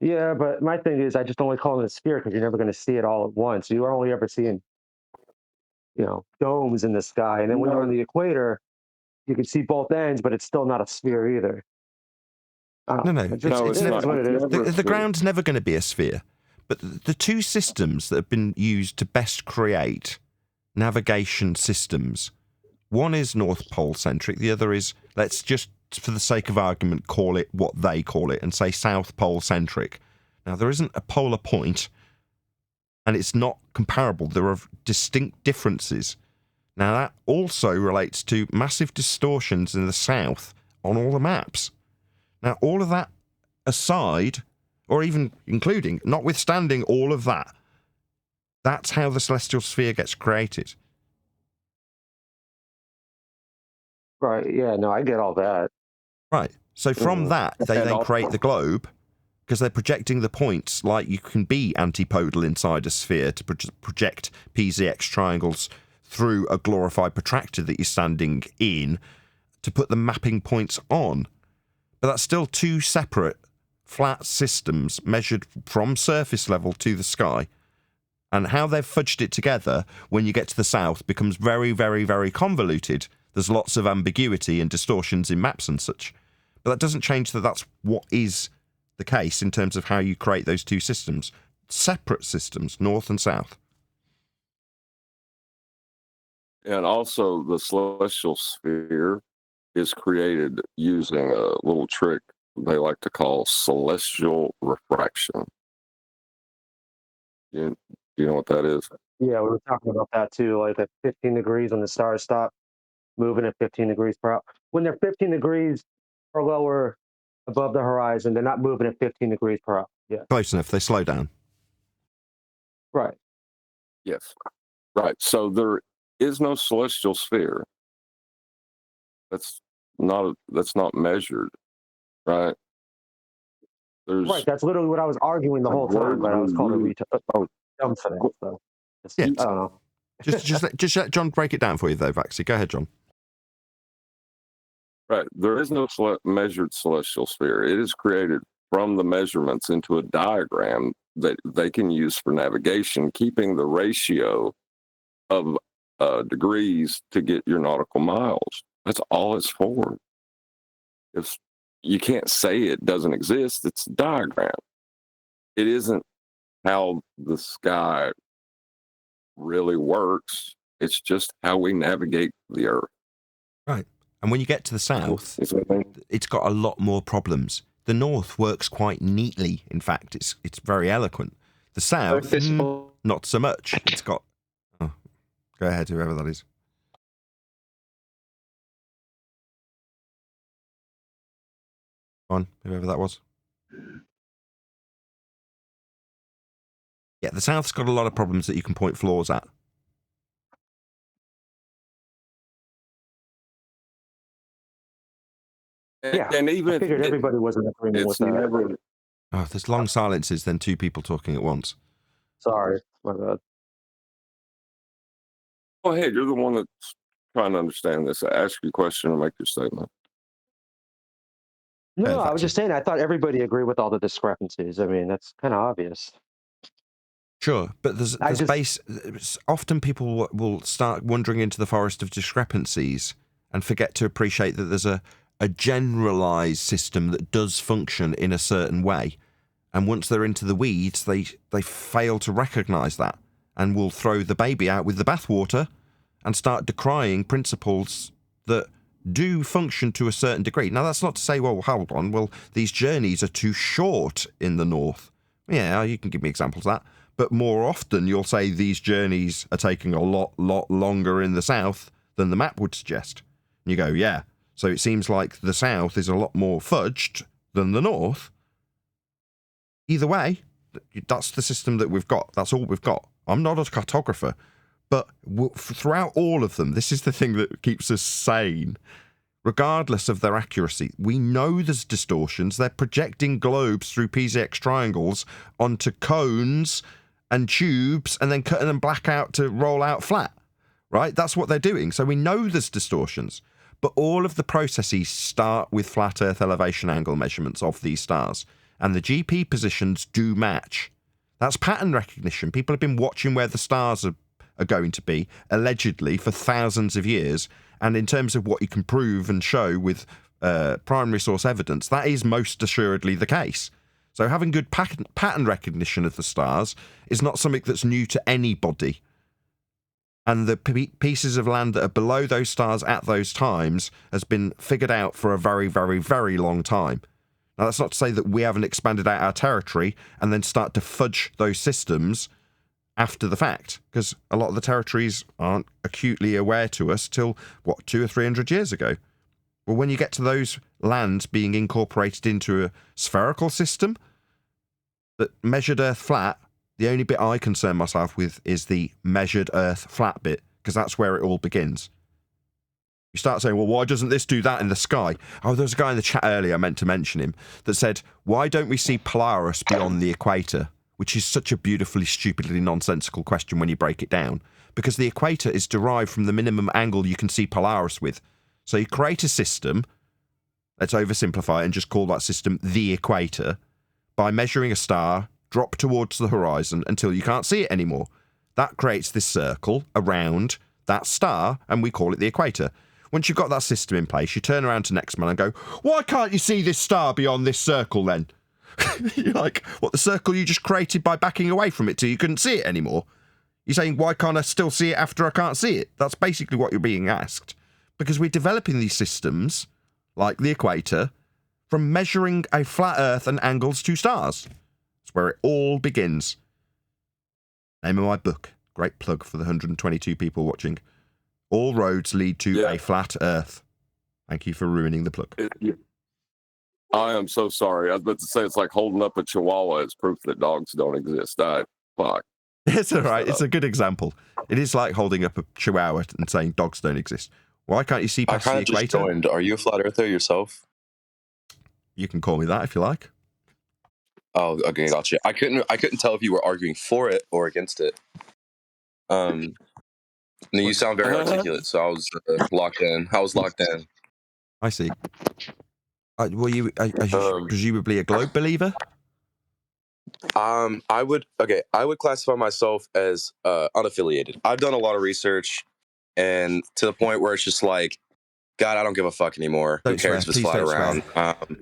Yeah, but my thing is, I just only call it a sphere because you're never going to see it all at once. You're only ever seeing, domes in the sky, and then when you're on the equator, you can see both ends, but it's still not a sphere either. No, It it's is never, what it is. the ground's never going to be a sphere. But the two systems that have been used to best create navigation systems, one is North Pole centric, the other is, let's just, for the sake of argument, call it what they call it and say South Pole centric. Now, there isn't a polar point, and it's not comparable. There are distinct differences. Now, that also relates to massive distortions in the south on all the maps. Now, all of that aside, or even including, notwithstanding all of that, that's how the celestial sphere gets created. Right, yeah, no, I get all that. Right. So from that, they then create the globe, because they're projecting the points like you can be antipodal inside a sphere to project PZX triangles through a glorified protractor that you're standing in to put the mapping points on. But that's still two separate flat systems measured from surface level to the sky. And how they've fudged it together when you get to the south becomes very, very, very convoluted. There's lots of ambiguity and distortions in maps and such. But that doesn't change that that's what is the case in terms of how you create those two systems. Separate systems, north and south. And also, the celestial sphere is created using a little trick they like to call celestial refraction. Do you know what that is? Yeah, we were talking about that too, like at 15 degrees when the stars stop moving at 15 degrees per hour. When they're 15 degrees or lower above the horizon, they're not moving at 15 degrees per hour. Yeah. Close enough, they slow down. Right. Yes. Right. So there is no celestial sphere. That's not measured, right? Right. That's literally what I was arguing the whole time, but I was called a dumb for that. So Yeah. I don't know. just let John break it down for you, though, Vaxi. Go ahead, John. Right. There is no measured celestial sphere. It is created from the measurements into a diagram that they can use for navigation, keeping the ratio of degrees to get your nautical miles. That's all it's for. If you can't say it doesn't exist, it's a diagram. It isn't how the sky really works. It's just how we navigate the earth. Right. And when you get to the south, it's got a lot more problems. The north works quite neatly. In fact, it's very eloquent. The south, not so much. It's got... Oh, go ahead, whoever that is. On, whoever that was. Yeah, the south's got a lot of problems that you can point flaws at. Yeah, and even I figured everybody was in agreement with that. Oh, there's long silences, then two people talking at once. Sorry, my bad. Oh, hey, you're the one that's trying to understand this. Ask your question or make your statement. No, I was just saying, I thought everybody agreed with all the discrepancies. I mean, that's kind of obvious. Sure, but there's often people will start wandering into the forest of discrepancies and forget to appreciate that there's a generalized system that does function in a certain way. And once they're into the weeds, they fail to recognise that and will throw the baby out with the bathwater and start decrying principles that do function to a certain degree. Now, that's not to say, well, hold on, well, these journeys are too short in the north. Yeah, you can give me examples of that. But more often, you'll say these journeys are taking a lot longer in the south than the map would suggest. And you go, yeah, so it seems like the south is a lot more fudged than the north. Either way, that's the system that we've got. That's all we've got. I'm not a cartographer, but throughout all of them, this is the thing that keeps us sane. Regardless of their accuracy, we know there's distortions. They're projecting globes through PZX triangles onto cones and tubes and then cutting them black out to roll out flat, right? That's what they're doing. So we know there's distortions, but all of the processes start with flat Earth elevation angle measurements of these stars, and the GP positions do match. That's pattern recognition. People have been watching where the stars are going to be, allegedly, for thousands of years. And in terms of what you can prove and show with primary source evidence, that is most assuredly the case. So having good pattern recognition of the stars is not something that's new to anybody. And the pieces of land that are below those stars at those times has been figured out for a very, very, very long time. Now, that's not to say that we haven't expanded out our territory and then start to fudge those systems after the fact, because a lot of the territories aren't acutely aware to us till, 200 or 300 years ago. Well, when you get to those lands being incorporated into a spherical system that measured Earth flat, the only bit I concern myself with is the measured Earth flat bit, because that's where it all begins. You start saying, well, why doesn't this do that in the sky? Oh, there was a guy in the chat earlier, I meant to mention him, that said, why don't we see Polaris beyond the equator? Which is such a beautifully, stupidly nonsensical question when you break it down. Because the equator is derived from the minimum angle you can see Polaris with. So you create a system, let's oversimplify it and just call that system the equator, by measuring a star, drop towards the horizon until you can't see it anymore. That creates this circle around that star, and we call it the equator. Once you've got that system in place, you turn around to next man and go, why can't you see this star beyond this circle then? You're like, what, the circle you just created by backing away from it till you couldn't see it anymore? You're saying, why can't I still see it after I can't see it? That's basically what you're being asked. Because we're developing these systems, like the equator, from measuring a flat Earth and angles to stars. That's where it all begins. Name of my book. Great plug for the 122 people watching. All roads lead to a flat Earth. Thank you for ruining the plug. I am so sorry. I was about to say it's like holding up a chihuahua as proof that dogs don't exist. Fuck. It's all right. It's a good example. It is like holding up a chihuahua and saying dogs don't exist. Why can't you see past the equator? I kind of just joined. Are you a flat earther yourself? You can call me that if you like. Oh, okay, gotcha. I couldn't tell if you were arguing for it or against it. You sound very articulate, so I was locked in. I see. Were you presumably a globe believer? I would classify myself as unaffiliated. I've done a lot of research, and to the point where it's just like, God, I don't give a fuck anymore. Who cares if it's flat around?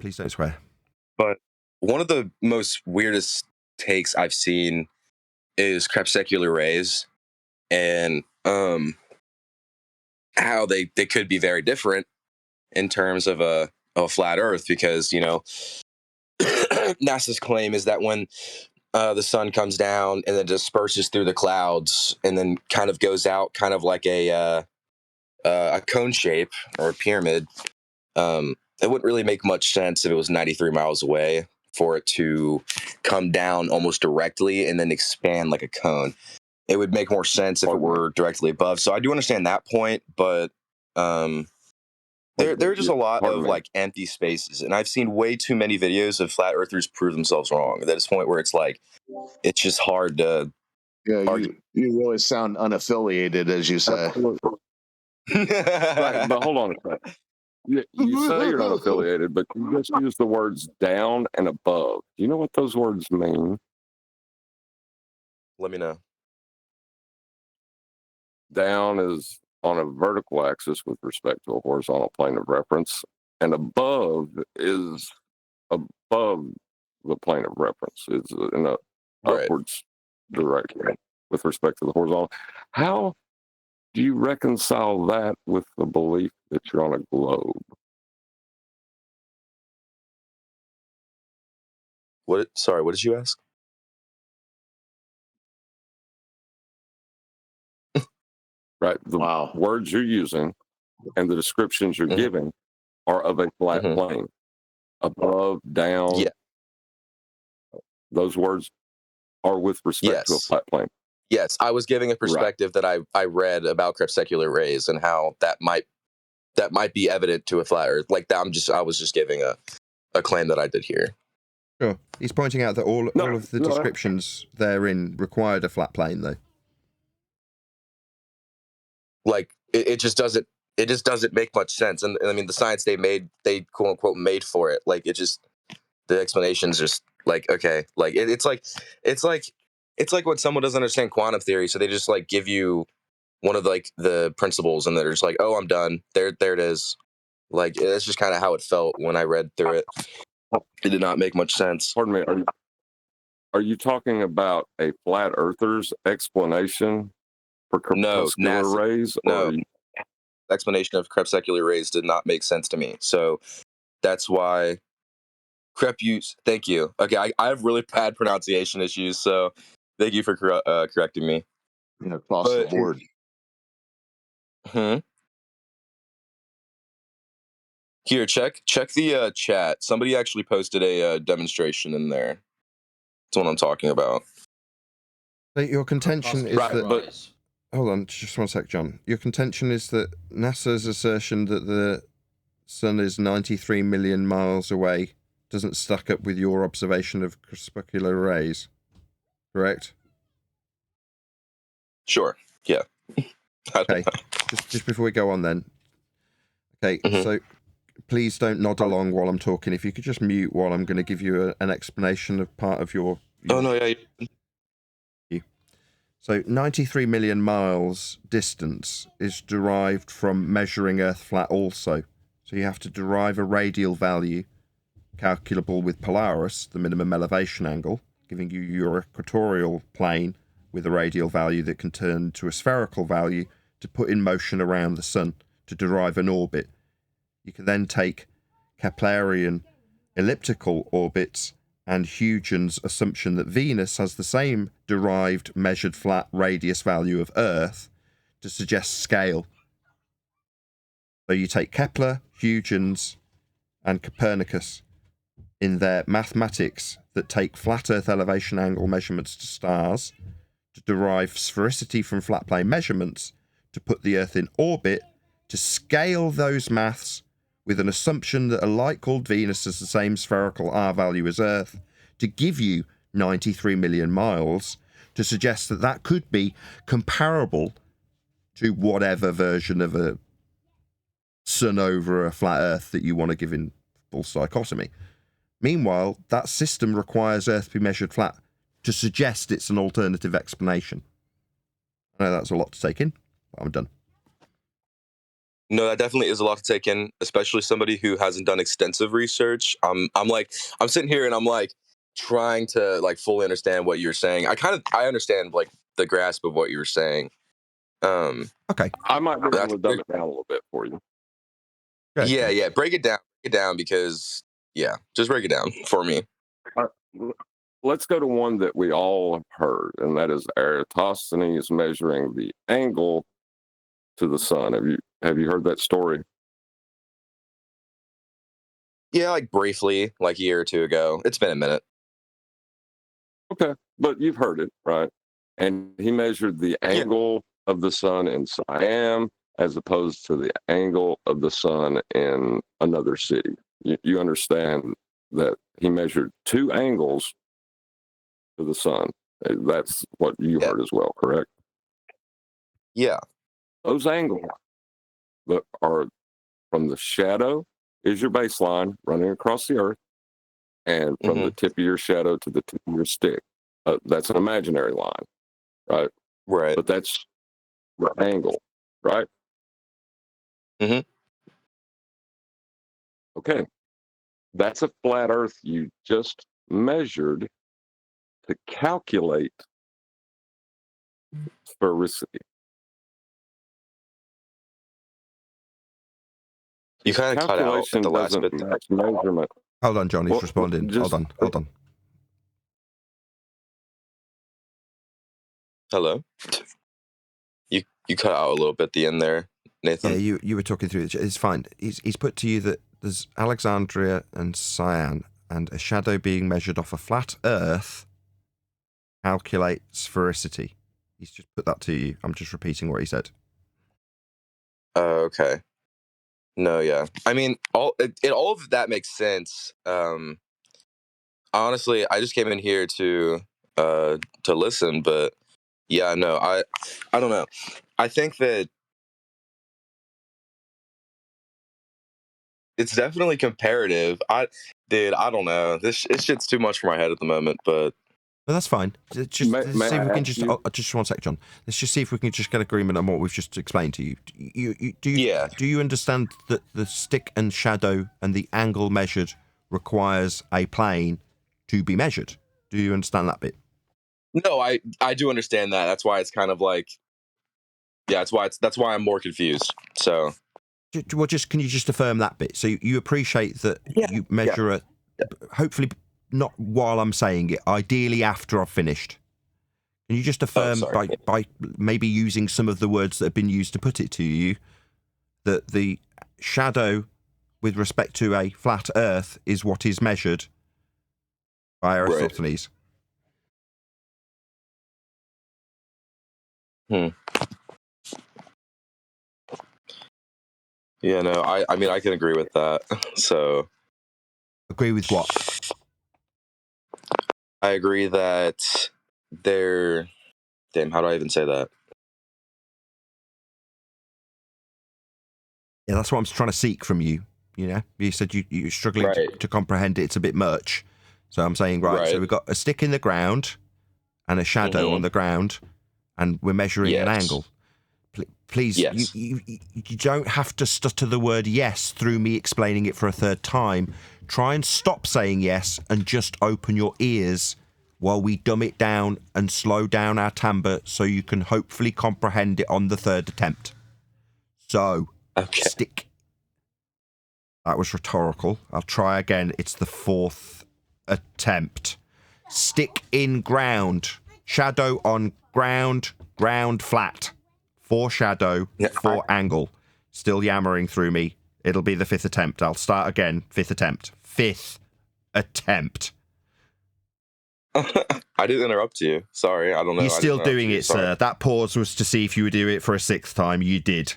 Please don't swear. But one of the most weirdest takes I've seen is crepuscular rays, and how they could be very different in terms of a flat Earth, because NASA's claim is that when the sun comes down and then disperses through the clouds and then kind of goes out kind of like a cone shape or a pyramid, it wouldn't really make much sense if it was 93 miles away for it to come down almost directly and then expand like a cone. It would make more sense if it were directly above. So I do understand that point, but there are just a lot of like empty spaces, and I've seen way too many videos of flat earthers prove themselves wrong. At this point where it's like, it's just hard to. Yeah, you really sound unaffiliated, as you say. Right, but hold on a second. You say you're not affiliated, but you just use the words down and above. Do you know what those words mean? Let me know. Down is on a vertical axis with respect to a horizontal plane of reference, and above is above the plane of reference. It's in a Right. upwards direction with respect to the horizontal. How do you reconcile that with the belief that you're on a globe? Sorry, what did you ask? Right. The words you're using and the descriptions you're giving are of a flat plane. Above, down. Yeah. Those words are with respect to a flat plane. Yes, I was giving a perspective that I read about crepuscular rays and how that might be evident to a flat Earth. Like that, I was just giving a claim that I did here. Sure. He's pointing out that all of the descriptions therein required a flat plane, though. Like it just doesn't make much sense. And I mean, the science they quote unquote made for it. Like it just, the explanation's just like, okay, like it's like when someone doesn't understand quantum theory, so they just like give you one of like the principles, and they're just like, oh, I'm done. There it is. Like that's just kind of how it felt when I read through it. It did not make much sense. Pardon me. Are you talking about a flat earther's explanation for crepuscular rays? No, explanation of crepuscular rays did not make sense to me. So that's why thank you. Okay, I have really bad pronunciation issues, so thank you for correcting me. Yeah, across the board. Here, check the chat. Somebody actually posted a demonstration in there. That's what I'm talking about. So your contention is that... Hold on, just one sec, John. Your contention is that NASA's assertion that the sun is 93 million miles away doesn't stack up with your observation of crepuscular rays, correct? Sure. Yeah. Okay. Just before we go on, then. Okay. So please don't nod along while I'm talking. If you could just mute while I'm going to give you an explanation of part of your. Oh no! Yeah. So 93 million miles distance is derived from measuring Earth flat also. So you have to derive a radial value calculable with Polaris, the minimum elevation angle, giving you your equatorial plane with a radial value that can turn to a spherical value to put in motion around the sun to derive an orbit. You can then take Keplerian elliptical orbits and Huygens' assumption that Venus has the same derived measured flat radius value of Earth to suggest scale. So you take Kepler, Huygens, and Copernicus in their mathematics that take flat Earth elevation angle measurements to stars to derive sphericity from flat plane measurements to put the Earth in orbit, to scale those maths with an assumption that a light called Venus has the same spherical R value as Earth, to give you 93 million miles, to suggest that that could be comparable to whatever version of a sun over a flat Earth that you want to give in full dichotomy. Meanwhile, that system requires Earth to be measured flat to suggest it's an alternative explanation. I know that's a lot to take in, but I'm done. No, that definitely is a lot to take in, especially somebody who hasn't done extensive research. I'm sitting here and I'm like trying to like fully understand what you're saying. I understand like the grasp of what you're saying. Okay. I might be able to dumb it down a little bit for you. Yeah. Break it down because just break it down for me. Let's go to one that we all have heard, and that is Eratosthenes measuring the angle to the sun. Have you heard that story? Yeah, like briefly, like a year or two ago. It's been a minute. Okay, but you've heard it, right? And he measured the angle of the sun in Siam as opposed to the angle of the sun in another city. You understand that he measured two angles to the sun. That's what you heard as well, correct? Yeah. Those angles that are from the shadow is your baseline running across the earth, and from the tip of your shadow to the tip of your stick. That's an imaginary line, right? Right. But that's the angle, right? Okay. That's a flat earth you just measured to calculate sphericity. You kind of cut out at Calculation the last doesn't bit there. match measurement. Hold on, John. He's Well, responding. just- Hold on. Hello? You cut out a little bit at the end there, Nathan. Yeah, you were talking through it. It's fine. He's put to you that there's Alexandria and Cyan, and a shadow being measured off a flat Earth calculates sphericity. He's just put that to you. I'm just repeating what he said. Okay. No, yeah. I mean, all of that makes sense. Honestly, I just came in here to listen, but yeah, no, I don't know. I think that it's definitely comparative. Dude, I don't know. This shit's too much for my head at the moment, but But that's fine. Just May see if I we can ask just. you- Just one sec, John. Let's just see if we can just get agreement on what we've just explained to you. Do you understand that the stick and shadow and the angle measured requires a plane to be measured? Do you understand that bit? no, I do understand that. That's why it's kind of like, yeah, that's why I'm more confused. So Well, can you just affirm that bit? So you appreciate that you measure it, hopefully not while I'm saying it, ideally after I've finished. Can you just affirm by maybe using some of the words that have been used to put it to you that the shadow with respect to a flat Earth is what is measured by Aristophanes? Yeah, no, I mean I can agree with that. So agree with what? I agree that they're how do I even say that? Yeah, that's what I'm trying to seek from you. You know, you said you're struggling to comprehend it. It's a bit much. So I'm saying, so we've got a stick in the ground and a shadow on the ground, and we're measuring an angle. Please, you don't have to stutter the word yes through me explaining it for a third time. Try and stop saying yes and just open your ears while we dumb it down and slow down our timbre so you can hopefully comprehend it on the third attempt. So, stick. That was rhetorical. I'll try again. It's the fourth attempt. Stick in ground. Shadow on ground. Ground flat. 4 shadow, 4 angle. Still yammering through me. It'll be the 5th attempt. I'll start again. 5th attempt. 5th attempt. I didn't interrupt you. Sorry, I don't know. You're still doing it, sir. That pause was to see if you would do it for a 6th time. You did.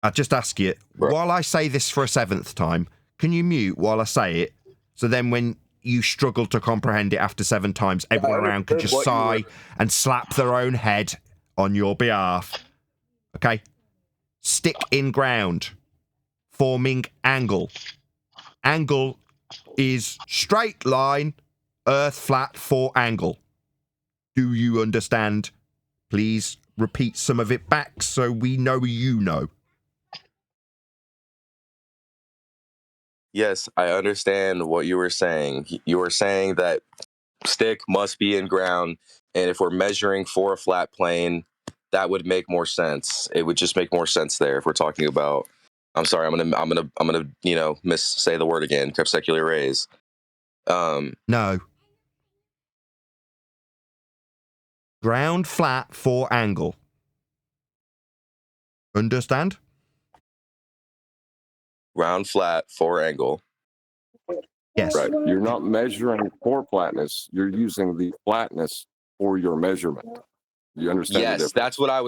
I just ask you, while I say this for a 7th time, can you mute while I say it? So then when you struggle to comprehend it after 7 times, everyone around can just sigh and slap their own head on your behalf. Okay? Stick in ground. Forming angle. Angle is straight line, Earth flat, 4 angle. Do you understand? Please repeat some of it back so we know you know. Yes, I understand what you were saying. You were saying that stick must be in ground, and if we're measuring for a flat plane, that would make more sense. It would just make more sense there if we're talking about. I'm sorry, I'm gonna say the word again. Secular rays. No. Ground flat, 4 angle. Understand? Round flat, 4 angle. Yes. Right. You're not measuring for flatness. You're using the flatness for your measurement. You understand the Yes, difference? that's what I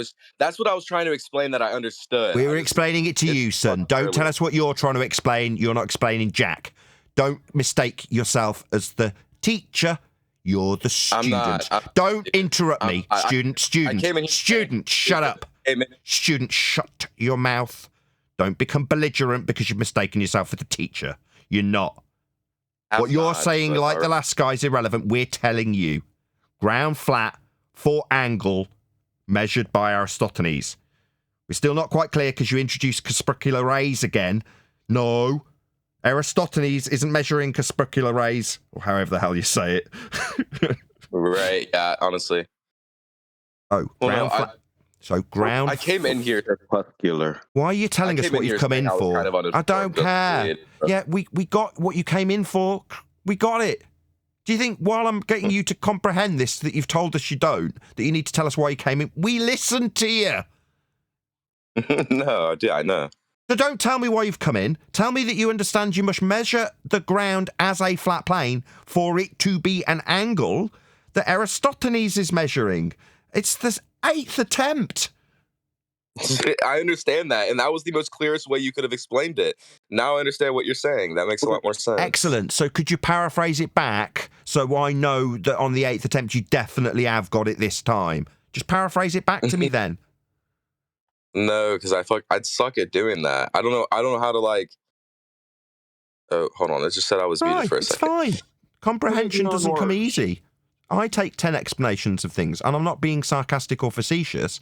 was trying to explain that I understood. We were explaining it to you, son. Don't tell us what you're trying to explain. You're not explaining jack. Don't mistake yourself as the teacher. You're the student. Don't interrupt me. Student, shut up. Student, shut your mouth. Don't become belligerent because you've mistaken yourself for the teacher. You're not. What you're saying, like the last guy, is irrelevant. We're telling you. Ground flat, 4 angle, measured by Aristophanes. We're still not quite clear because you introduced conspicular rays again. No. Aristophanes isn't measuring corpuscular rays, or however the hell you say it. Right. Yeah. Honestly. Oh, Well, ground. So ground. I came in here. Corpuscular. Why are you telling us what you've come in for? I don't care. Yeah, we got what you came in for. We got it. Do you think while I'm getting you to comprehend this that you've told us you don't, that you need to tell us why you came in? We listened to you. No, I know. So don't tell me why you've come in. Tell me that you understand you must measure the ground as a flat plane for it to be an angle that Aristophanes is measuring. It's the 8th attempt. I understand that, and that was the most clearest way you could have explained it. Now I understand what you're saying. That makes a lot more sense. Excellent. So could you paraphrase it back so I know that on the 8th attempt you definitely have got it this time? Just paraphrase it back to me then. No, because I'd suck at doing that. I don't know how to like. Oh, hold on. I just said I was muted for a second. It's fine. Comprehension doesn't come easy. I take 10 explanations of things, and I'm not being sarcastic or facetious.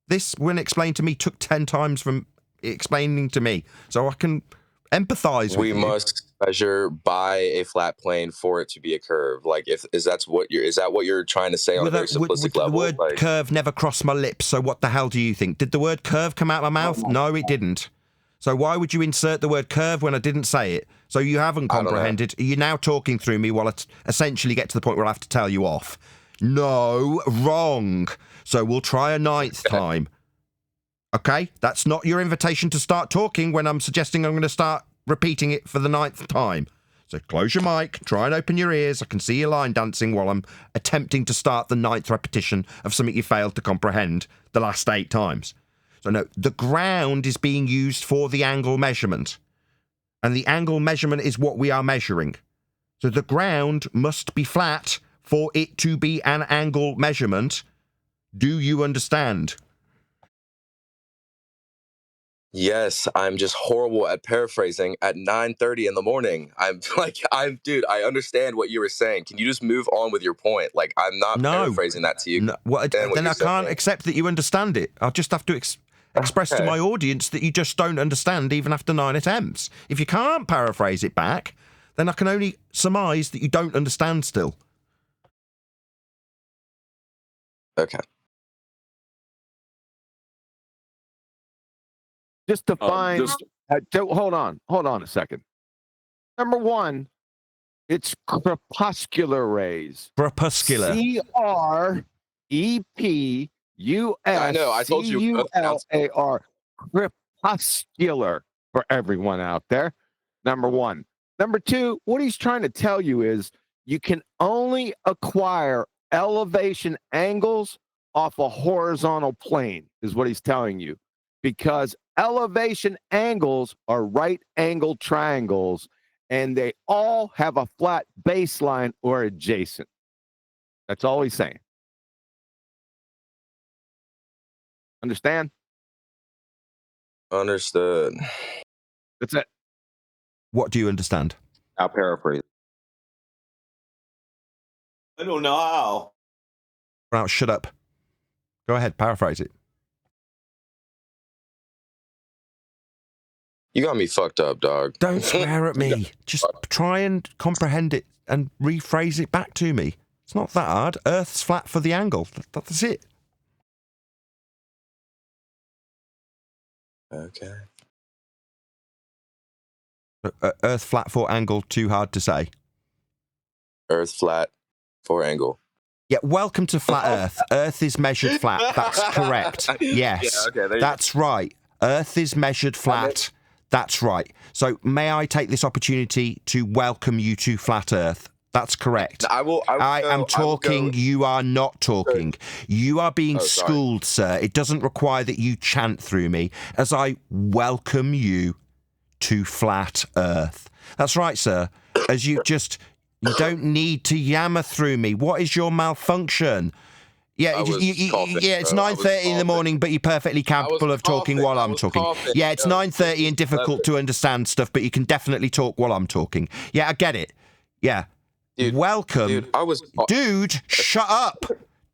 This, when explained to me, took 10 times from explaining to me, so I can empathise with We you. must measure by a flat plane for it to be a curve. Like, is that what you're trying to say on a very simplistic level? The word like, curve never crossed my lips, so what the hell do you think? Did the word curve come out of my mouth? No, it didn't. So why would you insert the word curve when I didn't say it? So you haven't comprehended. You're now talking through me while I essentially get to the point where I have to tell you off. No, wrong. So we'll try a 9th time. Okay? That's not your invitation to start talking when I'm suggesting I'm going to start repeating it for the 9th time. So close your mic, try and open your ears. I can see your line dancing while I'm attempting to start the 9th repetition of something you failed to comprehend the last 8 times. So no, the ground is being used for the angle measurement. And the angle measurement is what we are measuring. So the ground must be flat for it to be an angle measurement. Do you understand? yes, I'm just horrible at paraphrasing at 9:30 in the morning. Dude, I understand what you were saying. Can you just move on with your point? Like, I'm not paraphrasing that to you. No, well, then I can't accept that you understand it. I'll just have to express to my audience that you just don't understand even after 9 attempts. If you can't paraphrase it back, then I can only surmise that you don't understand still. Okay. Just define. Hold on a second. Number one, it's crepuscular rays. Crepuscular. C-R-E-P-U-S. I know. I told you. C-U-L-A-R. Crepuscular for everyone out there. Number one. Number two, what he's trying to tell you is you can only acquire elevation angles off a horizontal plane, is what he's telling you. Because elevation angles are right angle triangles, and they all have a flat baseline or adjacent. That's all he's saying. Understand? Understood. That's it. What do you understand? I'll paraphrase. I don't know how. Right, shut up. Go ahead, paraphrase it. You got me fucked up, dog. Don't swear at me. Just try and comprehend it and rephrase it back to me. It's not that hard. Earth's flat for the angle. That's it. Okay. Earth flat for angle, too hard to say. Earth flat for angle. Yeah, welcome to Flat Earth. Earth is measured flat. That's correct. Yes, Yeah, okay, that's right. Earth is measured flat. That's right. So may I take this opportunity to welcome you to Flat Earth? That's correct. I am talking. You are not talking. You are being schooled, sir. It doesn't require that you chant through me as I welcome you to Flat Earth. That's right, sir. As you don't need to yammer through me. What is your malfunction? Yeah, it's 9:30 in the morning, but you're perfectly capable of talking while I'm talking. Yeah, it's 9:30 and difficult to understand stuff, but you can definitely talk while I'm talking. Yeah, I get it. Yeah. Dude, welcome. Dude, Dude, shut up.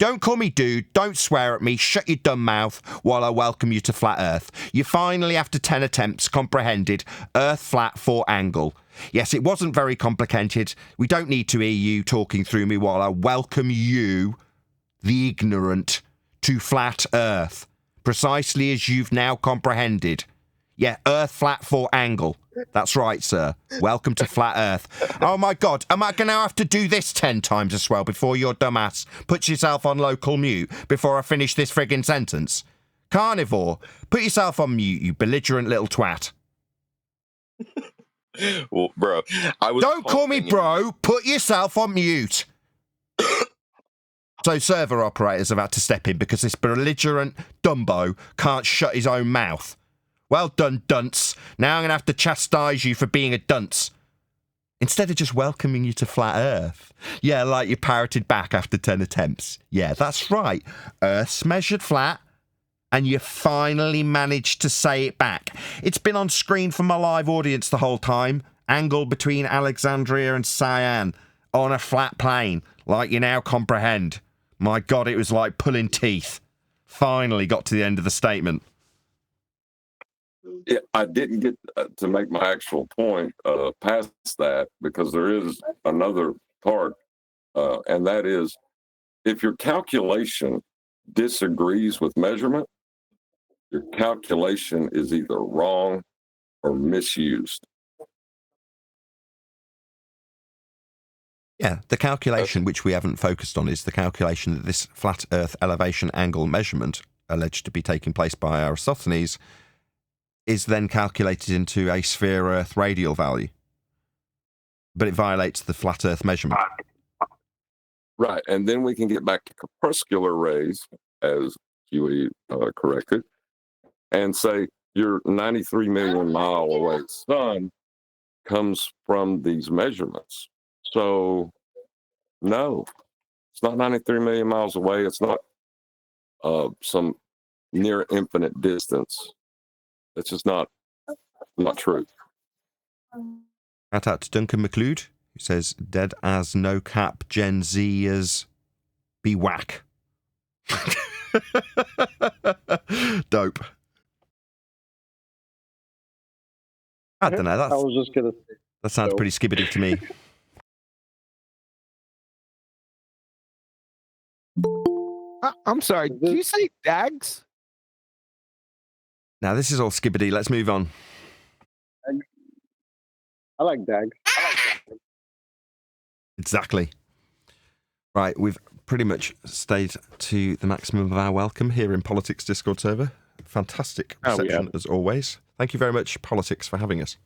Don't call me dude. Don't swear at me. Shut your dumb mouth while I welcome you to Flat Earth. You finally, after 10 attempts, comprehended Earth flat 4 angle. Yes, it wasn't very complicated. We don't need to hear you talking through me while I welcome you, the ignorant, to Flat Earth. Precisely as you've now comprehended. Yeah, Earth flat 4 angle. That's right, sir. Welcome to Flat Earth. Oh my God, am I going to have to do this 10 times as well before your dumbass puts yourself on local mute before I finish this friggin' sentence? Carnivore, put yourself on mute, you belligerent little twat. Well, bro, I was. Don't call me bro. Put yourself on mute. So server operators have had to step in because this belligerent Dumbo can't shut his own mouth. Well done, dunce. Now I'm going to have to chastise you for being a dunce. Instead of just welcoming you to Flat Earth. Yeah, like you parroted back after 10 attempts. Yeah, that's right. Earth's measured flat, and you finally managed to say it back. It's been on screen for my live audience the whole time. Angle between Alexandria and Cyan on a flat plane, like you now comprehend. My God, it was like pulling teeth. Finally got to the end of the statement. Yeah, I didn't get to make my actual point past that because there is another part, and that is if your calculation disagrees with measurement, your calculation is either wrong or misused. Yeah, the calculation which we haven't focused on is the calculation that this flat Earth elevation angle measurement, alleged to be taking place by Aristophanes, is then calculated into a sphere Earth radial value. But it violates the flat Earth measurement. Right, and then we can get back to corpuscular rays, as Huey corrected, and say your 93 million mile away sun comes from these measurements. So, no, it's not 93 million miles away. It's not some near infinite distance. It's just not true. Shout out to Duncan McLeod, who says, dead as no cap Gen Z as be whack. Dope. I don't know. I was just gonna say. That sounds pretty skibbity to me. I'm sorry. Did you say Dags? Now, this is all skibbity. Let's move on. I like Dags. Exactly. Right, we've pretty much stayed to the maximum of our welcome here in Politics Discord server. Fantastic reception as always. Thank you very much, Politics, for having us.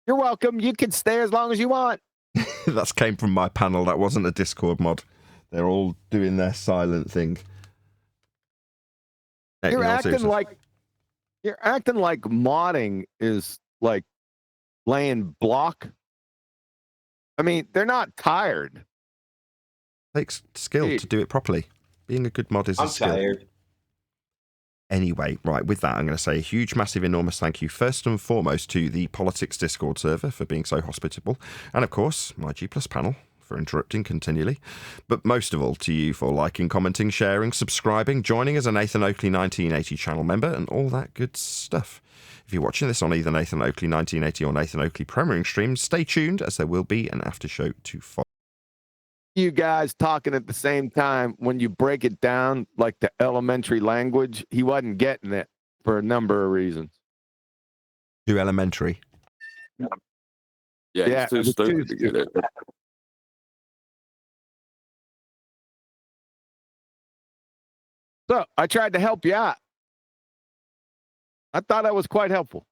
You're welcome. You can stay as long as you want. That came from my panel. That wasn't a Discord mod. They're all doing their silent thing. You're acting like modding is like laying block. I mean, they're not tired. It takes skill to do it properly. Being a good mod is a skill. I'm tired. Anyway, right, with that, I'm going to say a huge, massive, enormous thank you, first and foremost, to the Politics Discord server for being so hospitable, and of course, my G Plus panel for interrupting continually, but most of all to you for liking, commenting, sharing, subscribing, joining as a Nathan Oakley 1980 channel member, and all that good stuff. If you're watching this on either Nathan Oakley 1980 or Nathan Oakley premiering streams, stay tuned, as there will be an after show to follow. You guys talking at the same time, when you break it down like the elementary language, he wasn't getting it for a number of reasons. Too elementary. Yeah, he's too stupid to get it. So I tried to help you out. I thought I was quite helpful.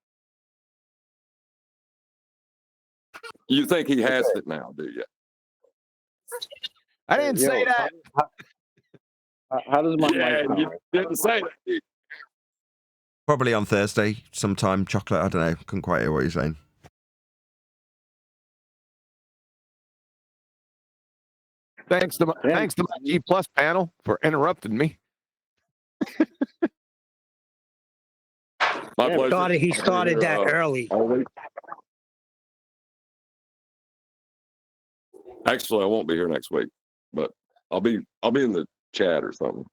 You think he has it now, do you? I didn't say that. How does my mic you didn't say that. Probably on Thursday, sometime, chocolate, I don't know. Couldn't quite hear what you're saying. Thanks to my G Plus panel for interrupting me. He started that early. Actually, I won't be here next week, but I'll be in the chat or something.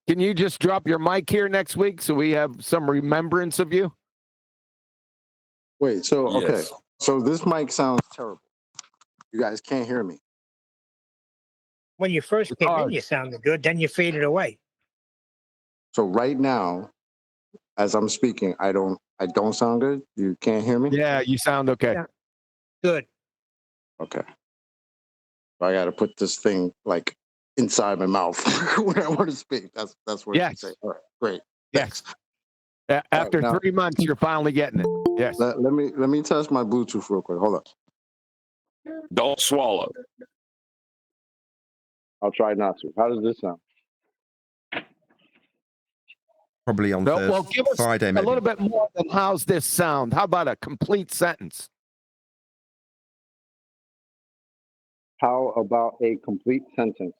Can you just drop your mic here next week so we have some remembrance of you? Wait, so okay, Yes. so this mic sounds terrible. You guys can't hear me. When you first came in, you sounded good. Then you faded away. So right now, as I'm speaking, I don't sound good. You can't hear me. Yeah, you sound okay. Yeah. Good. Okay. I got to put this thing like inside my mouth when I want to speak. That's what you Yes. say. All right, great. Yes. After now- 3 months, you're finally getting it. Yes. Let me test my Bluetooth real quick. Hold up. Don't swallow. I'll try not to. How does this sound? Probably on No, well, give us Friday, a maybe. little bit more than how's this sound. How about a complete sentence? How about a complete sentence?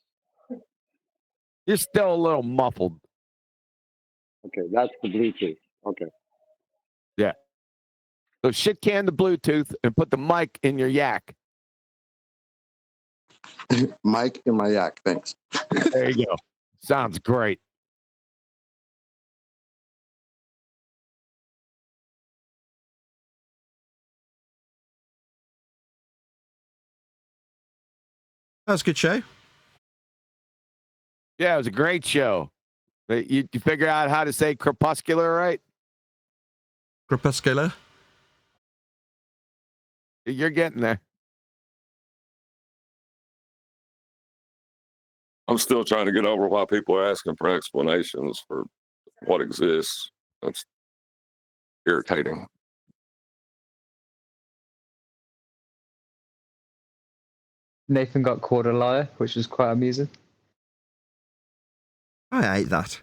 You're still a little muffled. Okay, that's the Bluetooth. Okay. Yeah. So shit can the Bluetooth and put the mic in your yak. Mic in my yak. Thanks. There you go. Sounds great. That was a good show. Yeah, it was a great show. You figure out how to say crepuscular, right? Crepuscular. You're getting there. I'm still trying to get over why people are asking for explanations for what exists. That's irritating. Nathan got called a liar, which was quite amusing. I hate that.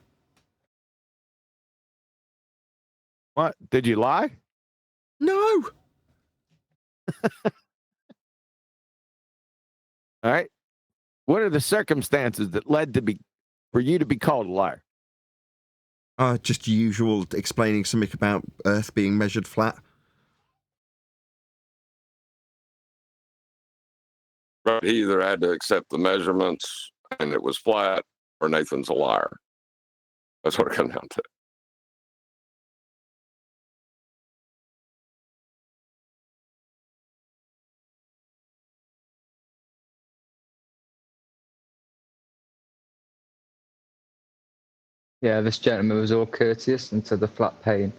What? Did you lie? No. All right. What are the circumstances that led for you to be called a liar? Just usual explaining something about Earth being measured flat. But he either had to accept the measurements and it was flat, or Nathan's a liar. That's what it comes down to. Yeah, this gentleman was all courteous and said the flat pane.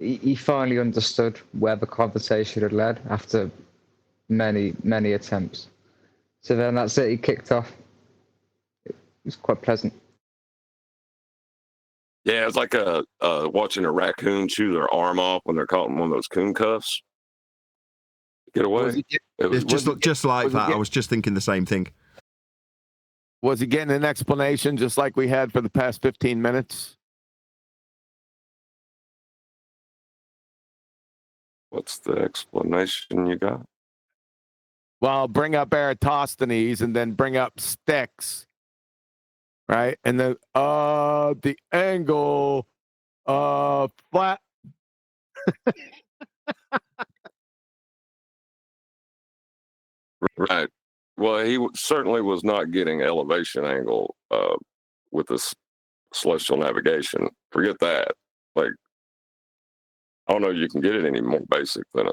He finally understood where the conversation had led after many, many attempts. So then that's it, he kicked off. It was quite pleasant. Yeah, it's like watching a raccoon chew their arm off when they're caught in one of those coon cuffs. Get away. It's just like that. I was just thinking the same thing. Was he getting an explanation just like we had for the past 15 minutes? What's the explanation you got? Well, bring up Eratosthenes and then bring up Styx, right? And then the angle flat. Right. Well, he certainly was not getting elevation angle with this celestial navigation. Forget that. Like, I don't know if you can get it any more basic than a.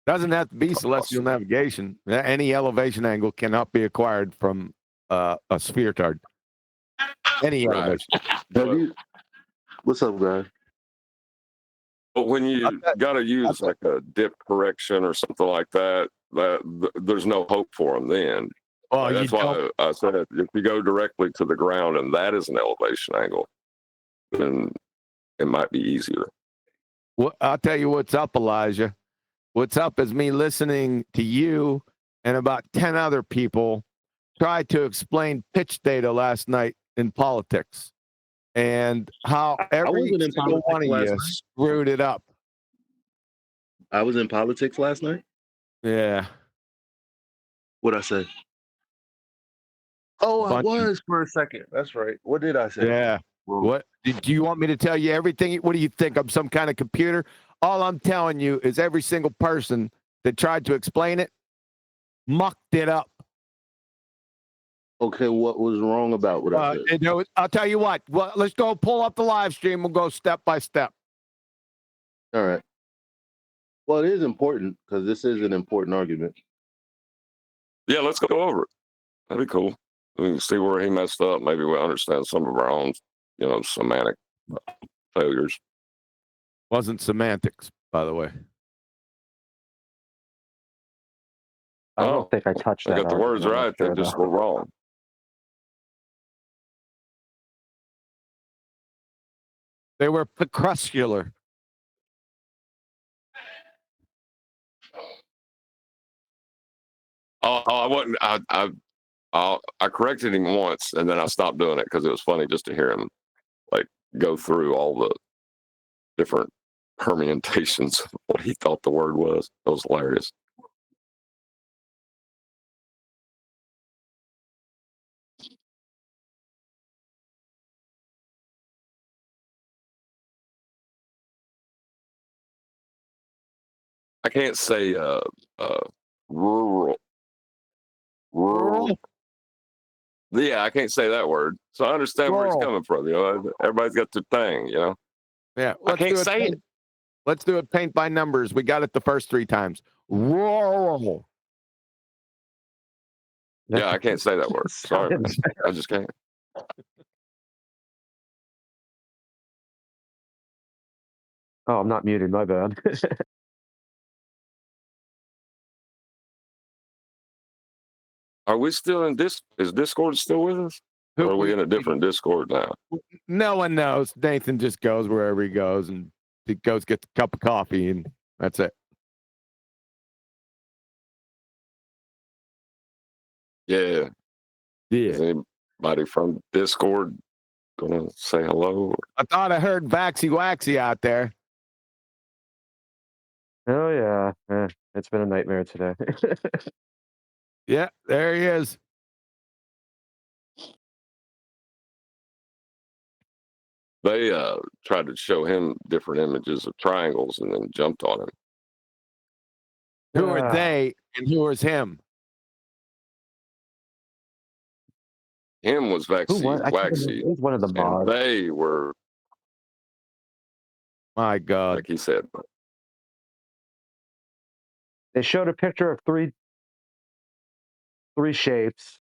Doesn't have to be celestial navigation. Any elevation angle cannot be acquired from a sphere tard. Any elevation. What's up, guys? But when you got to use like a dip correction or something like that, there's no hope for them then. Oh, That's why I said if you go directly to the ground and that is an elevation angle, then it might be easier. Well, I'll tell you what's up, Elijah. What's up is me listening to you and about 10 other people try to explain pitch data last night in politics and how every wasn't in single one of politics you last night. screwed it up. I was in politics last night. Yeah. What'd I say? Oh, I Bunch of- was for a second. That's right. What did I say? Yeah. What do you want me to tell you everything? What do you think? I'm some kind of computer? All I'm telling you is every single person that tried to explain it mucked it up. Okay, what was wrong about what I said? I'll tell you what. Well, let's go pull up the live stream. We'll go step by step. All right. Well, it is important because this is an important argument. Yeah, let's go over it. That'd be cool. We can see where he messed up. Maybe we'll understand some of our own, semantic failures. Wasn't semantics, by the way. I don't think I touched I that. got the words argument, I'm not right. They sure, just though. were wrong. They were precruscular. Oh, I wasn't. I corrected him once, and then I stopped doing it because it was funny just to hear him go through all the different permutations of what he thought the word was. It was hilarious. I can't say rural. Yeah, I can't say that word. So I understand where he's coming from. Everybody's got their thing. Yeah, I can't say it. Let's do it paint by numbers. We got it the first 3 times. Rural. Yeah, I can't say that word. Sorry, man. I just can't. Oh, I'm not muted. My bad. Are we still in this? Is Discord still with us? Or are we in a different Discord now? No one knows. Nathan just goes wherever he goes, and he goes gets a cup of coffee, and that's it. Yeah. Yeah. Is anybody from Discord gonna say hello? I thought I heard Vaxy Waxy out there. Oh yeah, it's been a nightmare today. Yeah, there he is. They tried to show him different images of triangles and then jumped on him. Who are they and who is him? Him was Waxy, He's one of the and mods. they were, my God, like he said. They showed a picture of three shapes.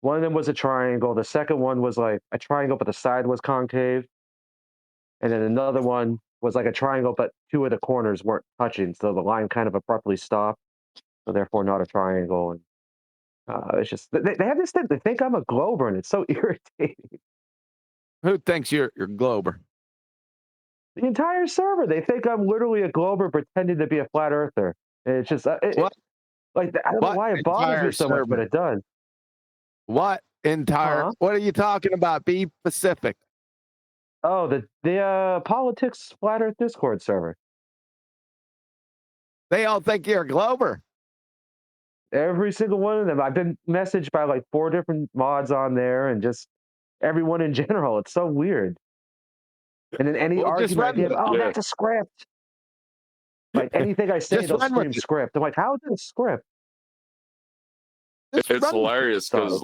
One of them was a triangle. The second one was like a triangle, but the side was concave. And then another one was like a triangle, but 2 of the corners weren't touching, so the line kind of abruptly stopped. So therefore, not a triangle. And it's just they have this thing. They think I'm a glober, and it's so irritating. Who thinks you're Glober? The entire server. They think I'm literally a glober pretending to be a flat earther. And it's just what? Like I don't know why it bothers me so much, but it does. What entire? Huh? What are you talking about? Be specific. Oh, the politics flat earth Discord server. They all think you're a Glober. Every single one of them. I've been messaged by like 4 different mods on there, and just everyone in general. It's so weird. And then any argument I give, that's a script. Like anything I say, they'll scream script. I'm like, how is it a script? It's hilarious because,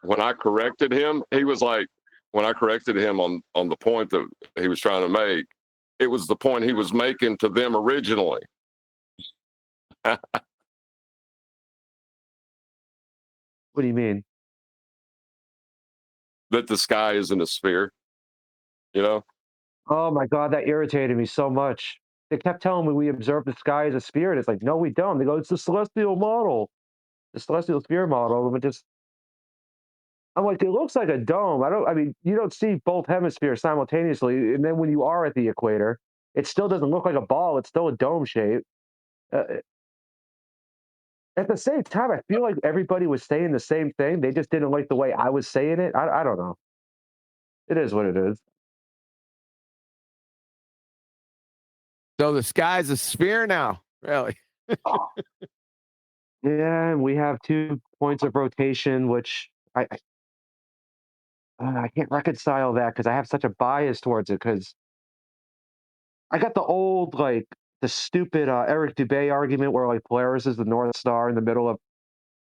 when I corrected him, he was like, when I corrected him on the point that he was trying to make, it was the point he was making to them originally. What do you mean? That the sky isn't a sphere, Oh my God, that irritated me so much. They kept telling me we observe the sky as a sphere, and it's like, no, we don't. They go, it's the celestial model, the celestial sphere model. But I'm like, it looks like a dome. I mean, you don't see both hemispheres simultaneously, and then when you are at the equator, it still doesn't look like a ball. It's still a dome shape. At the same time, I feel like everybody was saying the same thing. They just didn't like the way I was saying it. I don't know. It is what it is. So the sky's a sphere now, really? Yeah, and we have 2 points of rotation, which I can't reconcile that because I have such a bias towards it. Because I got the old, the stupid Eric Dubay argument where Polaris is the North Star in the middle of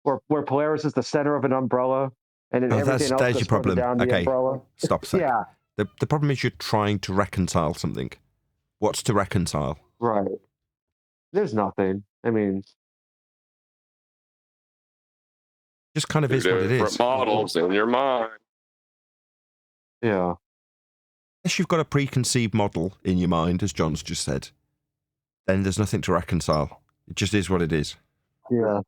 where Polaris is the center of an umbrella, and then everything else there's goes your further problem. down the Okay, umbrella. stop a sec. Yeah, The problem is you're trying to reconcile something. What's to reconcile? right. There's nothing. I mean, Just kind of Two is what it different is. models in your mind. yeah. Unless you've got a preconceived model in your mind, as John's just said, then there's nothing to reconcile. It just is what it is. Yeah.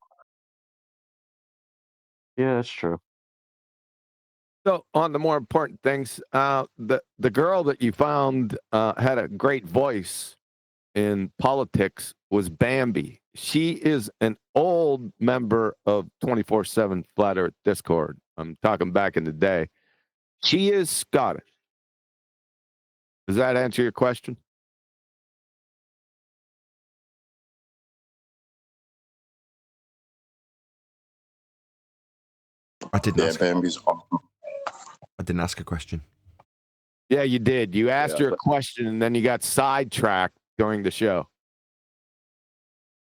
Yeah, that's true. So, on the more important things, the girl that you found had a great voice in politics was Bambi. She is an old member of 24/7 Flat Earth Discord. I'm talking back in the day. She is Scottish. Does that answer your question? I didn't ask. Bambi's awesome. I didn't ask a question. Yeah, you did. You asked her a question, and then you got sidetracked during the show.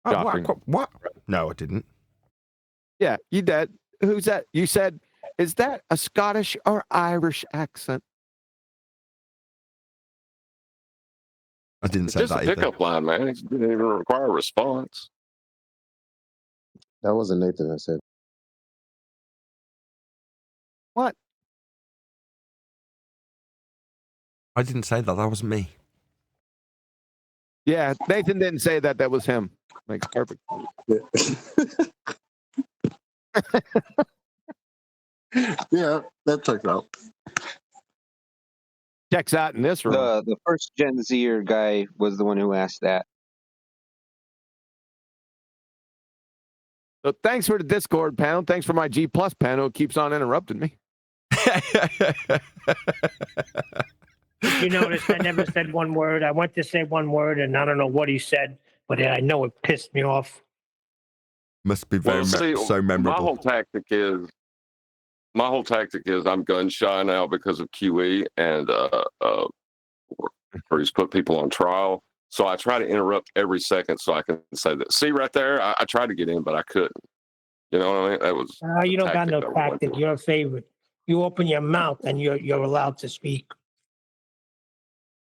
Oh, Shocking. what? No, I didn't. Yeah, you did. Who's that? You said, is that a Scottish or Irish accent? I didn't It's say just that a pickup line, man. It didn't even require a response. That wasn't Nathan that said. What? I didn't say that. That wasn't me. Yeah, Nathan didn't say that. That was him. Makes perfect sense. Yeah, that checks out. Checks out in this room. The first Gen Zer guy was the one who asked that. So thanks for the Discord panel. Thanks for my G Plus panel. It keeps on interrupting me. If you noticed, I never said one word. I went to say one word, and I don't know what he said, but I know it pissed me off. Must be very so memorable. My whole tactic is I'm gun shy now because of QE and where he's put people on trial. So I try to interrupt every second so I can say that. See right there, I tried to get in, but I couldn't. You know what I mean? That was You don't got no tactic I went tactic. You're a favorite. You open your mouth, and you're allowed to speak.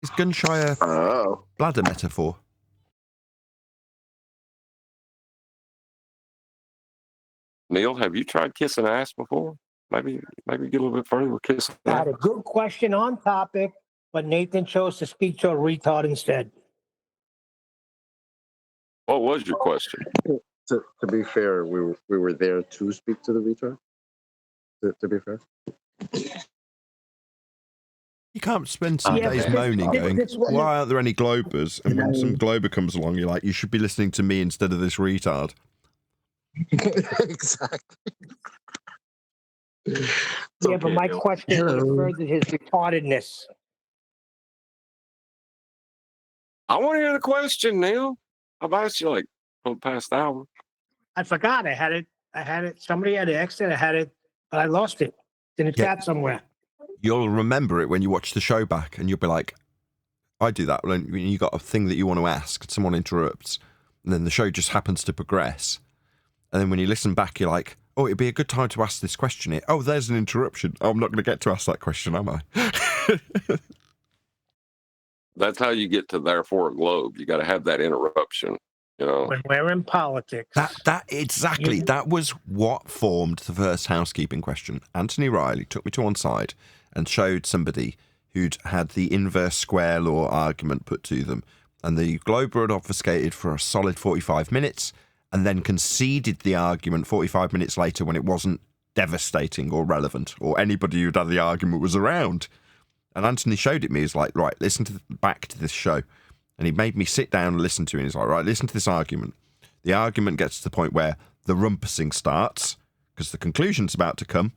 Is gun shy a bladder metaphor? Neil, have you tried kissing ass before? Maybe get a little bit further with kissing. I had a good question on topic, but Nathan chose to speak to a retard instead. What was your question? To be fair, we were there to speak to the retard. To be fair. You can't spend some days moaning going, why aren't there any globers? And when some glober comes along, you're like, you should be listening to me instead of this retard. Exactly. Yeah, but my question furthered his retardedness. I want to hear the question, Neil. I've asked you like for the past hour. I forgot. I had it. Somebody had asked it. I had it, but I lost it. It's in a chat somewhere. You'll remember it when you watch the show back, and you'll be like, I do that when you got a thing that you want to ask, someone interrupts, and then the show just happens to progress. And then when you listen back, you're like, oh, it'd be a good time to ask this question here. Oh, there's an interruption. Oh, I'm not going to get to ask that question, am I? That's how you get to therefore a globe. You got to have that interruption, you know. When we're in politics. That exactly. That was what formed the first housekeeping question. Anthony Riley took me to one side and showed somebody who'd had the inverse square law argument put to them. And the Glober had obfuscated for a solid 45 minutes and then conceded the argument 45 minutes later when it wasn't devastating or relevant or anybody who'd had the argument was around. And Anthony showed it me. He's like, right, listen back to this show. And he made me sit down and listen to it. And he's like, right, listen to this argument. The argument gets to the point where the rumpusing starts because the conclusion's about to come.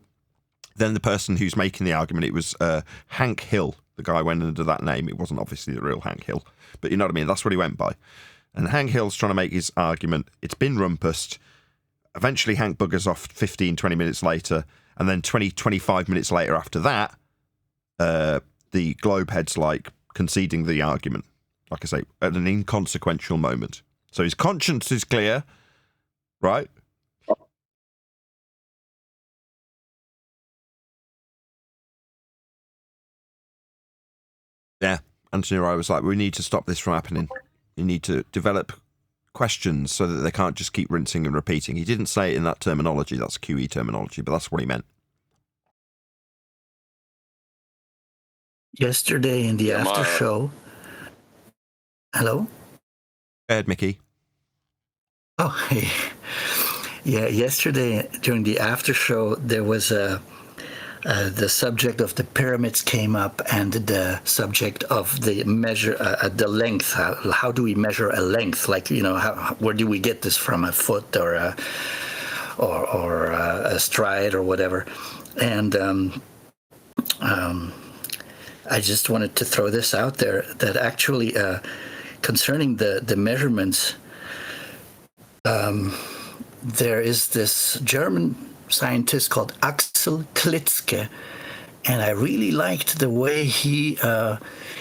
Then the person who's making the argument, it was Hank Hill. The guy went under that name. It wasn't obviously the real Hank Hill. But you know what I mean? That's what he went by. And Hank Hill's trying to make his argument. It's been rumpused. Eventually, Hank buggers off 15, 20 minutes later. And then 20, 25 minutes later after that, the Globehead's like conceding the argument. Like I say, at an inconsequential moment. So his conscience is clear, right? Anthony Rye was like, we need to stop this from happening. You need to develop questions so that they can't just keep rinsing and repeating. He didn't say it in that terminology. That's QE terminology, but that's what he meant. Yesterday in the after show. Hello? Go ahead, Mickey. Oh, hey. Yeah, yesterday during the after show, there was the subject of the pyramids came up, and the subject of the measure, the length. How do we measure a length? Like, you know, where do we get this from? A foot or a stride or whatever? And I just wanted to throw this out there that actually, concerning the measurements, there is this German scientist called Axel Klitzke, and I really liked the way he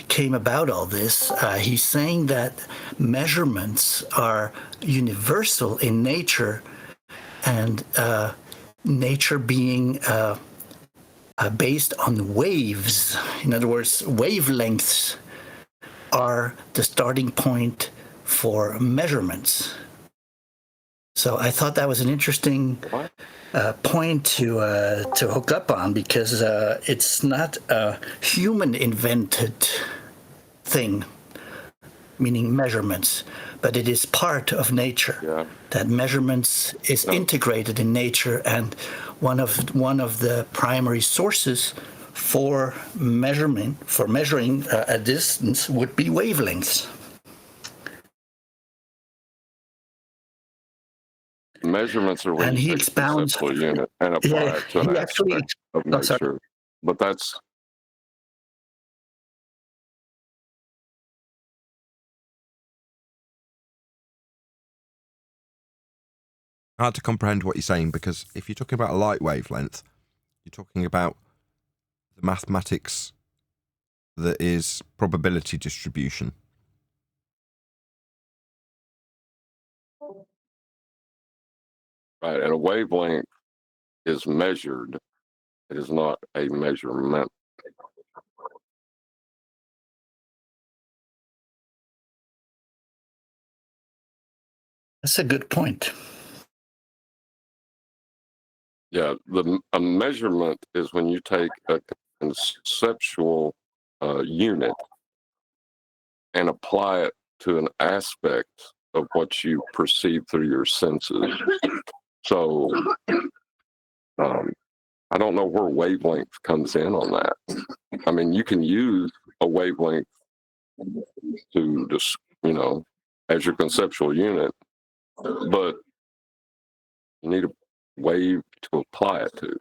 came about all this. He's saying that measurements are universal in nature, and nature being based on waves. In other words, wavelengths are the starting point for measurements. So I thought that was an interesting point to hook up on, because it's not a human-invented thing, meaning measurements, but it is part of nature. Yeah. That measurements is integrated in nature, and one of the primary sources for measuring a distance would be wavelengths. Measurements are when And you he take a expounds. conceptual unit and apply it to an aspect of nature. But that's hard to comprehend what you're saying, because if you're talking about a light wavelength, you're talking about the mathematics that is probability distribution. right. And a wavelength is measured. It is not a measurement. That's a good point. Yeah, a measurement is when you take a conceptual unit and apply it to an aspect of what you perceive through your senses. So I don't know where wavelength comes in on that. I mean, you can use a wavelength to just, you know, as your conceptual unit, but you need a wave to apply it to.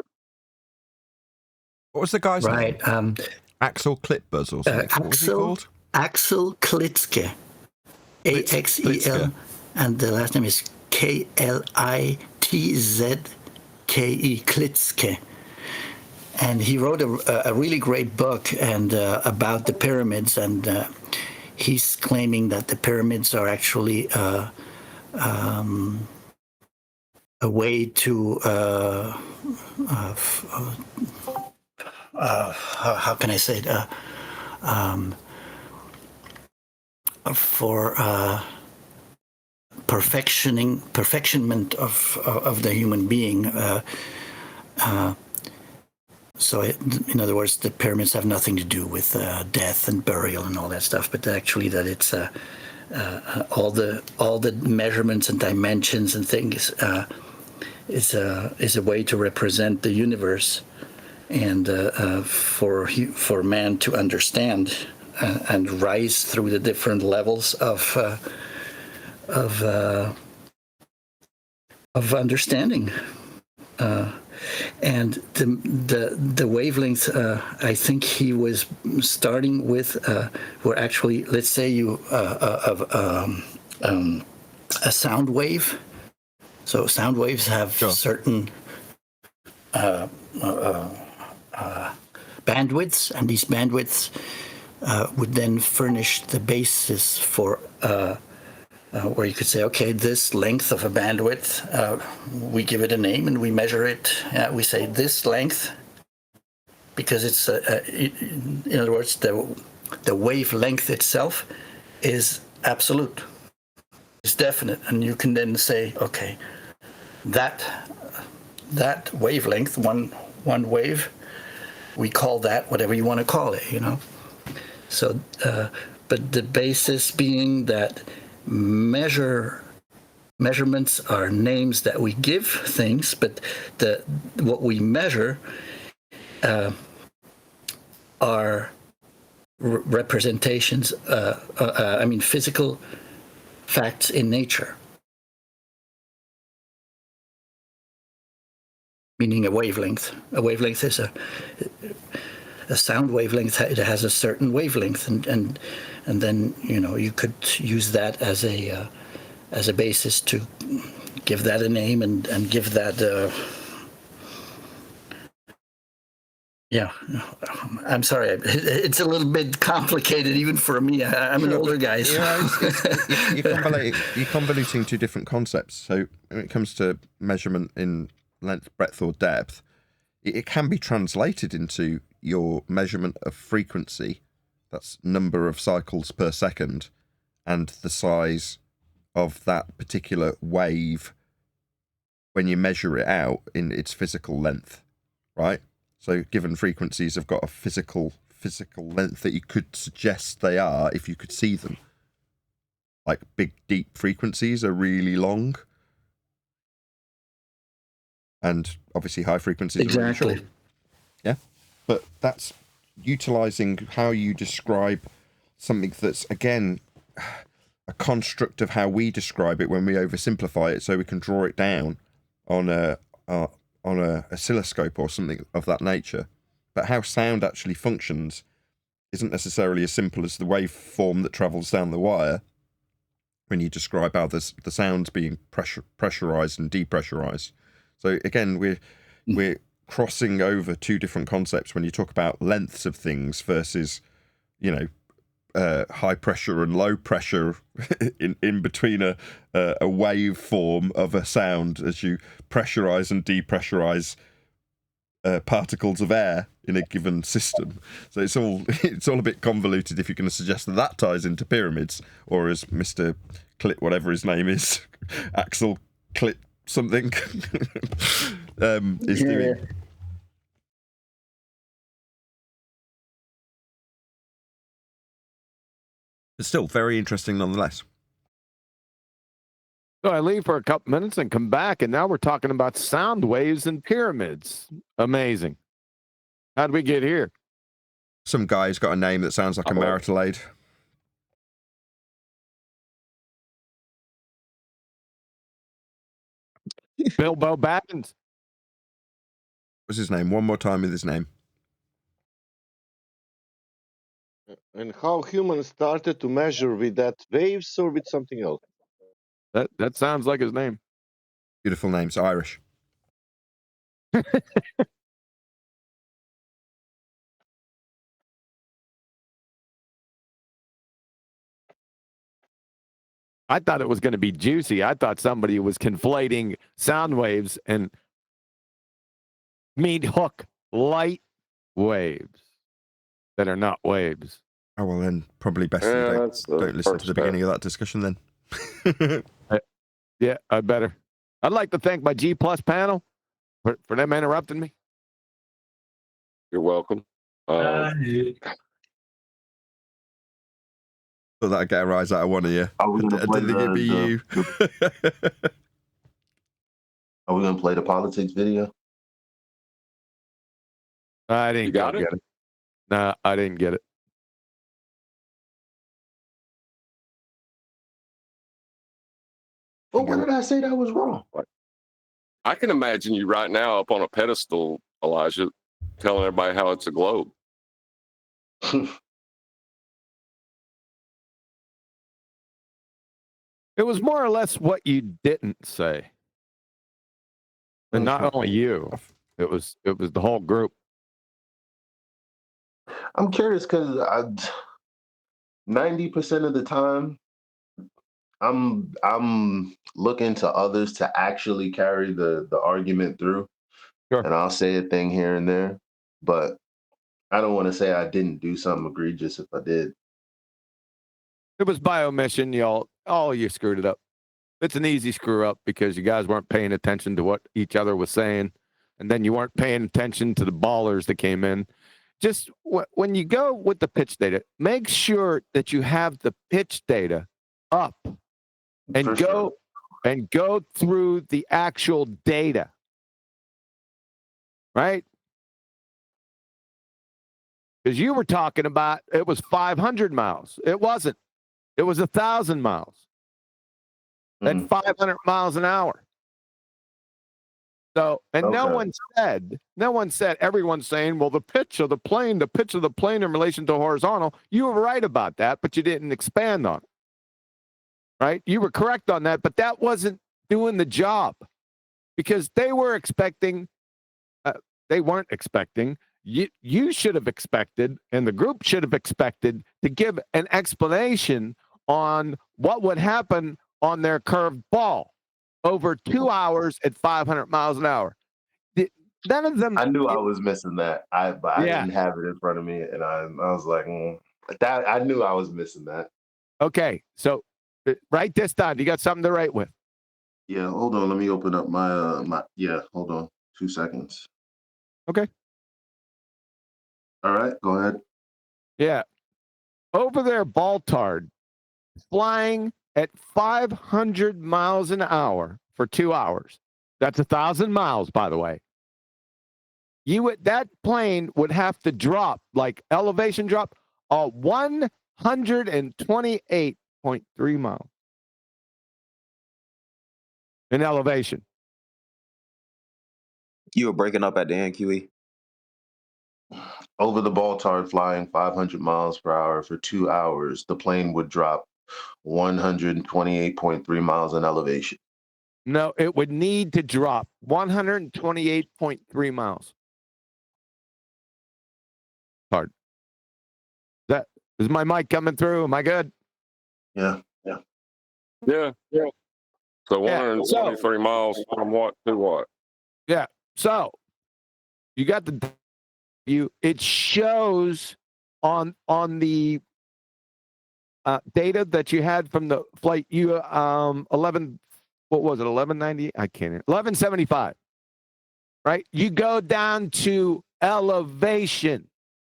What was the guy's name? Axel Klitbuzz or something. What was he called? Axel Klitzke. A-X-E-L. And the last name is Klitzke. Klitzke. And he wrote a really great book and about the pyramids, and he's claiming that the pyramids are actually a way to how can I say it? For perfectionment of the human being. So, in other words, the pyramids have nothing to do with death and burial and all that stuff, but actually that it's all the measurements and dimensions and things is a way to represent the universe, and for man to understand and rise through the different levels of understanding. And the wavelength, I think he was starting with, were actually, let's say you a sound wave. So sound waves have certain bandwidths, and these bandwidths would then furnish the basis for where you could say, okay, this length of a bandwidth, we give it a name and we measure it. We say this length because it's, in other words, the wavelength itself is absolute. It's definite, and you can then say, okay, that wavelength, one wave, we call that whatever you want to call it, you know. So, but the basis being that measurements are names that we give things, but what we measure are representations. I mean, physical facts in nature. Meaning a wavelength. A wavelength is a sound wavelength. It has a certain wavelength, and then you could use that as a basis to give that a name and give that. Yeah, I'm sorry. It's a little bit complicated even for me. I'm an older guy. So. You're convoluting two different concepts. So when it comes to measurement in length, breadth, or depth, it can be translated into your measurement of frequency. That's number of cycles per second, and the size of that particular wave when you measure it out in its physical length, right? So given frequencies have got a physical length that you could suggest they are if you could see them. Like big, deep frequencies are really long. And obviously high frequencies are really short. Yeah. But that's utilizing how you describe something that's, again, a construct of how we describe it when we oversimplify it, so we can draw it down on a oscilloscope or something of that nature. But how sound actually functions isn't necessarily as simple as the waveform that travels down the wire when you describe how the sound's being pressurized and depressurized. So again, we're crossing over two different concepts when you talk about lengths of things versus, high pressure and low pressure in between a waveform of a sound as you pressurize and depressurize particles of air in a given system. So it's all a bit convoluted if you're going to suggest that ties into pyramids, or as Mr. Clit, whatever his name is, Axel Clit something, is doing. It's still very interesting nonetheless. So I leave for a couple minutes and come back, and now we're talking about sound waves and pyramids. Amazing. How'd we get here? Some guy's got a name that sounds like a marital aid. Bilbo Baggins. What's his name? One more time with his name. And how humans started to measure with that waves or with something else? That sounds like his name. Beautiful name. It's Irish. I thought it was going to be juicy. I thought somebody was conflating sound waves and meat hook light waves that are not waves. Oh, well, then probably best you don't listen to the beginning of that discussion then. Yeah, I better. I'd like to thank my G Plus panel for them interrupting me. You're welcome. Thought that'd get a rise out of one of you. Are we gonna I play didn't think it'd be you. Are we gonna play the politics video? I didn't get it. No, I didn't get it. Well, why did I say that was wrong? I can imagine you right now up on a pedestal, Elijah, telling everybody how it's a globe. It was more or less what you didn't say. And not only you. It was the whole group. I'm curious because 90% of the time, I'm looking to others to actually carry the argument through, and I'll say a thing here and there, but I don't want to say I didn't do something egregious if I did. It was by omission, y'all. Oh, you screwed it up. It's an easy screw up because you guys weren't paying attention to what each other was saying, and then you weren't paying attention to the ballers that came in. Just when you go with the pitch data, make sure that you have the pitch data up and go through the actual data, right? Because you were talking about it was 500 miles. It wasn't. It was 1,000 miles at 500 miles an hour. So, and no one said, everyone's saying, well, the pitch of the plane in relation to horizontal, you were right about that, but you didn't expand on it, right? You were correct on that, but that wasn't doing the job because they weren't expecting, you should have expected, and the group should have expected to give an explanation on what would happen on their curved ball over 2 hours at 500 miles an hour. None of them. I knew I was missing that. I didn't have it in front of me, and I was like, that. I knew I was missing that. Okay, so write this down. You got something to write with? Yeah, hold on. Let me open up my. Yeah, hold on. 2 seconds. Okay. All right, go ahead. Yeah, over there, Baltard, flying at 500 miles an hour for 2 hours. That's 1,000 miles, by the way. That plane would have to drop, like elevation drop, 128.3 miles in elevation. You were breaking up at the end, QE. Over the Baltard, flying 500 miles per hour for 2 hours, the plane would drop 128.3 miles in elevation. No, it would need to drop 128.3 miles. Hard. Is my mic coming through? Am I good? Yeah. So 123 miles from what to what? Yeah. So you got the it shows on the data that you had from the flight 11, what was it, 1190? I can't 1175. Right? You go down to elevation.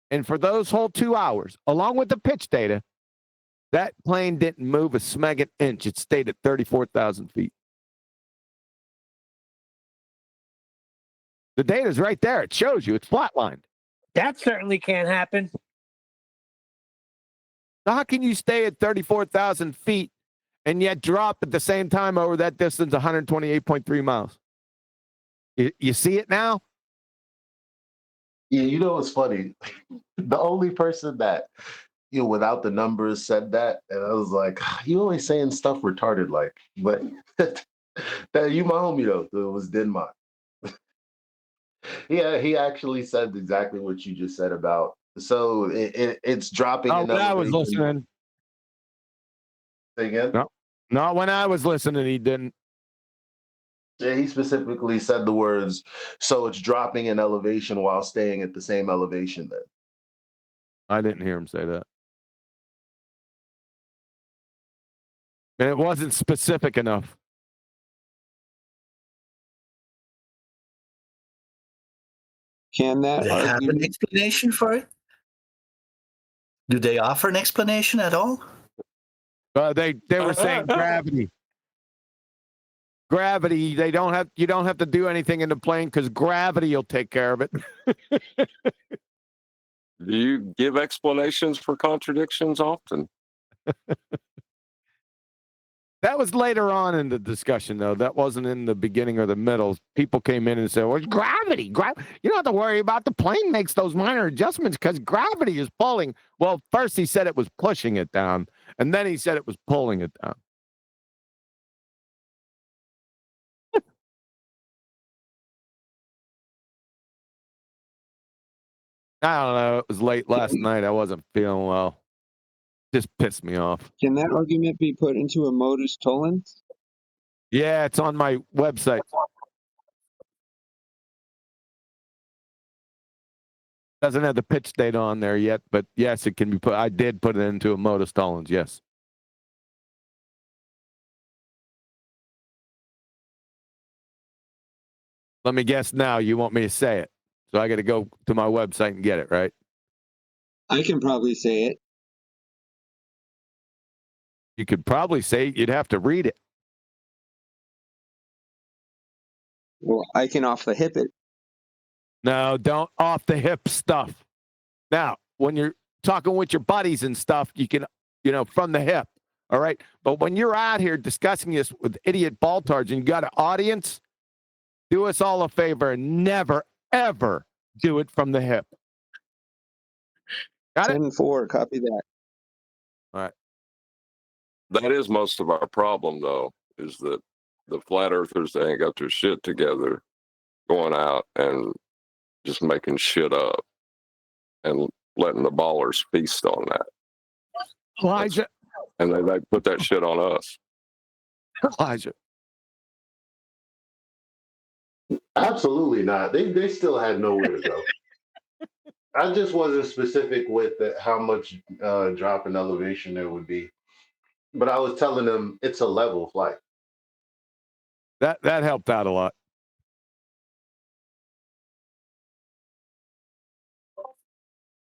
And for those whole 2 hours, along with the pitch data, that plane didn't move a smeg an inch. It stayed at 34,000 feet. The data's right there. It shows you. It's flatlined. That certainly can't happen. So how can you stay at 34,000 feet and yet drop at the same time over that distance 128.3 miles? You see it now? Yeah, you know what's funny? The only person that, without the numbers said that, and I was like, you always saying stuff retarded like, but that you my homie though, it was Denmark. Yeah, he actually said exactly what you just said about. So it's dropping. Oh, when I was listening. Say again? No, not when I was listening. He didn't. Yeah, he specifically said the words. So it's dropping in elevation while staying at the same elevation. Then I didn't hear him say that. And it wasn't specific enough. Can that? Do they have an explanation for it? Do they offer an explanation at all? They were saying gravity. Gravity. You don't have to do anything in the plane because gravity will take care of it. Do you give explanations for contradictions often? That was later on in the discussion, though. That wasn't in the beginning or the middle. People came in and said, well, it's gravity. You don't have to worry about the plane makes those minor adjustments because gravity is pulling. Well, first he said it was pushing it down, and then he said it was pulling it down. I don't know. It was late last night. I wasn't feeling well. Just pissed me off. Can that argument be put into a modus tollens? Yeah, it's on my website. Doesn't have the pitch data on there yet, but yes, it can be put. I did put it into a modus tollens. Yes. Let me guess now. You want me to say it, so I got to go to my website and get it right. I can probably say it. You could probably say it. You'd have to read it. Well, I can off the hip it. No, don't off the hip stuff. Now, when you're talking with your buddies and stuff, you can, from the hip. All right. But when you're out here discussing this with idiot baltards and you got an audience, do us all a favor and never, ever do it from the hip. Got it? 10-4, copy that. All right. That is most of our problem, though, is that the flat earthers, they ain't got their shit together, going out and just making shit up and letting the ballers feast on that. Elijah. And they put that shit on us. Elijah. Absolutely not. They still had nowhere to go. I just wasn't specific with how much drop in elevation there would be. But I was telling them it's a level flight. That helped out a lot.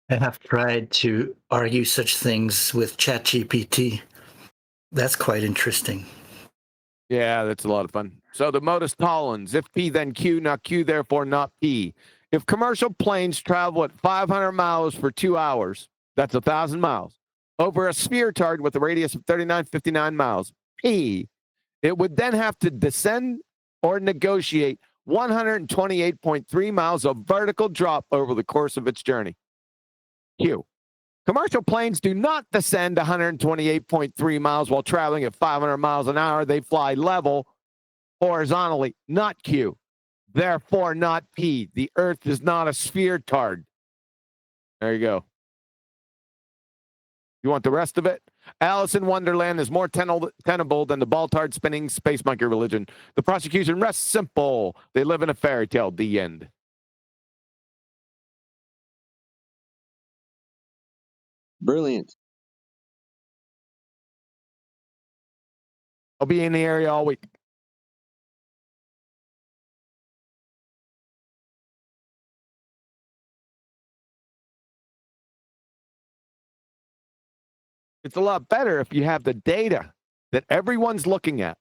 I have tried to argue such things with ChatGPT. That's quite interesting. Yeah, that's a lot of fun. So the modus tollens, if P then Q, not Q, therefore not P. If commercial planes travel at 500 miles for 2 hours, that's 1,000 miles, over a spheroid with a radius of 3959 miles, P, it would then have to descend or negotiate 128.3 miles of vertical drop over the course of its journey. Q. Commercial planes do not descend 128.3 miles while traveling at 500 miles an hour. They fly level, horizontally, not Q. Therefore, not P. The Earth is not a spheroid. There you go. You want the rest of it? Alice in Wonderland is more tenable than the Baltard spinning space monkey religion. The prosecution rests simple. They live in a fairy tale. The end. Brilliant. I'll be in the area all week. It's a lot better if you have the data that everyone's looking at.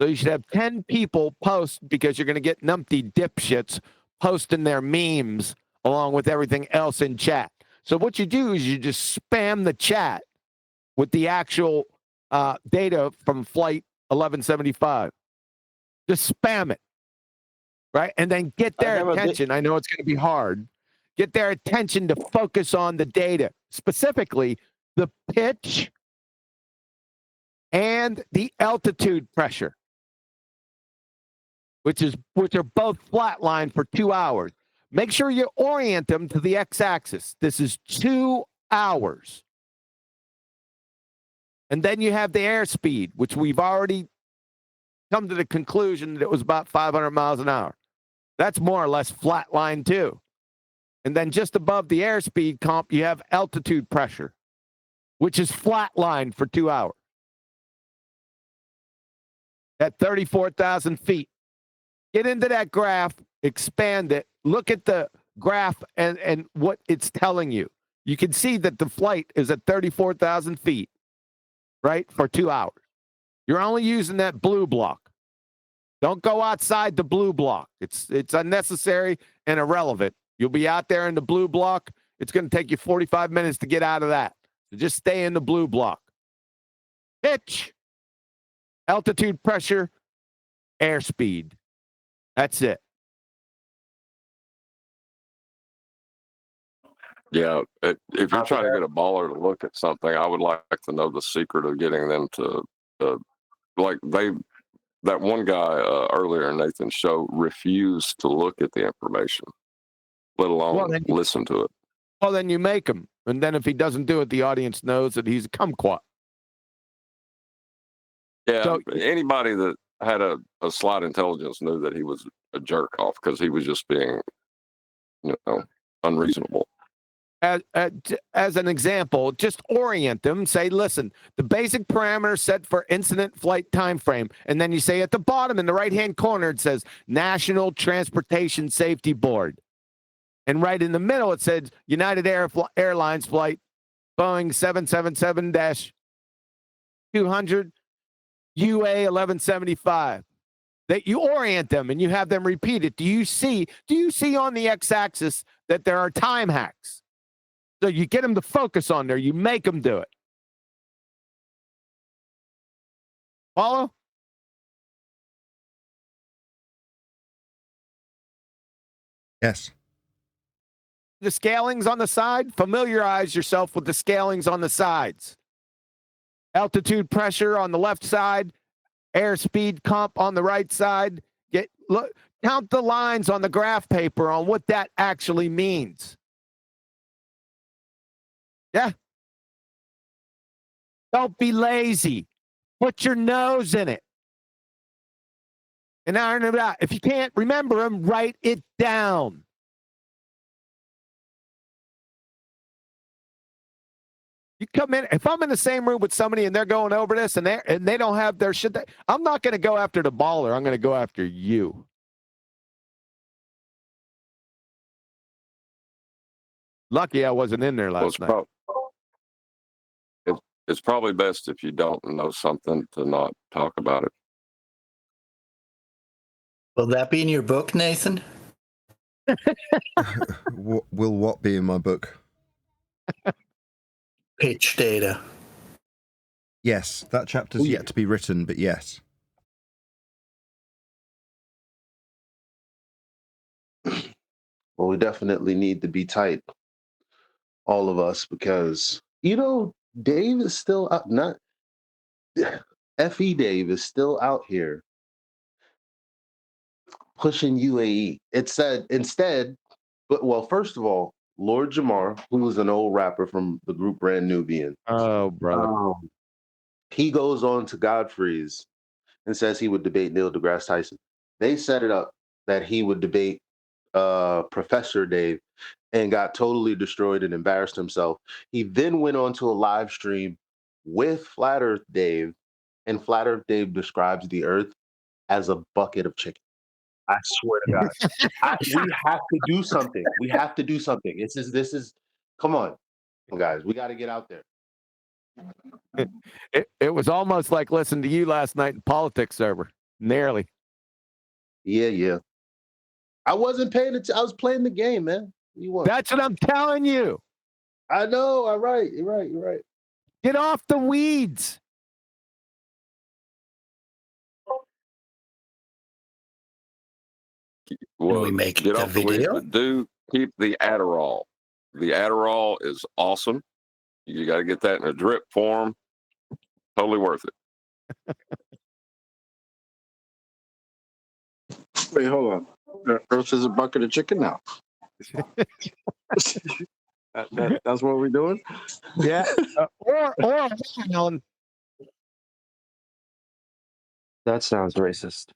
So you should have 10 people post, because you're going to get numpty dipshits posting their memes along with everything else in chat. So what you do is you just spam the chat with the actual data from flight 1175. Just spam it, right? And then get their attention. I know it's going to be hard. Get their attention to focus on the data, specifically the pitch and the altitude pressure, which are both flatline for 2 hours. Make sure you orient them to the x-axis. This is 2 hours. And then you have the airspeed, which we've already come to the conclusion that it was about 500 miles an hour. That's more or less flatline too. And then just above the airspeed comp, you have altitude pressure, which is flatline for 2 hours at 34,000 feet. Get into that graph, expand it, look at the graph and what it's telling you. You can see that the flight is at 34,000 feet, right, for 2 hours. You're only using that blue block. Don't go outside the blue block. It's unnecessary and irrelevant. You'll be out there in the blue block. It's going to take you 45 minutes to get out of that. So just stay in the blue block. Pitch, altitude pressure, airspeed. That's it. Yeah, if you're trying to get a baller to look at something, I would like to know the secret of getting them to that one guy earlier in Nathan's show refused to look at the information, let alone listen to it. Well, then you make him. And then if he doesn't do it, the audience knows that he's a kumquat. Yeah, so, anybody that had a slight intelligence knew that he was a jerk off because he was just being, unreasonable. As an example, just orient them. Say, listen, the basic parameter set for incident flight time frame, and then you say at the bottom in the right-hand corner it says National Transportation Safety Board, and right in the middle it says United Airlines flight Boeing 777-200 UA 1175. That you orient them and you have them repeat it. Do you see on the x-axis that there are time hacks? So you get them to focus on there. You make them do it. Follow? Yes. The scalings on the side, familiarize yourself with the scalings on the sides. Altitude pressure on the left side, airspeed comp on the right side. Count the lines on the graph paper on what that actually means. Yeah. Don't be lazy. Put your nose in it. And iron it out. If you can't remember them, write it down. You come in, if I'm in the same room with somebody and they're going over this and they don't have their shit, I'm not going to go after the baller. I'm going to go after you. Lucky I wasn't in there last night. It's probably best if you don't know something to not talk about it. Will that be in your book, Nathan? Will what be in my book? Pitch data. Yes, that chapter's yet to be written, but yes. Well, we definitely need to be tight, all of us, because, Dave is still up. Not FE Dave is still out here pushing UAE. It said instead, first of all, Lord Jamar, who was an old rapper from the group Brand Nubian. Oh, brother. He goes on to Godfrey's and says he would debate Neil deGrasse Tyson. They set it up that he would debate Professor Dave and got totally destroyed and embarrassed himself. He then went on to a live stream with Flat Earth Dave, and Flat Earth Dave describes the Earth as a bucket of chicken. I swear to God. We have to do something. We have to do something. This is, come on, guys. We got to get out there. It was almost like listening to you last night in politics server. Nearly. Yeah. I wasn't paying attention. I was playing the game, man. That's what I'm telling you. I know. All right. You're right. Get off the weeds. Well, we make get the off the weeds, video? but do keep the Adderall. The Adderall is awesome. You got to get that in a drip form. Totally worth it. Wait, hold on. Earth is a bucket of chicken now. That's what we're doing? Yeah. Or That sounds racist.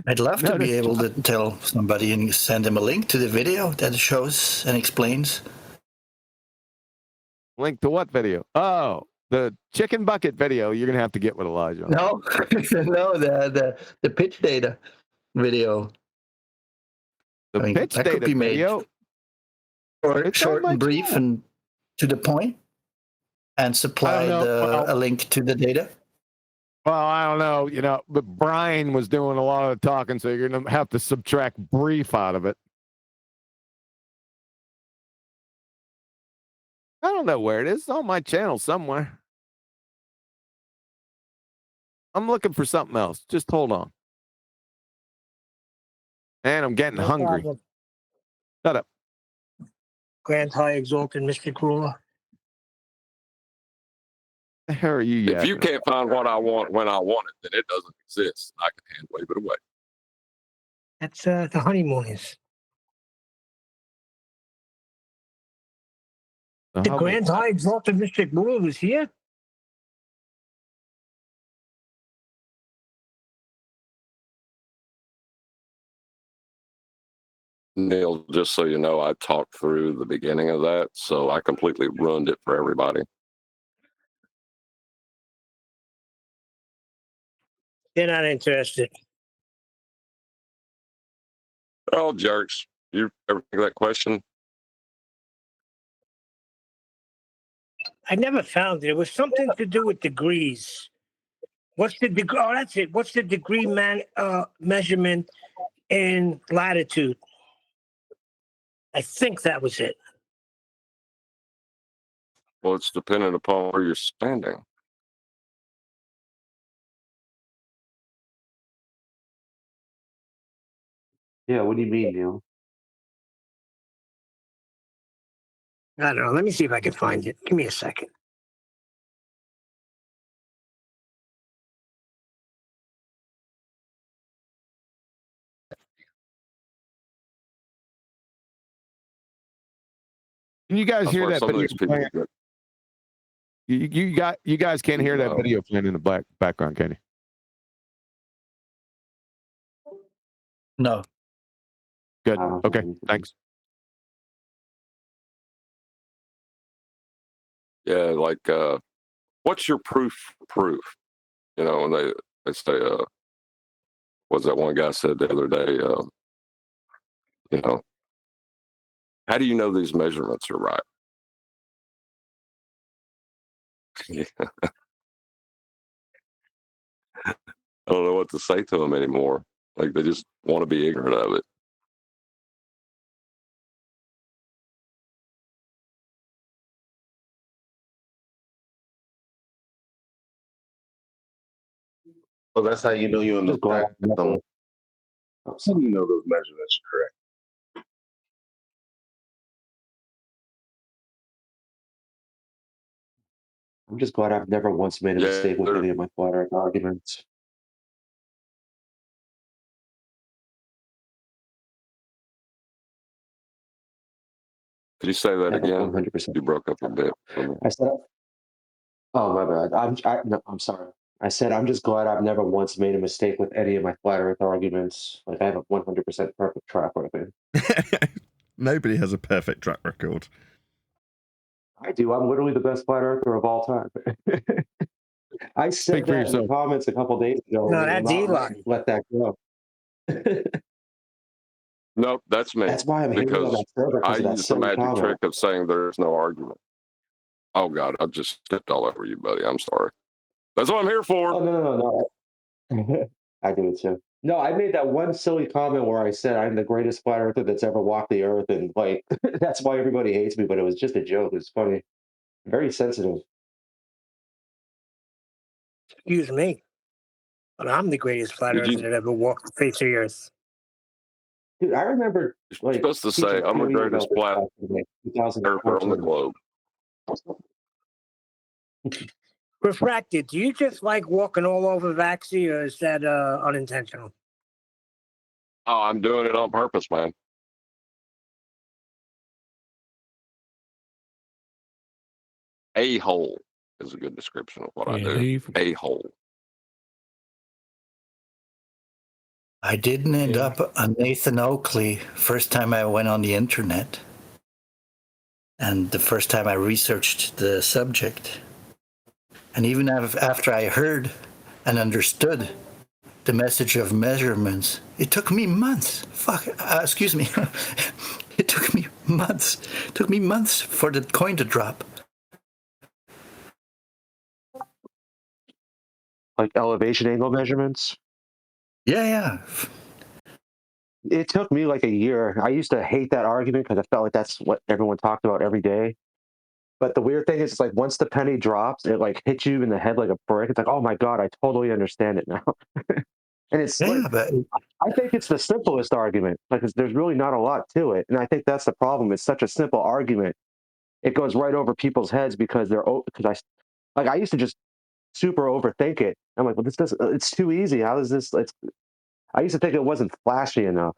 I'd love to be able to tell somebody and send them a link to the video that shows and explains. Link to what video? Oh, the chicken bucket video. You're gonna have to get with Elijah. No, the pitch data video. The pitch that data could be made video. short and brief and to the point, and supply a link to the data. Well, I don't know, but Brian was doing a lot of the talking, so you're going to have to subtract brief out of it. I don't know where it is. It's on my channel somewhere. I'm looking for something else. Just hold on. And I'm getting hungry. Problem. Shut up. Grand High Exalted Mystic Ruler. The hell are you? If you can't find what I want when I want it, then it doesn't exist. I can hand wave it away. That's the honeymooners. The Grand High Exalted Mystic Ruler was here. Neil, just so you know, I talked through the beginning of that, so I completely ruined it for everybody. They're not interested. Oh, jerks. You ever think of that question? I never found it. It was something to do with degrees. What's the degree? Oh, that's it. What's the degree measurement in latitude? I think that was it. Well, it's dependent upon where you're standing. Yeah, what do you mean, Neil? I don't know. Let me see if I can find it. Give me a second. Can you guys How hear far that some of video these people playing? get? You guys can't hear that No. video playing in the background, can you? No. Good. Okay. Thanks. Yeah, like what's your proof? You know, when they say, what's that one guy said the other day? You know, how do you know these measurements are right? I don't know what to say to them anymore. Like they just want to be ignorant of it. Well, that's how you know you're in the Just glad fact. How do you know those measurements are correct? I'm just glad I've never once made a Yeah, mistake with any of my flat earth arguments. Could you say that Yeah, again? 100%. You broke up a bit for me. I said, oh, my bad. No, I'm sorry. I said, I'm just glad I've never once made a mistake with any of my flat earth arguments. Like, I have a 100% perfect track record. Nobody has a perfect track record. I do. I'm literally the best flat earther of all time. I said Speak for that in the yourself. comments a couple days ago. No, and that's I'm not Elon. let that go. Nope, that's me. That's why I'm hating on Because that server, I because of that used the silly magic comment. trick of saying there's no argument. Oh God, I just stepped all over you, buddy. I'm sorry. That's what I'm here for. Oh, no. I do it too. No, I made that one silly comment where I said I'm the greatest flat earther that's ever walked the earth, and like that's why everybody hates me. But it was just a joke. It was funny, very sensitive. Excuse me. But I'm the greatest flat Did earther you? that ever walked the face of the earth. Dude, I remember You're like supposed to say teaching I'm the theory greatest about this flat back in like earther on the 2014. globe. Refracted, do you just like walking all over Vaxi, or is that unintentional? Oh, I'm doing it on purpose, man. A hole is a good description of what I do. A hole. I didn't end up on Nathan Oakley first time I went on the internet. And the first time I researched the subject. And even after I heard and understood the message of measurements, it took me months. Excuse me. It took me months. It took me months for the coin to drop. Like elevation angle measurements. Yeah. It took me like a year. I used to hate that argument because I felt like that's what everyone talked about every day. But the weird thing is, it's like once the penny drops, it like hits you in the head like a brick. It's like, oh my God, I totally understand it now. And it's like, but I think it's the simplest argument. Like, there's really not a lot to it. And I think that's the problem. It's such a simple argument. It goes right over people's heads because I used to just super overthink it. I'm like, well, it's too easy. How does this, I used to think it wasn't flashy enough.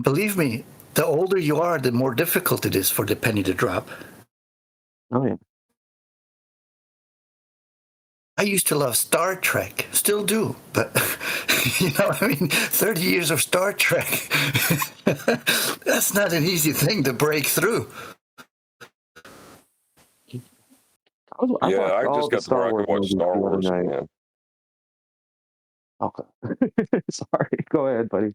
Believe me, the older you are, the more difficult it is for the penny to drop. Oh, yeah. I used to love Star Trek, still do, but 30 years of Star Trek, that's not an easy thing to break through. I watched all just the got to where I Star could Wars watch movies Star the other Wars night. again. Okay. Sorry, go ahead, buddy.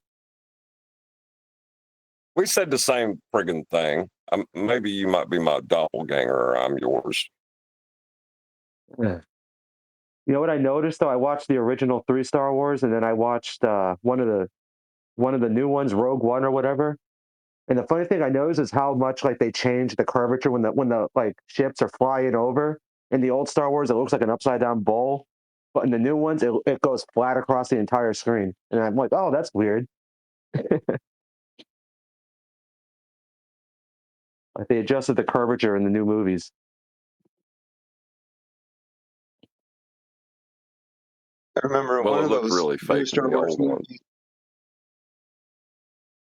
We said the same friggin' thing. Maybe you might be my doppelganger, or I'm yours. Yeah. You know what I noticed though? I watched the original 3 Star Wars, and then I watched one of the new ones, Rogue One or whatever. And the funny thing I noticed is how much like they changed the curvature when the like ships are flying over. In the old Star Wars, it looks like an upside down bowl, but in the new ones, it goes flat across the entire screen. And I'm like, oh, that's weird. Like they adjusted the curvature in the new movies. I remember Well, one it of looked those really new fake Star in the Wars old one. movies.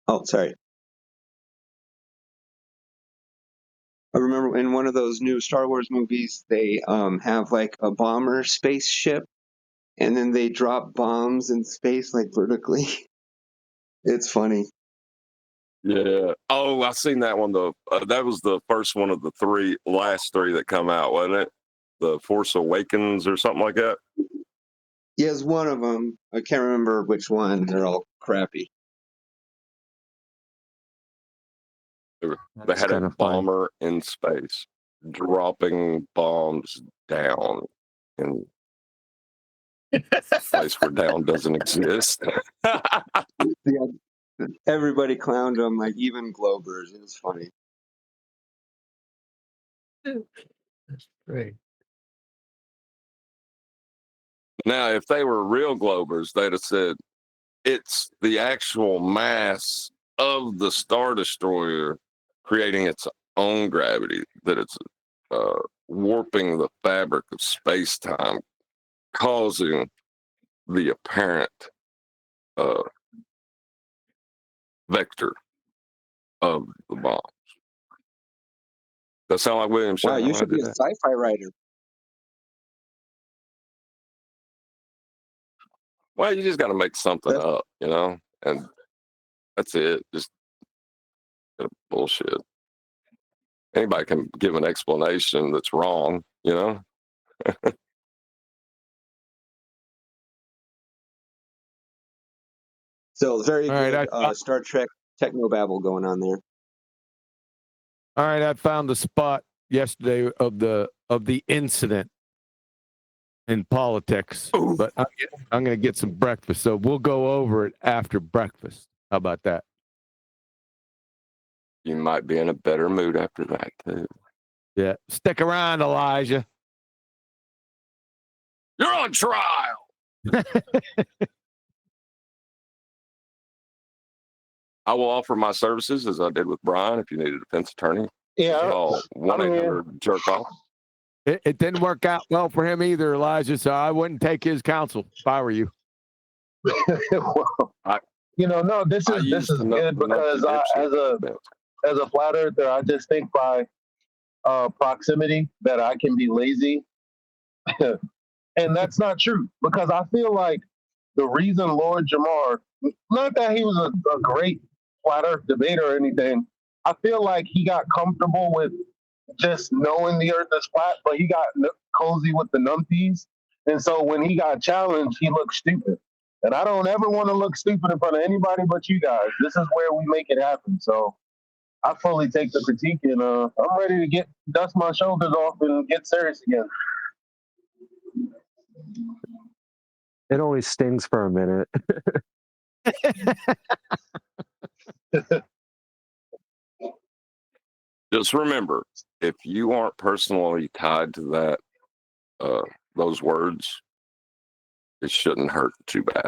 Oh, sorry. I remember in one of those new Star Wars movies, they have like a bomber spaceship, and then they drop bombs in space like vertically. It's funny. Yeah. Oh, I seen that one. That was the first one of the last three that come out, wasn't it? The Force Awakens or something like that. Yes, one of them. I can't remember which one. They're all crappy. They had a bomber in space dropping bombs down in a place where down doesn't exist. Yeah, everybody clowned them, like even Globers. It was funny. That's great. Now, if they were real Globers, they'd have said it's the actual mass of the Star Destroyer creating its own gravity, that it's warping the fabric of space-time, causing the apparent vector of the bombs. That sound like William Wow, Shatner? you should be a sci-fi writer. Well, you just got to make something up, and that's it. Just bullshit. Anybody can give an explanation that's wrong, So very All right, good Star Trek technobabble going on there. All right, I found the spot yesterday of the incident in politics, but I'm going to get some breakfast, so we'll go over it after breakfast. How about that? You might be in a better mood after that, too. Yeah, stick around, Elijah. You're on trial. I will offer my services as I did with Brian. If you need a defense attorney, call 1-800-JERK-OFF. It didn't work out well for him either, Elijah, so I wouldn't take his counsel if I were you. No, this is good because as a flat earther, I just think by proximity that I can be lazy, and that's not true because I feel like the reason Lord Jamar, not that he was a great flat earth debater or anything, I feel like he got comfortable with just knowing the earth is flat, but he got cozy with the numpties. And so when he got challenged, he looked stupid. And I don't ever want to look stupid in front of anybody but you guys. This is where we make it happen. So I fully take the critique, and I'm ready to dust my shoulders off and get serious again. It only stings for a minute. Just remember, if you aren't personally tied to that, those words, it shouldn't hurt too bad.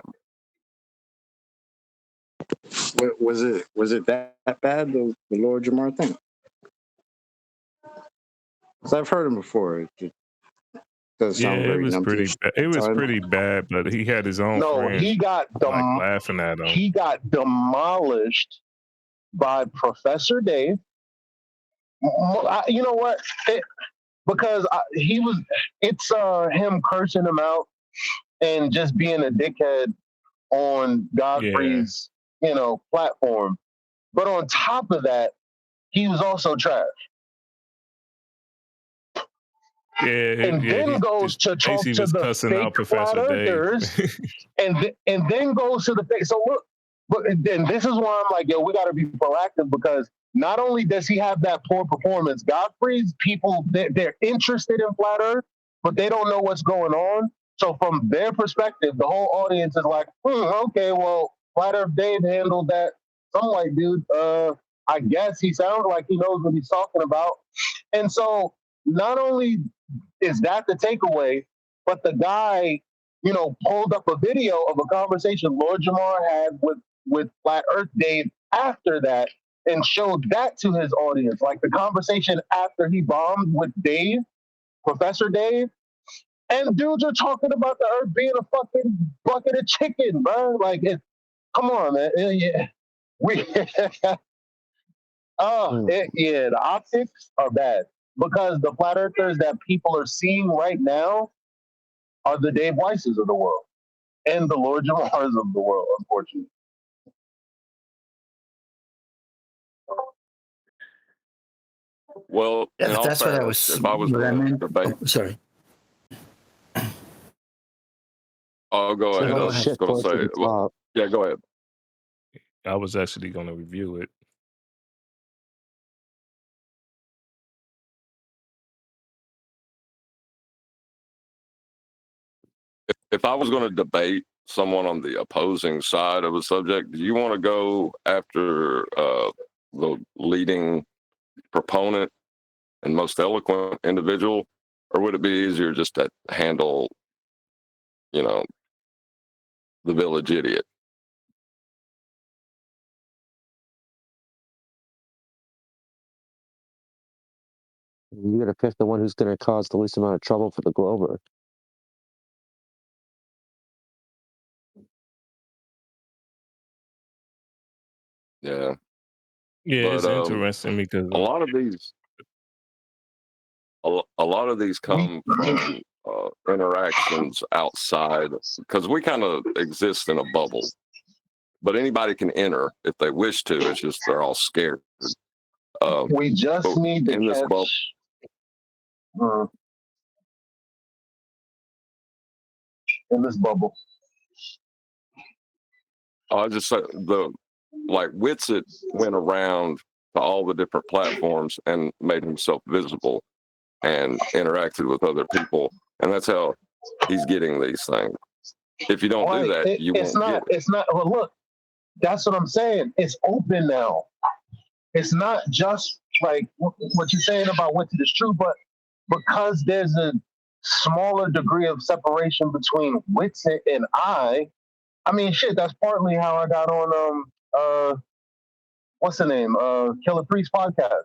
Was it that bad, the Lord Jamar thing? Because I've heard him before. It does sound very numpty. It was pretty bad, but he had his own friends he got laughing at him. He got demolished by Professor Dave. You know what? because it's him cursing him out and just being a dickhead on Godfrey's, platform. But on top of that, he was also trash. And then goes to talk Casey to was the cussing out fake flat Professor Dave. earthers, and then goes to the fake. So look, but then this is why I'm like, yo, we got to be proactive, because not only does he have that poor performance, Godfrey's people, they're interested in flat earth, but they don't know what's going on. So from their perspective, the whole audience is like, okay, well, flat earth Dave handled that. Some white dude, I guess he sounds like he knows what he's talking about. And so not only is that the takeaway, but the guy, pulled up a video of a conversation Lord Jamar had with Flat Earth Dave after that and showed that to his audience. Like the conversation after he bombed with Dave, Professor Dave, and dudes are talking about the earth being a fucking bucket of chicken, bro. Like, come on, man. Yeah. The optics are bad, because the flat earthers that people are seeing right now are the Dave Weisses of the world and the Lord Jamars of the world, unfortunately. Well, in all That's what I fairness, was. if I was What I going to meant. debate, Sorry. I'll go ahead. I was just going to say, yeah, go ahead. I was actually going to review it. If I was going to debate someone on the opposing side of a subject, do you want to go after the leading proponent and most eloquent individual, or would it be easier just to handle, the village idiot? You got to pick the one who's going to cause the least amount of trouble for the Glover. Yeah. Yeah, But it's interesting because a lot of these come from interactions outside, because we kind of exist in a bubble. But anybody can enter if they wish to. It's just they're all scared. We just need to in this bubble. In this bubble. I just said Witsit went around to all the different platforms and made himself visible and interacted with other people, and that's how he's getting these things. If you don't do that, you won't get it. It's not. Well, look, that's what I'm saying. It's open now. It's not just like what you're saying about Witsit is true, but because there's a smaller degree of separation between Witsit and I mean, shit, that's partly how I got on what's the name? Killer Priest podcast.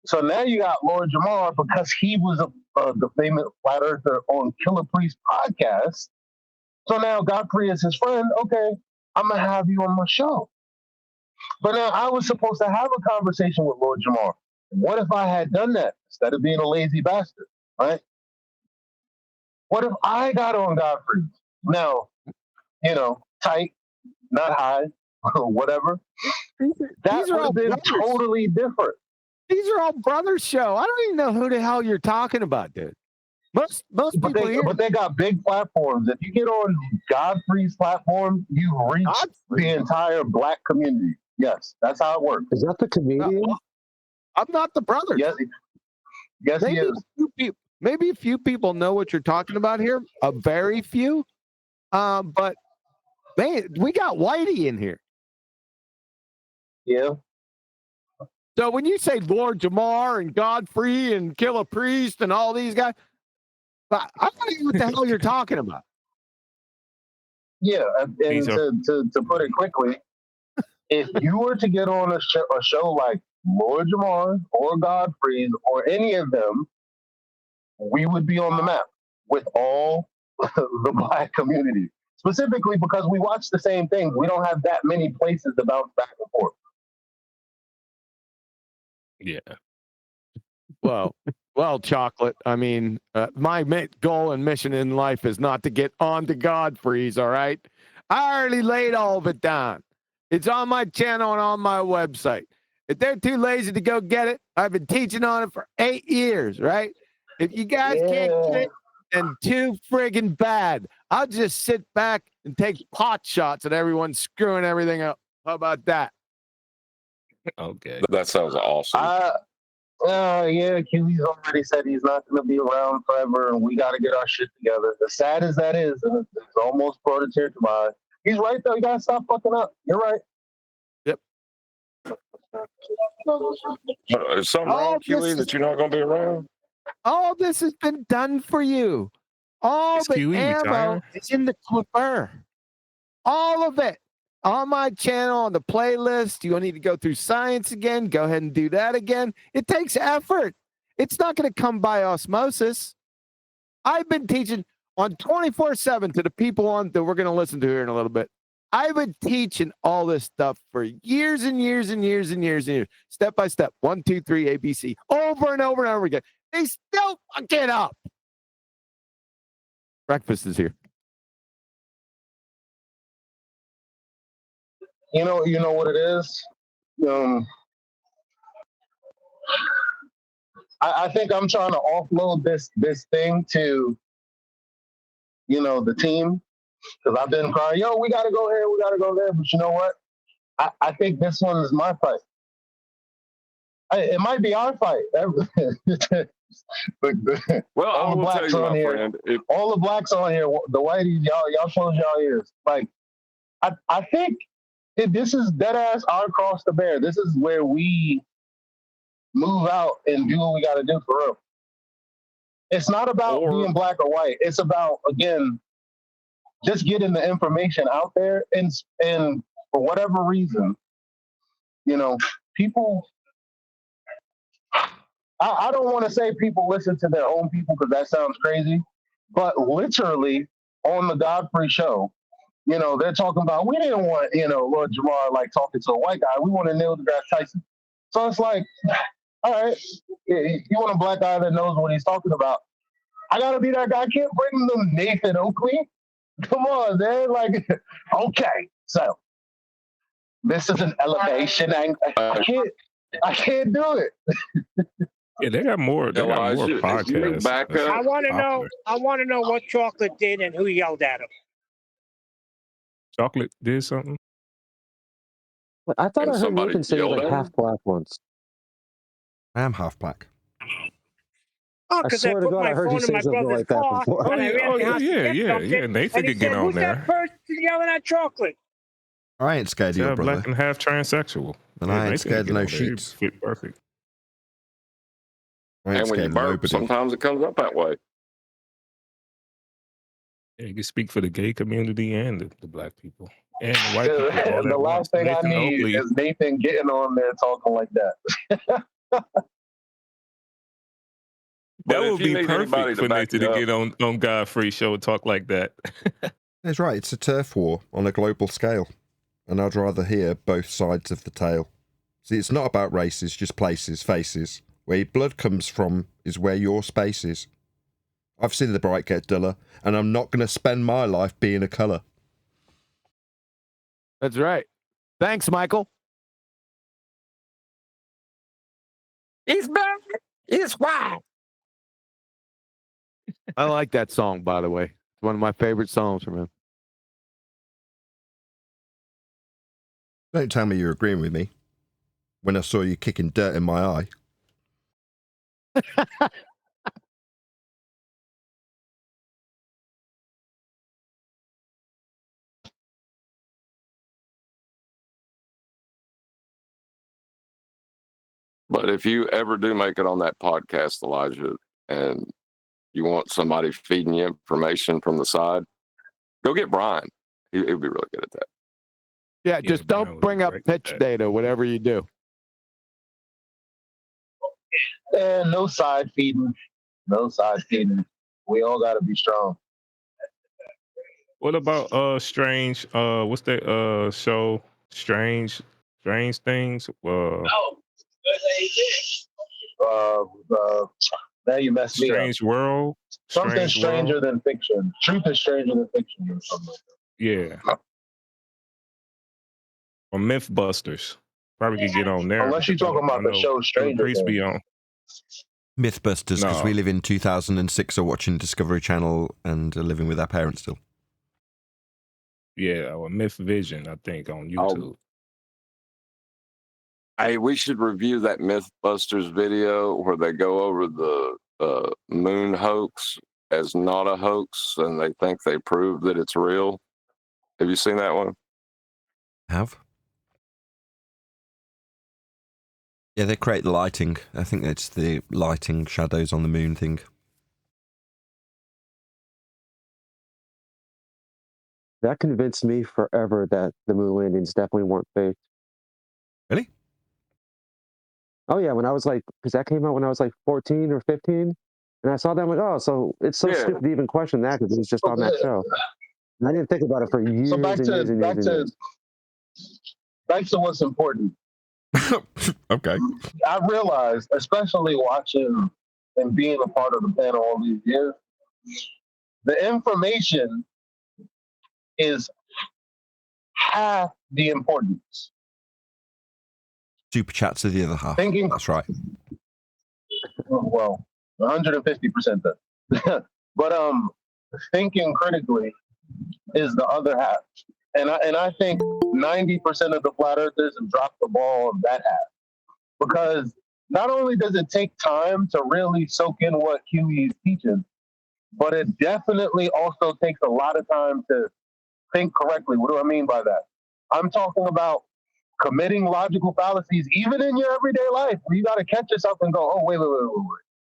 So now you got Lord Jamar, because he was the famous flat earther on Killer Priest podcast. So now Godfrey is his friend. Okay, I'm gonna have you on my show. But now I was supposed to have a conversation with Lord Jamar. What if I had done that instead of being a lazy bastard, right? What if I got on Godfrey? Now, tight, not high, whatever. That would have been totally different. These are all brothers show. I don't even know who the hell you're talking about, dude. Most people here. But they got big platforms. If you get on Godfrey's platform, you reach the entire black community. Yes, that's how it works. Is that the comedian? I'm not the brother. Yes, he is. Maybe a few people know what you're talking about here. A very few. But man, we got Whitey in here. Yeah. So when you say Lord Jamar and Godfrey and Killer Priest and all these guys, I don't know what the hell you're talking about. Yeah, and to put it quickly, if you were to get on a show like Lord Jamar or Godfrey or any of them, we would be on the map with all the black community. Specifically because we watch the same things. We don't have that many places to bounce back and forth. Yeah. Well, Well, chocolate. I mean, my goal and mission in life is not to get on to Godfrey's. All right, I already laid all of it down. It's on my channel and on my website. If they're too lazy to go get it, I've been teaching on it for 8 years. Right? If you guys can't get it, then too friggin' bad. I'll just sit back and take pot shots at everyone screwing everything up. How about that? Okay. That sounds awesome. Yeah, Kiwi's already said he's not going to be around forever, and we got to get our shit together. As sad as that is, and it's almost brought a tear to my eye. He's right, though. You got to stop fucking up. You're right. Yep. Is something wrong, Kiwi, that you're not going to be around? All this has been done for you. All Is the Kiwi ammo retiring? is in the clipper. All of it. On my channel, on the playlist. You need to go through science again. Go ahead and do that again. It takes effort. It's not going to come by osmosis. I've been teaching on 24/7 to the people on that we're going to listen to here in a little bit. I've been teaching all this stuff for years and years and years and years and years, step by step, 1, 2, 3, ABC, over and over and over again. They still fuck it up. Breakfast is here. You know what it is? I think I'm trying to offload this thing to, the team. Because I've been crying, yo, we got to go here, we got to go there. But you know what? I think this one is my fight. It might be our fight. Well, all the blacks on here, friend, all the blacks on here, the whiteies, y'all close y'all ears. Like, I think this is dead ass our cross to bear. This is where we move out and do what we got to do for real. It's not about being black or white. It's about, again, just getting the information out there. And for whatever reason, people, I don't want to say people listen to their own people because that sounds crazy, but literally on the Godfrey show, they're talking about, we didn't want, Lord Jamar like talking to a white guy. We want to Neil deGrasse Tyson. So it's like, all right, you want a black guy that knows what he's talking about. I got to be that guy. I can't bring them Nathan Oakley. Come on, man. Like, okay. So this is an elevation. I can't do it. Yeah, they got more. They got more podcasts. I want to know what Chocolate did and who yelled at him. Chocolate did something. I thought I heard Nathan say like half black once. I am half black. Oh, I because I swear to put God, my I heard phone you in say my something brother's like that car, before. and I ran behind to get something, Nathan and he could said, get on "Who's there. that person yelling at Chocolate?" I ain't scared of your Half brother. black and half transsexual. And Yeah, I ain't Nathan scared of could no get on there. He'd sheets. Fit perfect. I ain't And when you scared of burp, nobody. sometimes it comes up that way. Yeah, you can speak for the gay community and the black people and the white people all The at once. last thing I Nathan need Oakley. is Nathan getting on there talking like that. That if would you be need anybody perfect to for back Nathan you to up- get on Godfrey show and talk like that. That's right. It's a turf war on a global scale. And I'd rather hear both sides of the tale. See, it's not about races, just places, faces. Where your blood comes from is where your space is. I've seen the bright get duller, and I'm not going to spend my life being a colour. That's right. Thanks, Michael. He's black. He's white. I like that song, by the way. It's one of my favorite songs from him. Don't tell me you're agreeing with me when I saw you kicking dirt in my eye. But if you ever do make it on that podcast, Elijah, and you want somebody feeding you information from the side, go get Brian. He'll be really good at that. Yeah, just don't bring up pitch data, whatever you do. And no side feeding. No side feeding. We all got to be strong. What about Strange? What's that show? Strange Things. Now you messed me up. Strange World. Something Strange stranger World. than fiction. Truth is stranger than fiction, or something like that. Yeah. Or Mythbusters. Probably could get on there. Unless you're because talking I about the know show Killer Stranger Priest be Things. on. Mythbusters, because No. we live in 2006 or watching Discovery Channel and are living with our parents still. Yeah, or Myth Vision, I think, on YouTube. Hey, we should review that Mythbusters video where they go over the moon hoax as not a hoax, and they think they proved that it's real. Have you seen that one? Have? Yeah, they create the lighting. I think it's the lighting shadows on the moon thing. That convinced me forever that the moon landings definitely weren't fake. Really? Oh yeah, when I was like, because that came out when I was like 14 or 15, and I saw that, I'm like, oh, so it's so Yeah. stupid to even question that because it was just on that show. And I didn't think about it for years So back and to years and years and years. back to what's important. Okay. I realized, especially watching and being a part of the panel all these years, the information is half the importance. Super chats are the other half. Thinking, That's right. well, 150% then. But thinking critically is the other half. And I think 90% of the flat earthers have dropped the ball on that half. Because not only does it take time to really soak in what QE is teaching, but it definitely also takes a lot of time to think correctly. What do I mean by that? I'm talking about committing logical fallacies, even in your everyday life, where you got to catch yourself and go, oh, wait.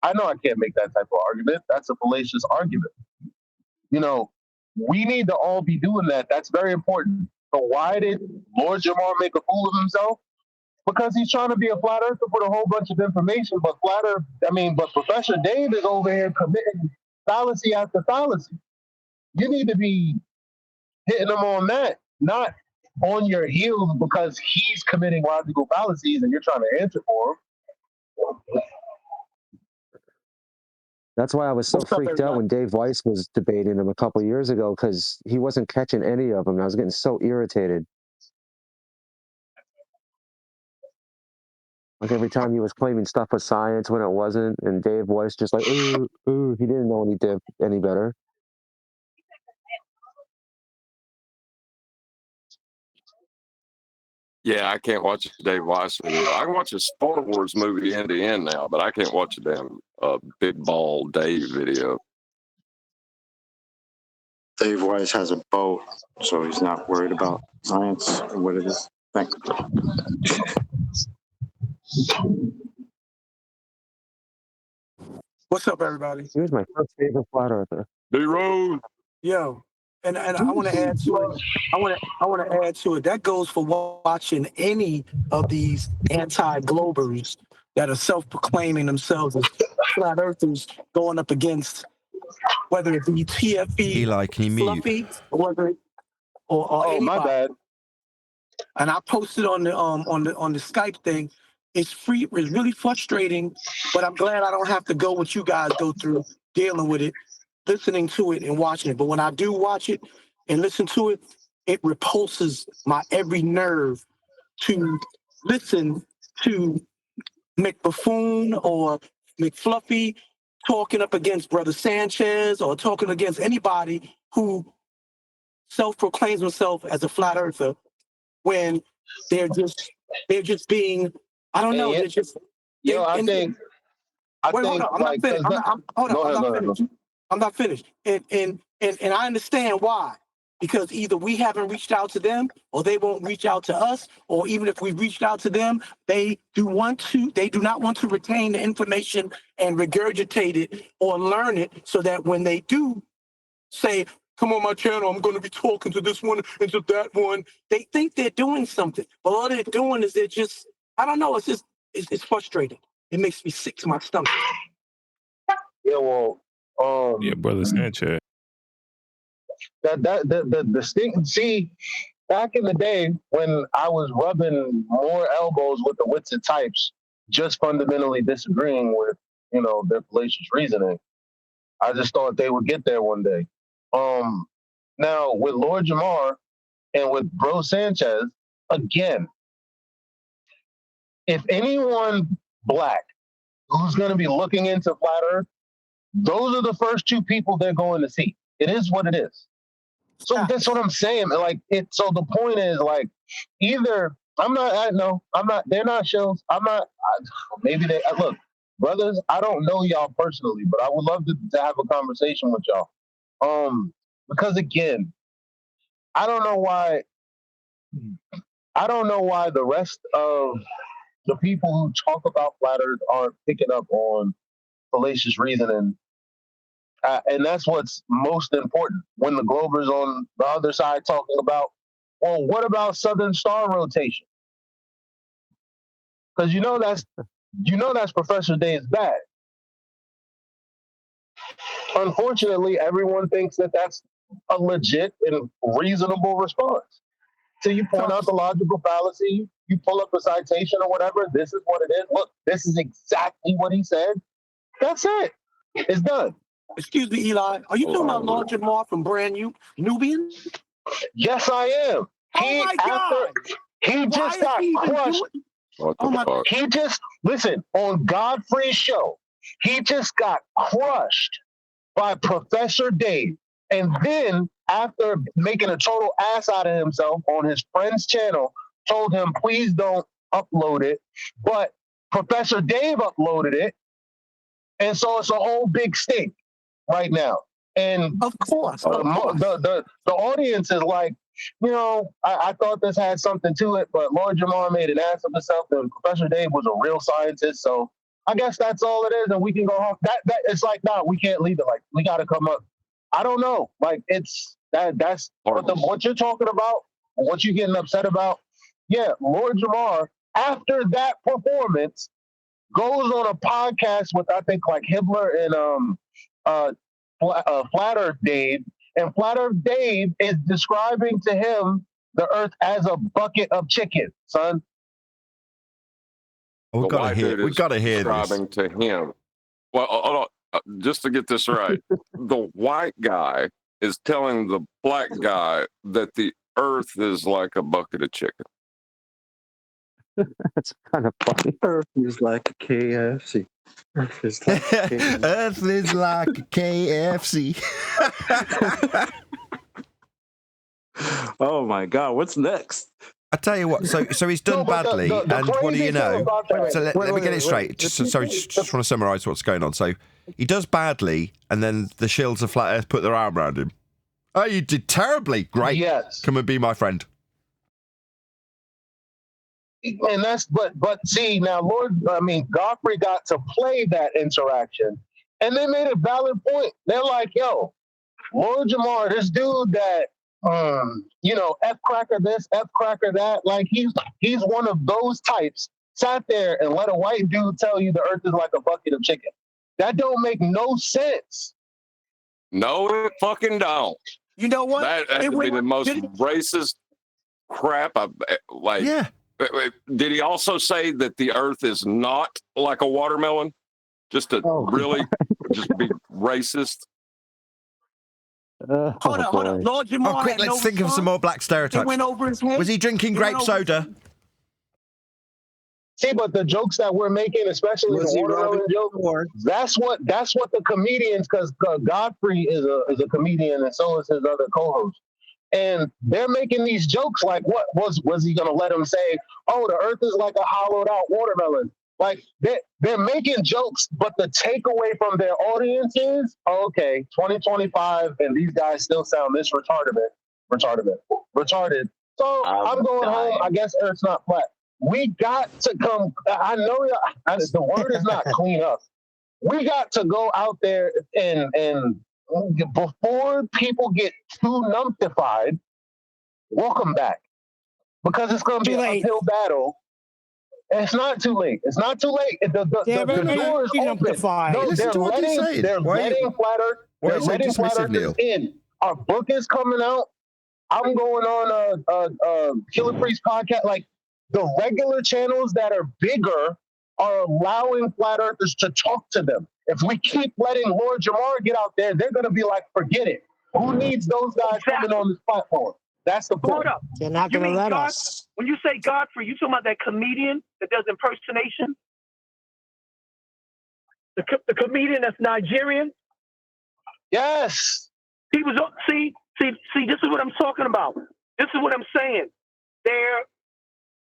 I know I can't make that type of argument. That's a fallacious argument. You know, we need to all be doing that. That's very important. So why did Lord Jamar make a fool of himself? Because he's trying to be a flat earther with a whole bunch of information, but Professor Dave is over here committing fallacy after fallacy. You need to be hitting him on that, not on your heels because he's committing logical fallacies and you're trying to answer for him. That's why I was so freaked out when Dave Weiss was debating him a couple of years ago because he wasn't catching any of them. I was getting so irritated. Like every time he was claiming stuff was science when it wasn't, and Dave Weiss just like, ooh, he didn't know any better. Yeah, I can't watch a Dave Weiss video. I can watch a Star Wars movie end to end now, but I can't watch a damn Big Ball Dave video. Dave Weiss has a boat, so he's not worried about science or what it is. Thanks. What's up, everybody? He was my first favorite flat earther. D-Rose. Yo, and I want to add to it. I want to add to it. That goes for watching any of these anti-globers that are self-proclaiming themselves as flat earthers going up against whether it be TFE, Eli, can you mute? Fluffy, or whether or anybody. My bad. And I posted on the Skype thing. It's free. It's really frustrating, but I'm glad I don't have to go what you guys go through dealing with it, listening to it and watching it. But when I do watch it and listen to it, it repulses my every nerve to listen to McBuffoon or McFluffy talking up against Brother Sanchez or talking against anybody who self-proclaims himself as a flat earther when they're just being, I don't know, they're just. I think hold on, I'm not finished. I'm not finished. And I understand why. Because either we haven't reached out to them or they won't reach out to us, or even if we reached out to them, they do not want to retain the information and regurgitate it or learn it so that when they do say, come on my channel, I'm going to be talking to this one and to that one, they think they're doing something. But all they're doing is they're just, I don't know, it's frustrating. It makes me sick to my stomach. Yeah, well, yeah, Brother Sanchez. The sting. See, back in the day when I was rubbing more elbows with the wits and types, just fundamentally disagreeing with their fallacious reasoning. I just thought they would get there one day. Now with Lord Jamar and with Bro Sanchez, again, if anyone black who's going to be looking into flat Earth, those are the first two people they're going to see. It is what it is. So that's what I'm saying. Like so the point is like either I'm not. They're not shows. Maybe they look, brothers. I don't know y'all personally, but I would love to have a conversation with y'all. Because again, I don't know why the rest of the people who talk about flat Earth aren't picking up on fallacious reasoning. And that's what's most important when the Glober's on the other side talking about, well, what about Southern Star rotation? Because that's Professor Dave's bag. Unfortunately, everyone thinks that that's a legit and reasonable response. So you point out the logical fallacy, you pull up a citation or whatever, this is what it is. Look, this is exactly what he said. That's it. It's done. Excuse me, Eli. Are you talking about Lord Jamar from Brand New Nubian? Yes, I am. Oh my God! He just got crushed. He just, listen, on Godfrey's show, he just got crushed by Professor Dave. And then, after making a total ass out of himself on his friend's channel, told him, please don't upload it. But Professor Dave uploaded it. And so it's a whole big stink right now. And of course. The audience is like, I thought this had something to it, but Lord Jamar made an ass of himself, and Professor Dave was a real scientist. So I guess that's all it is, and we can go home. That it's like, no, we can't leave it. Like, we got to come up. I don't know. Like, it's that's what you're talking about, what you're getting upset about. Yeah, Lord Jamar, after that performance, goes on a podcast with, I think, like Hibbler and Flat Earth Dave, and Flat Earth Dave is describing to him the Earth as a bucket of chicken, son. We gotta hear this. Describing to him. Well, hold on. Just to get this right, the white guy is telling the black guy that the Earth is like a bucket of chicken. That's kind of funny. Earth is like a KFC. Earth is like a KFC. Earth is like a KFC. Oh my God, what's next? I tell you what, so he's done badly, and what do you know? So let me get it straight. Just want to summarise what's going on. So he does badly, and then the Shields of Flat Earth put their arm around him. Oh, you did terribly. Great. Yes. Come and be my friend. And that's but see now, Godfrey got to play that interaction, and they made a valid point. They're like, yo, Lord Jamar, this dude that F cracker this, F cracker that, like he's one of those types, sat there and let a white dude tell you the Earth is like a bucket of chicken. That don't make no sense. No, it fucking don't. You know what? That has to be the most racist crap I've like. Yeah. Did he also say that the Earth is not like a watermelon? Just to really just be racist? Hold on. Lord Jamar. Oh, quick, let's think of some more black stereotypes. Went over his head. Was he drinking grape soda? See, but the jokes that we're making, especially the watermelon joke, that's what the comedians, because Godfrey is a comedian, and so is his other co-host. And they're making these jokes like, what was he going to let him say, oh, the Earth is like a hollowed out watermelon? Like, they're making jokes, but the takeaway from their audience is, okay, 2025, and these guys still sound this retarded. So I'm going home. I guess Earth's not flat. We got to come. I know the word is not clean up. We got to go out there and before people get too numptified, welcome back. Because it's going to be an uphill battle. And it's not too late. It's not too late. The door is open. No, they're letting Flat Earthers in. Our book is coming out. I'm going on Killer Priest podcast. Like, the regular channels that are bigger are allowing flat earthers to talk to them. If we keep letting Lord Jamar get out there, they're going to be like, forget it. Who needs those guys coming on this platform? That's the point. Hold up. They're not You going to mean let God? us. When you say Godfrey, you talking about that comedian that does impersonation? The comedian that's Nigerian? Yes. He was see. This is what I'm talking about. This is what I'm saying. There,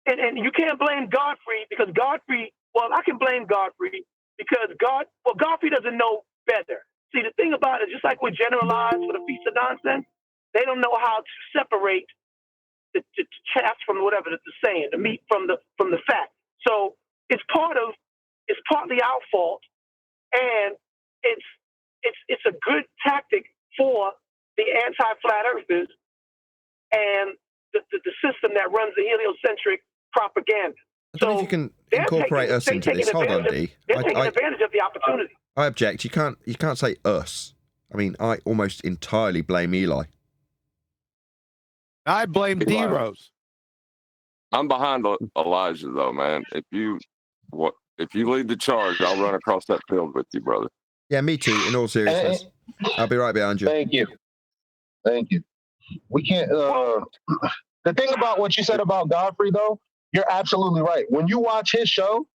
and you can't blame Godfrey because Godfrey. Well, I can blame Godfrey because Godfrey doesn't know better. See, the thing about it, just like we generalize for the Feast of Nonsense, they don't know how to separate the chaff from whatever the saying, the meat from the fat. So it's partly our fault, and it's a good tactic for the anti-flat earthers and the system that runs the heliocentric propaganda. I don't know if you can incorporate us into this. Hold on, D. They're taking advantage of the opportunity. I object. You can't say us. I mean, I almost entirely blame Eli. I blame D Rose. I'm behind Elijah though, man. If you lead the charge, I'll run across that field with you, brother. Yeah, me too. In all seriousness, I'll be right behind you. Thank you. We can't. The thing about what you said about Godfrey, though, you're absolutely right. When you watch his show,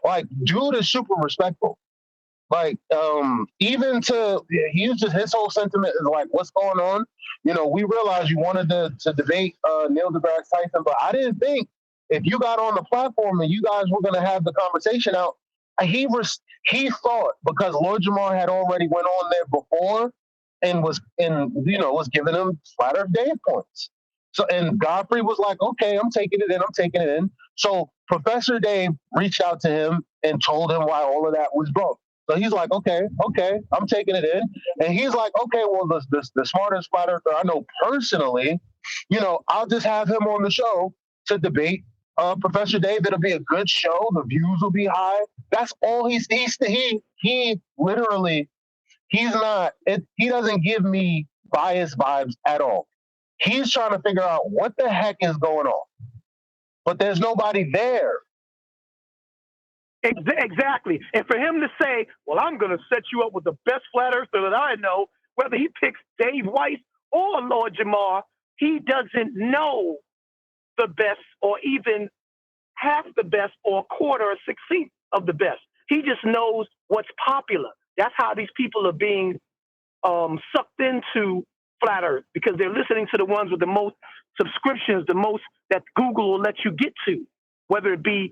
like, dude is super respectful. Like, even he's just, his whole sentiment is like, what's going on? You know, we realized you wanted to debate Neil deGrasse Tyson, but I didn't think if you got on the platform and you guys were going to have the conversation out, he thought because Lord Jamar had already went on there before and was giving him flat earth data points. So, and Godfrey was like, okay, I'm taking it in. So Professor Dave reached out to him and told him why all of that was broke. So he's like, okay, I'm taking it in. And he's like, okay, well, the smartest flat earther I know personally, I'll just have him on the show to debate Professor Dave. It'll be a good show. The views will be high. That's all he literally, he doesn't give me biased vibes at all. He's trying to figure out what the heck is going on. But there's nobody there. Exactly. And for him to say, well, I'm going to set you up with the best flat earther that I know, whether he picks Dave Weiss or Lord Jamar, he doesn't know the best or even half the best or a quarter or 16th of the best. He just knows what's popular. That's how these people are being sucked into flat earth, because they're listening to the ones with the most subscriptions, the most that Google will let you get to, whether it be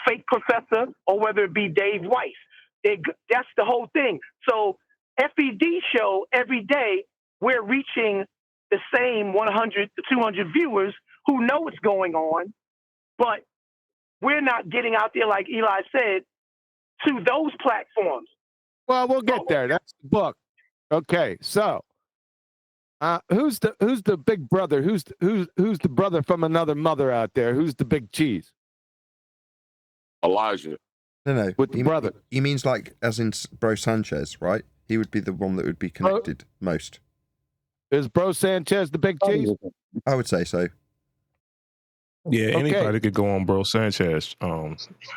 fake professor or whether it be Dave Weiss. That's the whole thing. So FED show every day, we're reaching the same 100 to 200 viewers who know what's going on, but we're not getting out there, like Eli said, to those platforms. Well, we'll get there. That's the book. Okay, so who's the big brother? Who's the brother from another mother out there? Who's the big cheese? Elijah. No. With the brother. He means like as in Bro Sanchez, right? He would be the one that would be connected most. Is Bro Sanchez the big cheese? I would say so. Yeah, anybody could go on Bro Sanchez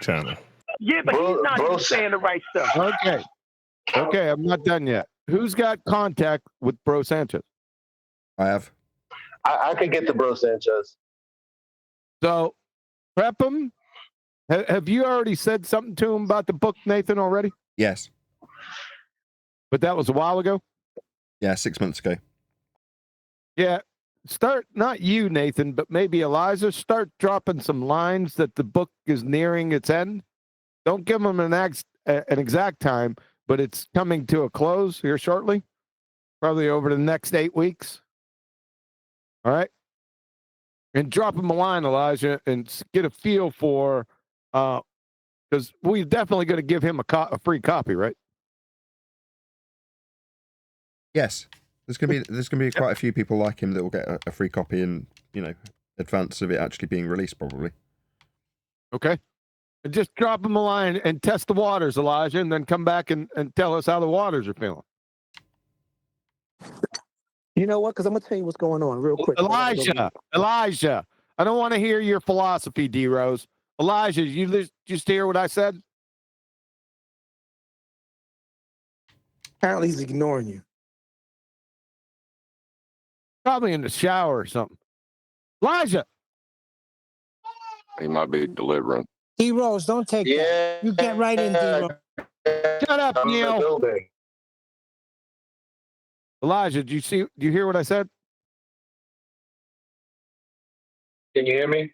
channel. Yeah, but he's not even saying the right stuff. Okay, I'm not done yet. Who's got contact with Bro Sanchez? I have. I could get the Bro Sanchez. So, prep him. Have you already said something to him about the book, Nathan, already? Yes. But that was a while ago? Yeah, 6 months ago. Yeah. Start, not you, Nathan, but maybe Eliza, start dropping some lines that the book is nearing its end. Don't give them an exact time, but it's coming to a close here shortly, probably over the next 8 weeks. All right? And drop him a line, Elijah, and get a feel for, because we're definitely going to give him a free copy, right? Yes. There's gonna be quite a few people like him that will get a free copy in, advance of it actually being released, probably. Okay. And just drop him a line and test the waters, Elijah, and then come back and tell us how the waters are feeling. You know what? Because I'm going to tell you what's going on real quick. Elijah, I don't want to hear your philosophy, D-Rose. Elijah, you just hear what I said? Apparently he's ignoring you. Probably in the shower or something. Elijah. He might be delivering. D Rose, don't take that. You get right in, D Rose. Shut up, Neil. Elijah, do you hear what I said? Can you hear me?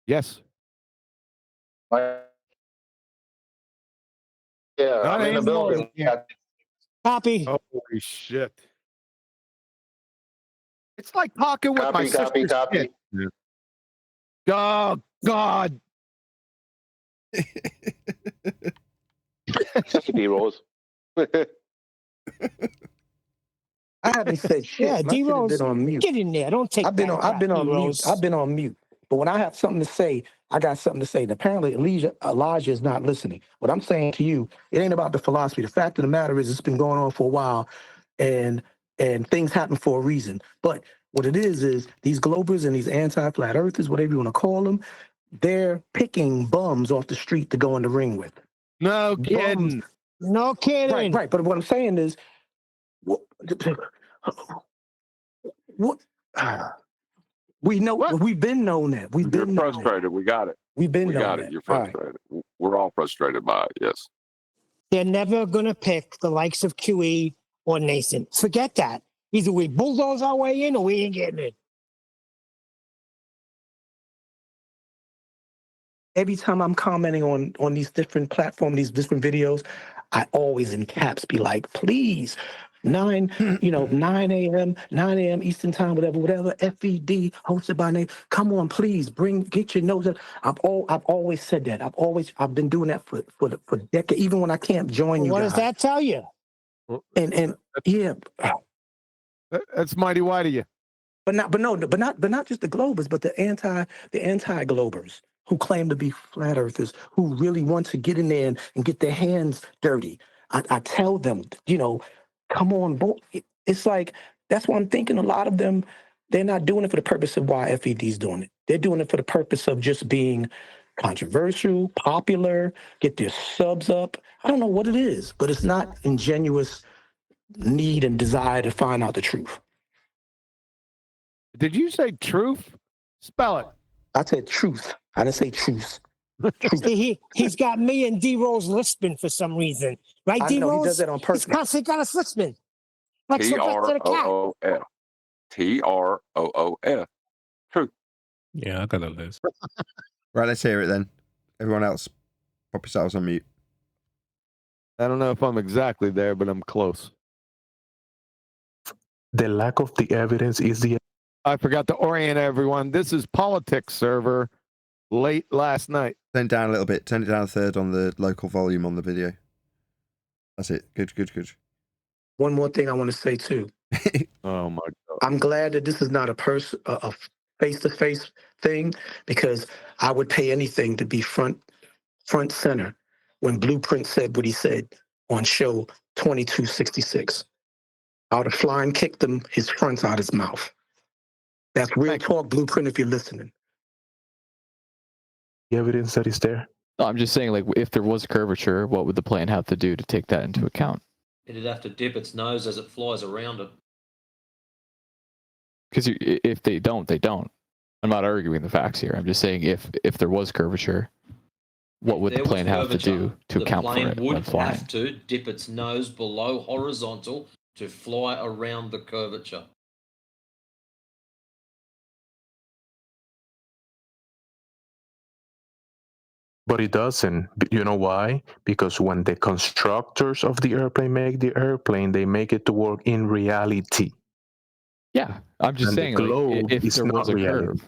Yes. Yeah, Not I'm in the anymore. building. Yeah. Copy. Holy shit. It's like talking with my Copy. sister's kid. Oh, God. D Rose. I haven't said shit. Yeah, My shit has D-Rose, been on mute. get in there. Don't take I've been that on. crap, I've been on mute. D-Rose. I've been on mute. But when I have something to say, I got something to say. And apparently, Elijah is not listening. What I'm saying to you, it ain't about the philosophy. The fact of the matter is, it's been going on for a while, and things happen for a reason. But what it is these globers and these anti-flat earthers, whatever you want to call them, they're picking bums off the street to go in the ring with. No kidding. Bums. No kidding. Right. But what I'm saying is, what we know. We've been known that. You're frustrated. We got it. We've been We known got that. it. You're All right. frustrated. We're all frustrated by it. Yes. They're never going to pick the likes of QE or Nathan. Forget that. Either we bulldoze our way in or we ain't getting in. Every time I'm commenting on these different platforms, these different videos, I always in caps be like, please, 9 a.m. Eastern time, whatever, FED, hosted by Nate. Come on, please, get your nose up. I've always said that. I've been doing that for decades, even when I can't join you What guys. does that tell you? And yeah. That's mighty white of you. But not just the globers, but the anti-globers who claim to be flat earthers, who really want to get in there and get their hands dirty. I tell them, come on, boy. It's like, that's why I'm thinking a lot of them, they're not doing it for the purpose of why FED's doing it. They're doing it for the purpose of just being controversial, popular, get their subs up. I don't know what it is, but it's not ingenuous need and desire to find out the truth. Did you say truth? Spell it. I said truth. I didn't say truth. See, he's got me and D Rose lisping for some reason. Right, I D know, Rose? he does that on purpose. He's constantly got us lisping. Like Sylvester the cat. TROOF. Truth. Yeah, I got a list. Right, let's hear it then. Everyone else, pop yourselves on mute. I don't know if I'm exactly there, but I'm close. The lack of the evidence is the... I forgot to orient everyone. This is Politics Server late last night. Turn it down a little bit. Turn it down a third on the local volume on the video. That's it. Good. One more thing I want to say too. Oh my God. I'm glad that this is not a face-to-face thing, because I would pay anything to be front center when Blueprint said what he said on show 2266. I would have flying kicked him his fronts out his mouth. That's real talk, Blueprint, if you're listening. The evidence that is there. No, I'm just saying, like, if there was curvature, what would the plane have to do to take that into account? It'd have to dip its nose as it flies around it. Because if they don't, they don't. I'm not arguing the facts here. I'm just saying if there was curvature, what would the plane have to do to account for it The plane when would flying? have to dip its nose below horizontal to fly around the curvature. But it doesn't. You know why? Because when the constructors of the airplane make the airplane, they make it to work in reality. Yeah, I'm just And saying, the like, globe if is there was not a reality. curve,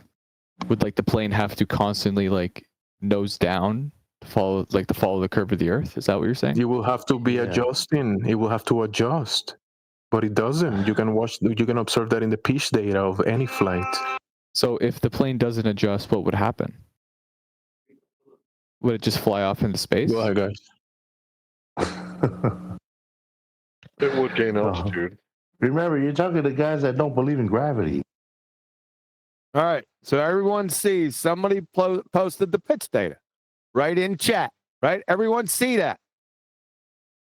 would like the plane have to constantly like nose down to follow the curve of the Earth? Is that what you're saying? You will have to be adjusting. It will have to adjust. But it doesn't. You can observe that in the pitch data of any flight. So if the plane doesn't adjust, what would happen? Would it just fly off into space? Go ahead, guys. It would gain altitude. Remember, you're talking to guys that don't believe in gravity. All right. So everyone sees somebody posted the pitch data right in chat, right? Everyone see that.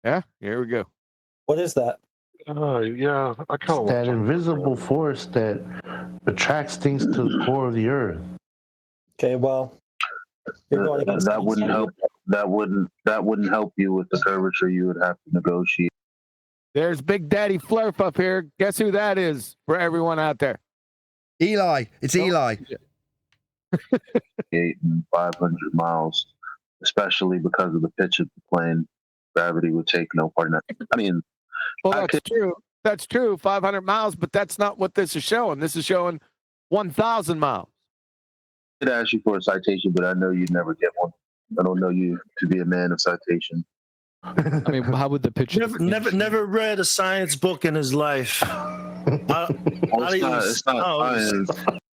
Yeah, here we go. What is that? Yeah, I kind of That invisible force that attracts things to the core of the earth. Okay, well, you're going against that wouldn't help. That wouldn't help you with the curvature. You would have to negotiate. There's Big Daddy Flurf up here. Guess who that is for everyone out there? Eli. It's Eli. 500 miles, especially because of the pitch of the plane. Gravity would take no part in that. I mean, well, that's true. That's true. 500 miles, but that's not what this is showing. This is showing 1,000 miles. I did ask you for a citation, but I know you'd never get one. I don't know you to be a man of citation. I mean, how would the pitch? Never read a science book in his life. It's not science.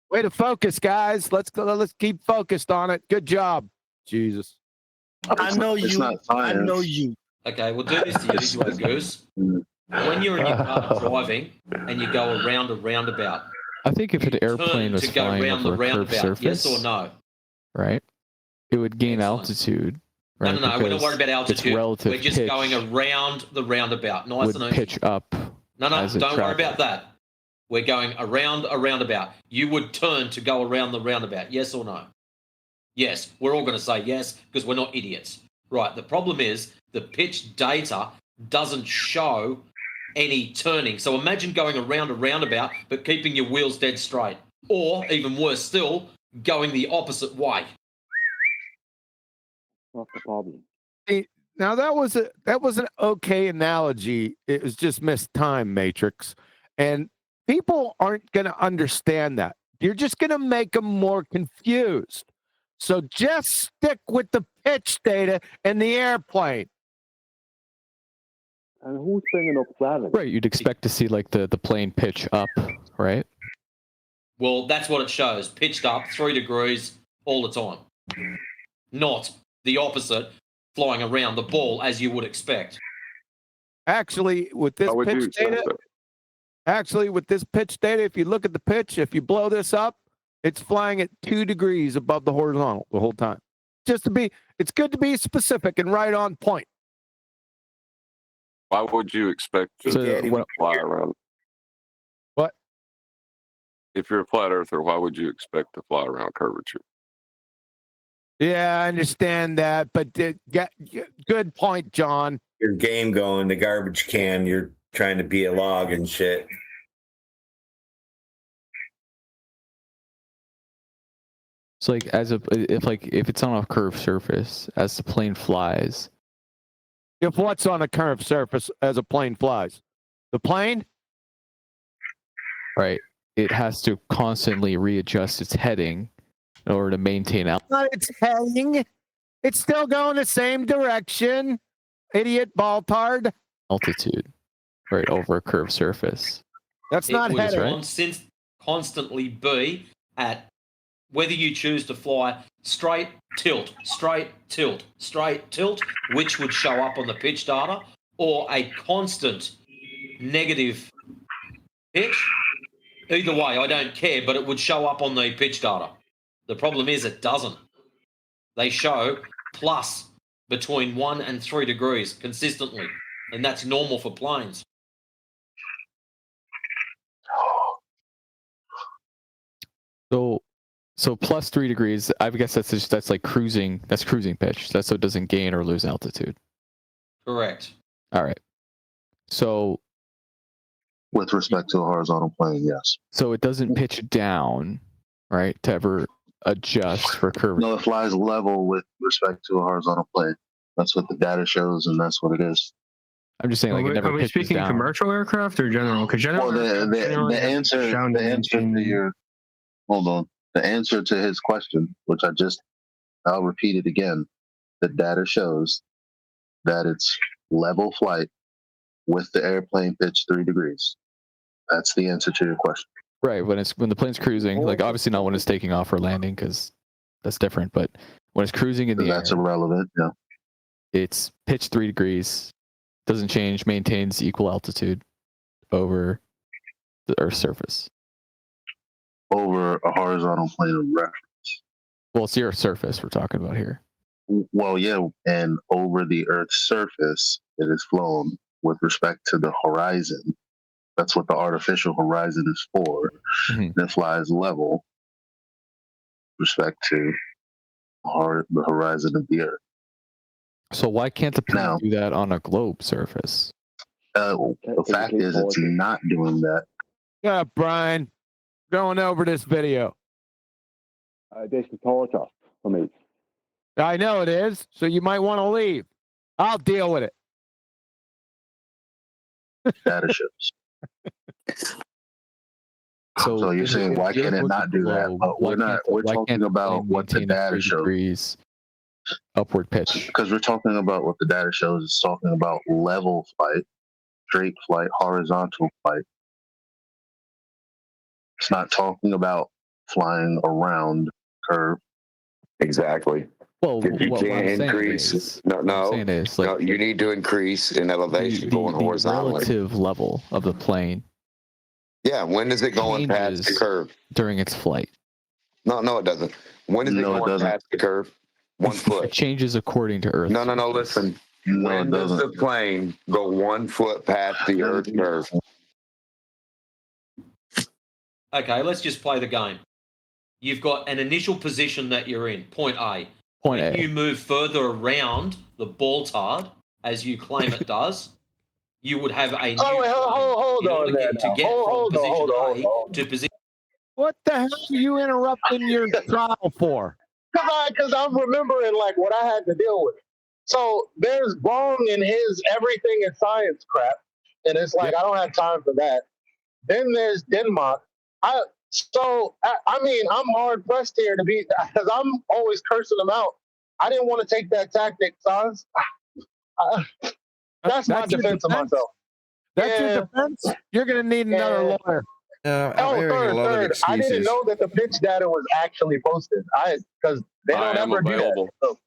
Way to focus, guys. Let's keep focused on it. Good job. Jesus. I know you. Okay, we'll do this to you, Goose. When you're in your car driving and you go around a roundabout, I think if an airplane was to go flying around over the a curved roundabout, surface, yes or no? Right, it would gain altitude. Right, No, we're not worried about its altitude. relative We're just pitch going around the roundabout. Nice would and easy. pitch up. No, as it don't worry traveled. about that. We're going around a roundabout. You would turn to go around the roundabout. Yes or no? Yes. We're all going to say yes because we're not idiots. Right. The problem is the pitch data doesn't show any turning. So imagine going around a roundabout but keeping your wheels dead straight. Or, even worse still, going the opposite way. What's the problem? Now that was an okay analogy. It was just missed time, Matrix, and people aren't going to understand that. You're just going to make them more confused. So just stick with the pitch data and the airplane. And who's bringing up gravity? Right, you'd expect to see like the plane pitch up, right? Well, that's what it shows. Pitched up 3 degrees all the time. Not the opposite, flying around the ball as you would expect. Actually, with this pitch data, if you look at the pitch, if you blow this up, it's flying at 2 degrees above the horizontal the whole time. It's good to be specific and right on point. Why would you expect to fly around? What? If you're a flat earther, why would you expect to fly around curvature? Yeah, I understand that, but good point, John. Your game going, the garbage can, you're trying to be a log and shit. So like if it's on a curved surface as the plane flies. If what's on a curved surface as a plane flies? The plane? Right. It has to constantly readjust its heading in order to maintain altitude. It's heading. It's still going the same direction. Idiot balltard. Altitude. Right, over a curved surface. That's not heading. It would constantly be at whether you choose to fly straight, tilt, straight, tilt, straight, tilt, which would show up on the pitch data, or a constant negative pitch. Either way, I don't care, but it would show up on the pitch data. The problem is it doesn't. They show plus between 1 and 3 degrees consistently, and that's normal for planes. So plus 3 degrees, I guess that's like cruising. That's cruising pitch. That's so it doesn't gain or lose altitude. Correct. All right. So with respect to a horizontal plane, yes. So it doesn't pitch down, right, to ever adjust for curvature. No, it flies level with respect to a horizontal plane. That's what the data shows, and that's what it is. I'm just saying, like, it never Are we pitches speaking down. commercial aircraft or general? Because general. Well, the answer to your hold on. The answer to his question, which I'll repeat it again. The data shows that it's level flight with the airplane pitch 3 degrees. That's the answer to your question. Right, when the plane's cruising, like obviously not when it's taking off or landing, because that's different. But when it's cruising in the air, that's irrelevant. Yeah, it's pitch 3 degrees, doesn't change, maintains equal altitude over the Earth's surface. over a horizontal plane of reference. Well, it's the Earth's surface we're talking about here. Well, yeah, and over the Earth's surface, it is flown with respect to the horizon. That's what the artificial horizon is for. Mhm. And it flies level with respect to the horizon of the Earth. So why can't the plane Now, do that on a globe surface? the fact is, it's not doing that. Yeah, Brian, going over this video. This is Holocaust for me. I know it is, so you might want to leave. I'll deal with it. Data shows. So you're saying why can't it not do that? But we're not. We're talking about what the data shows. Upward pitch. Because we're talking about what the data shows. It's talking about level flight, straight flight, horizontal flight. It's not talking about flying around curve. Exactly. Well, if you can't increase, no, you need to increase in elevation going horizontally. Relative level of the plane. Yeah, when is it going past the curve? During its flight. No, it doesn't. When is it going past the curve? 1 foot. It changes according to Earth. No, listen. When does the plane go 1 foot past the Earth curve? Okay, let's just play the game. You've got an initial position that you're in, point A. Point when A. you move further around the balltard, as you claim it does, you would have a new hold on there to now. get Hold from on, position hold on. A to position. What the hell are you interrupting your trial for? Because I'm remembering like what I had to deal with. So there's Bong and his everything in science crap, and it's like I don't have time for that. Then there's Denmark. I mean I'm hard pressed here to be because I'm always cursing them out. I didn't want to take that tactic, Sans. That's my defense of myself. That's your defense? You're going to need another lawyer. Third. I didn't know that the pitch data was actually posted. Because they don't ever do that. So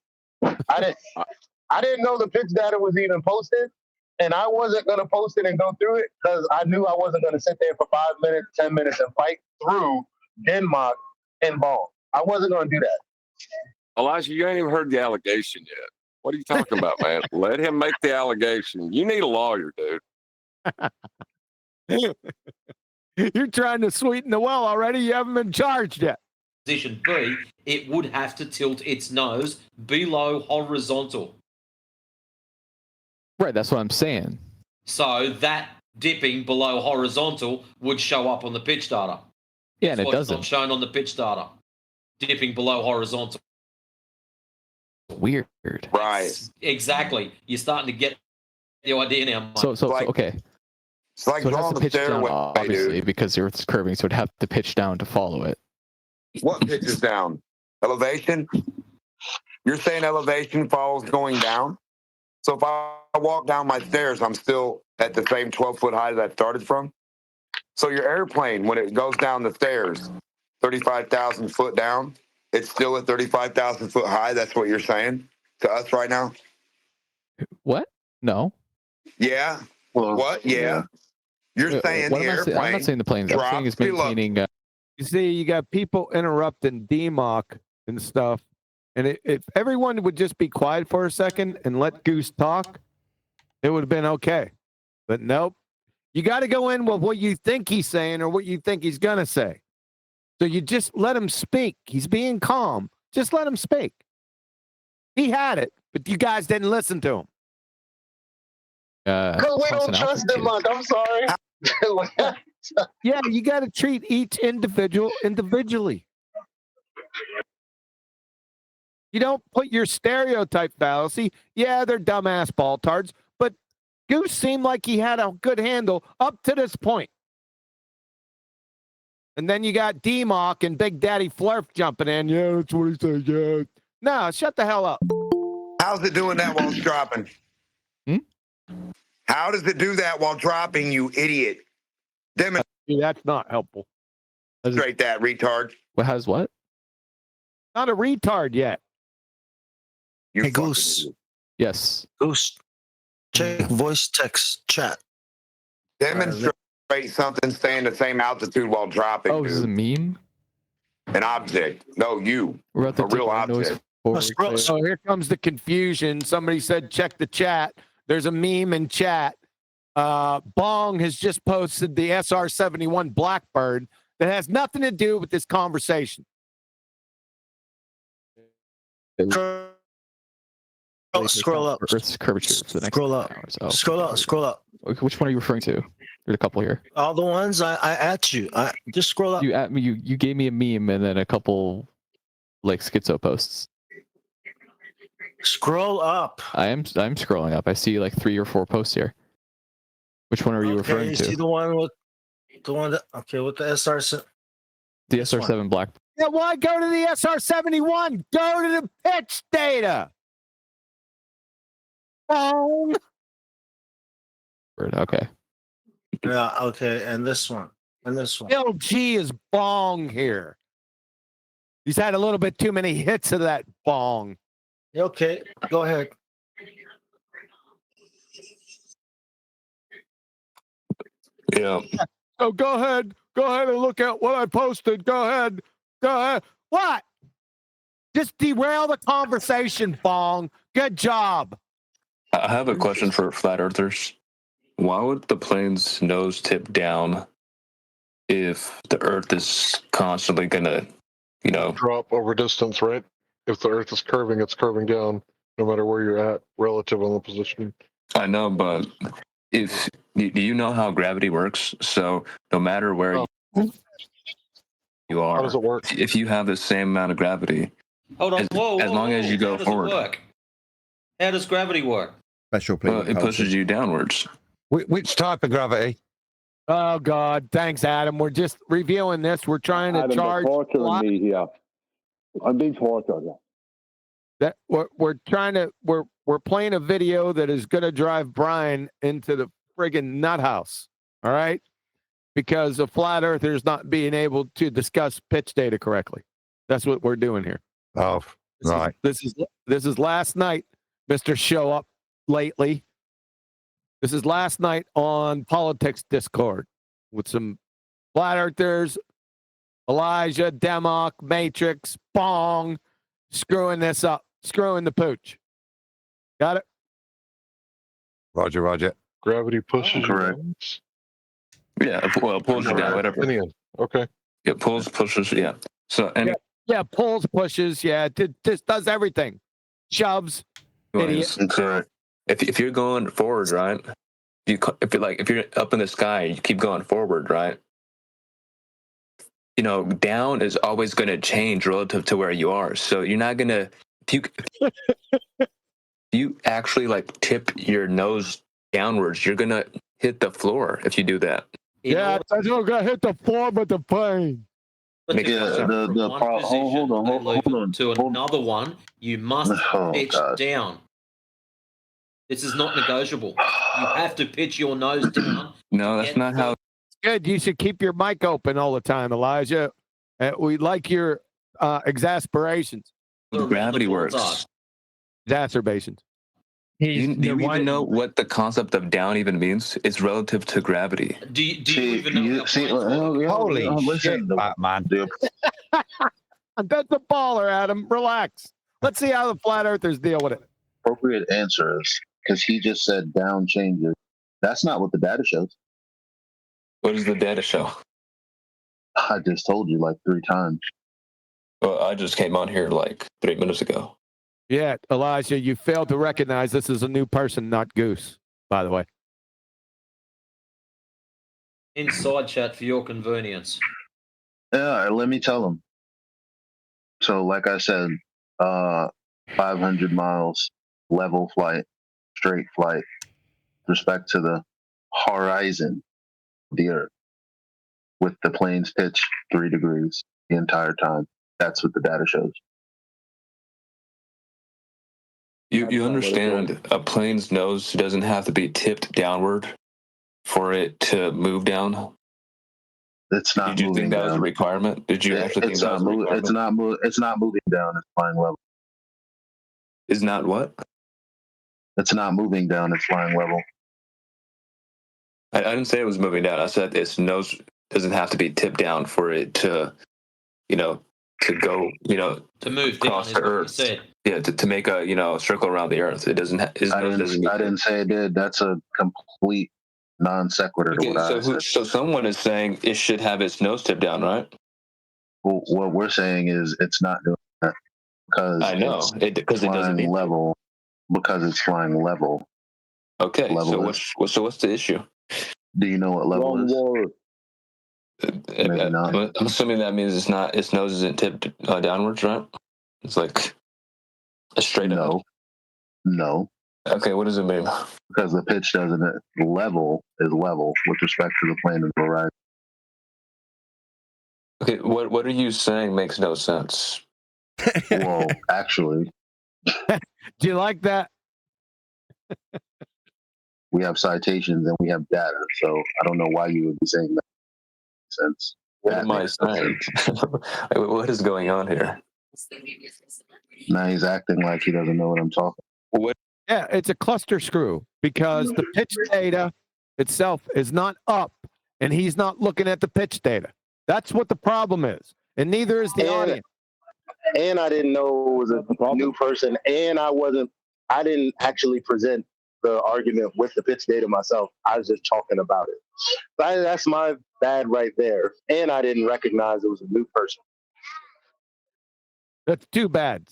I didn't know the pitch data was even posted, and I wasn't going to post it and go through it because I knew I wasn't going to sit there for 5 minutes, 10 minutes, and fight through Denmark and Ball. I wasn't going to do that. Elijah, you ain't even heard the allegation yet. What are you talking about, man? Let him make the allegation. You need a lawyer, dude. You're trying to sweeten the well already. You haven't been charged yet. Position B, it would have to tilt its nose below horizontal. Right, that's what I'm saying. So that dipping below horizontal would show up on the pitch data. Yeah, and it What's doesn't. not shown on the pitch data. Dipping below horizontal. Weird. Right. Exactly. You're starting to get the idea now. Mike. So okay. It's like so it has drawing to the pitch down, stairway, obviously, dude. because the Earth's curving, so it'd have to pitch down to follow it. What pitches down? Elevation? You're saying elevation follows going down? So if I walk down my stairs, I'm still at the same 12-foot height that I started from? So your airplane, when it goes down the stairs, 35,000 foot down, it's still at 35,000 foot high? That's what you're saying to us right now? What? No. Yeah. What? Yeah. You're saying the airplane. I'm not saying the plane. I'm saying it's maintaining. You see, you got people interrupting DMOC and stuff. And if everyone would just be quiet for a second and let Goose talk, it would have been okay. But nope. You got to go in with what you think he's saying or what you think he's going to say. So you just let him speak. He's being calm. Just let him speak. He had it, but you guys didn't listen to him. Because we don't trust him much. I'm sorry. Yeah, you got to treat each individual individually. You don't put your stereotype fallacy. Yeah, they're dumbass baltards, but Goose seemed like he had a good handle up to this point. And then you got D-Mock and Big Daddy Flurf jumping in. Yeah, that's what he said. Yeah. No, shut the hell up. How's it doing that while it's dropping? How does it do that while dropping, you idiot? That's not helpful. Straight that, retard. What has what? Not a retard yet. Hey, Goose. Yes. Goose. Check voice text chat. Demonstrate something staying the same altitude while dropping. Oh, this is a meme? An object. No, you. We're about to A take real our noise object. forward. Oh, here comes the confusion. Somebody said, check the chat. There's a meme in chat. Bong has just posted the SR-71 Blackbird that has nothing to do with this conversation. Scroll up. Earth's curvature for the next Scroll up. hours. Oh, Scroll up. Scroll up. Which one are you referring to? There's a couple here. All the ones I at you. Just scroll up. You at me. You gave me a meme and then a couple like schizo posts. Scroll up. I'm scrolling up. I see like 3 or 4 posts here. Which one are you referring to? See the one with with the SR. The SR7 Black. Yeah, why go to the SR-71? Go to the pitch data. Bong. Okay. Yeah. Okay. And this one. And this one. LG is bong here. He's had a little bit too many hits of that bong. Okay. Go ahead. Yeah. Oh, go ahead. Go ahead and look at what I posted. Go ahead. Go ahead. What? Just derail the conversation, Bong. Good job. I have a question for flat earthers. Why would the plane's nose tip down if the Earth is constantly gonna, drop over distance, right? If the Earth is curving, it's curving down, no matter where you're at, relative on the position. I know, but do you know how gravity works? So no matter where you are, how does it work? If you have the same amount of gravity, Hold on. as long as you go How does forward, it work? How does gravity work? Special plane. it pushes you downwards. Which type of gravity? Oh, God. Thanks, Adam. We're just reviewing this. We're trying to charge. Torturing me here. I'm being tortured. That we're playing a video that is going to drive Brian into the friggin' nut house. All right, because of flat earthers not being able to discuss pitch data correctly. That's what we're doing here. Oh, right. This is last night, Mr. Show Up Lately. This is last night on Politics Discord with some flat earthers, Elijah, Democ, Matrix, Bong, screwing this up, screwing the pooch. Got it? Roger, Roger. Gravity pushes you Correct. down? Yeah, well, it pulls you down, whatever. Okay. It pushes, yeah. So, yeah, pulls, pushes, yeah, this does everything. Shoves, idiot. Correct. If you're going forward, right? If you're up in the sky, you keep going forward, right? Down is always going to change relative to where you are. So you're not going to if you actually tip your nose downwards, you're going to hit the floor if you do that. Yeah, I don't got to hit the floor but the plane. But hold on. To another one, you must pitch down. This is not negotiable. You have to pitch your nose down. No, that's not how. Good. You should keep your mic open all the time, Elijah. We like your exasperations. Gravity works. Exacerbations. Do you even know what the concept of down even means? It's relative to gravity. Do you even know? Holy shit, Batman. That's a baller, Adam. Relax. Let's see how the flat earthers deal with it. Appropriate answer is because he just said down changes. That's not what the data shows. What does the data show? I just told you 3 times. Well, I just came on here 3 minutes ago. Yeah, Elijah, you failed to recognize this is a new person, not Goose, by the way. Inside chat for your convenience. Yeah, let me tell him. So, like I said, 500 miles, level flight, straight flight, with respect to the horizon of the Earth, with the plane's pitch 3 degrees the entire time. That's what the data shows. You understand a plane's nose doesn't have to be tipped downward for it to move down? It's not. Did you think that was a requirement? Did you actually think that was a requirement? It's not moving down. It's flying level. Is not what? It's not moving down. It's flying level. I didn't say it was moving down. I said its nose doesn't have to be tipped down for it to, to go, to move across down, the Earth. Said. Yeah, to make a circle around the Earth. It doesn't. I didn't say it did. That's a complete non sequitur to what I said. So someone is saying it should have its nose tipped down, right? Well, what we're saying is it's not doing that because I know because it doesn't need level. Because it's flying level. Okay, so what's the issue? Do you know what level is? Maybe not. I'm assuming that means its nose isn't tipped downwards, right? It's like a straight up. No. Okay, what does it mean? Because the pitch doesn't level is level with respect to the plane of horizon. Okay, what are you saying makes no sense? Well, actually, do you like that? We have citations and we have data, so I don't know why you would be saying that. Sense. What am I saying? What is going on here? Now he's acting like he doesn't know what I'm talking about. What? Yeah, it's a cluster screw because the pitch data itself is not up, and he's not looking at the pitch data. That's what the problem is, and neither is the audience. And I didn't know it was a new person, and I didn't actually present the argument with the pitch data myself. I was just talking about it. That's my bad right there. And I didn't recognize it was a new person. That's too bad.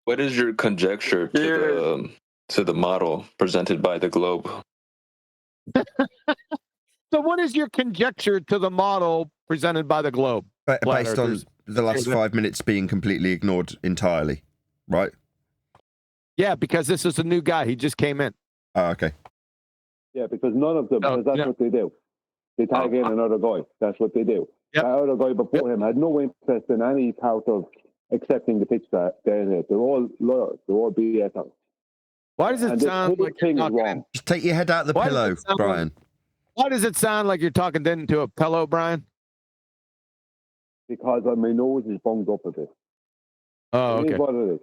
What is your conjecture to the model presented by the globe? So what is your conjecture to the model presented by the globe? Based on the last 5 minutes being completely ignored entirely, right? Yeah, because this is a new guy. He just came in. Oh, okay. Yeah, because none of them, because that's what they do. They tag in another guy. That's what they do. That other guy before him had no interest in any part of accepting the pitch data. They're all lawyers. They're all BSers. Why does it sound like you're talking? Just take your head out of the pillow, Brian. Why does it sound like you're talking into a pillow, Brian? Because my nose is bunged up a bit. Oh, okay. It is what it is.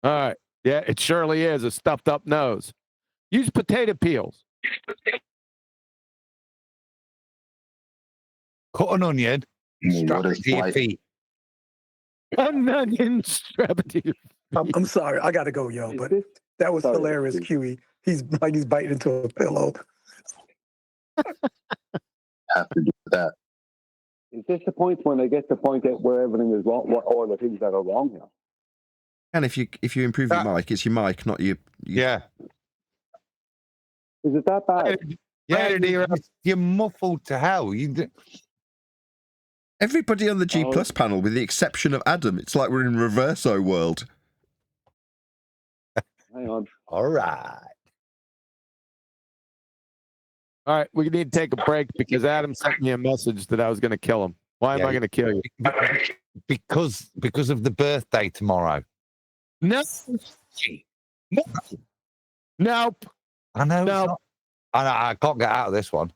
All right. Yeah, it surely is a stuffed up nose. Use potato peels. Cut an onion and strap it to your feet. An onion, strap it to your feet. I'm sorry. I got to go, yo. But that was hilarious, QE. He's biting into a pillow. Have to do that. Is this the point when they get to point out where everything is wrong, what all the things that are wrong here? And if you improve your mic, it's your mic, not you. Yeah. Is it that bad? Yeah, you're muffled to hell. Everybody on the G Plus panel, with the exception of Adam, it's like we're in Reverso world. Hang on. All right. All right, we need to take a break because Adam sent me a message that I was going to kill him. Why am I going to kill you? Because of the birthday tomorrow. No. Nope. I know. Nope. I can't get out of this one.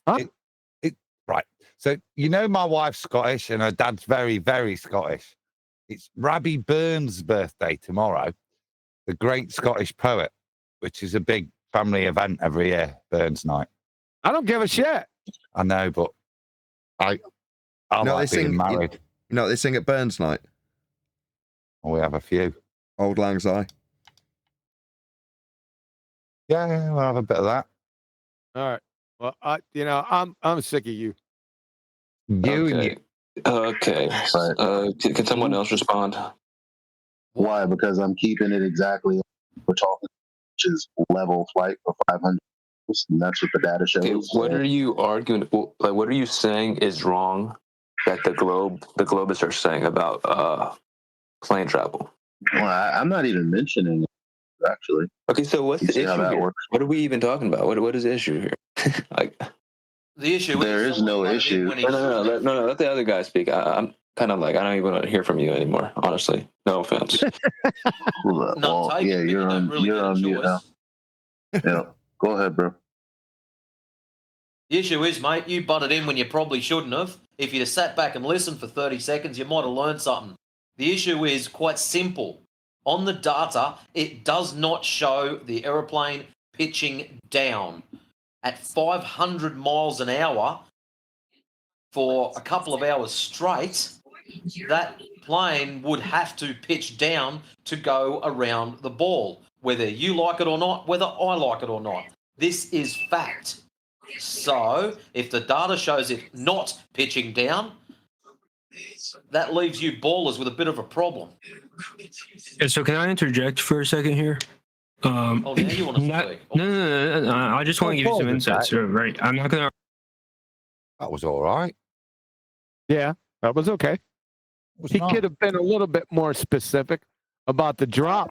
Right. So, my wife's Scottish and her dad's very, very Scottish. It's Rabbie Burns' birthday tomorrow, the great Scottish poet, which is a big family event every year, Burns Night. I don't give a shit. I know, but I like being married. You know what they sing at Burns Night? Oh, we have a few. Old Lang Syne. Yeah, we'll have a bit of that. All right. Well, I'm sick of you. Okay. Can someone else respond? Why? Because I'm keeping it exactly. We're talking, which is level flight for 500. And that's what the data shows. Okay, what are you arguing? Like, what are you saying is wrong that the globists are saying about plane travel? Well, I'm not even mentioning it, actually. Okay, so what's the issue here? What are we even talking about? What is the issue here? Like, the issue. There is no issue. No. Let the other guy speak. I'm kind of like, I don't even want to hear from you anymore. Honestly, no offense. You're on mute now. Yeah, go ahead, bro. The issue is, mate, you butted in when you probably shouldn't have. If you'd have sat back and listened for 30 seconds, you might have learned something. The issue is quite simple. On the data, it does not show the aeroplane pitching down. At 500 miles an hour for a couple of hours straight, that plane would have to pitch down to go around the ball, whether you like it or not, whether I like it or not. This is fact. So if the data shows it not pitching down, that leaves you ballers with a bit of a problem. Yeah, so can I interject for a second here? Now you want to speak. No. I just want to give you some insights. Right. I'm not going to. That was all right. Yeah, that was okay. He could have been a little bit more specific about the drop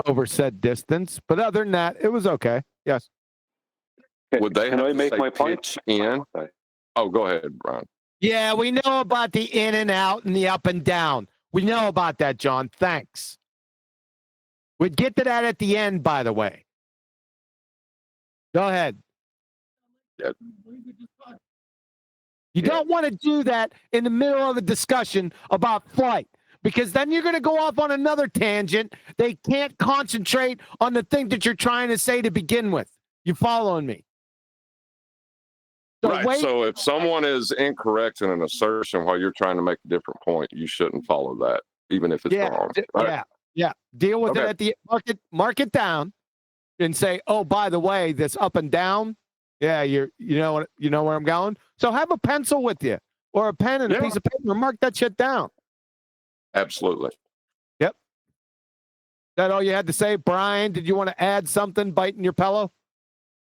over said distance, but other than that, it was okay. Yes. Would they have to make my point in? Oh, go ahead, Brian. Yeah, we know about the in and out and the up and down. We know about that, John. Thanks. We'd get to that at the end, by the way. Go ahead. Yeah. You don't want to do that in the middle of a discussion about flight, because then you're going to go off on another tangent. They can't concentrate on the thing that you're trying to say to begin with. You following me? So Right. So if someone is incorrect in an assertion while you're trying to make a different point, you shouldn't follow that, even if it's wrong. Right? Yeah. Deal with it at the mark it down, and say, oh, by the way, this up and down. Yeah, you know where I'm going. So have a pencil with you, or a pen and a piece of paper, and mark that shit down. Absolutely. Yep. That all you had to say, Brian? Did you want to add something? Biting your pillow?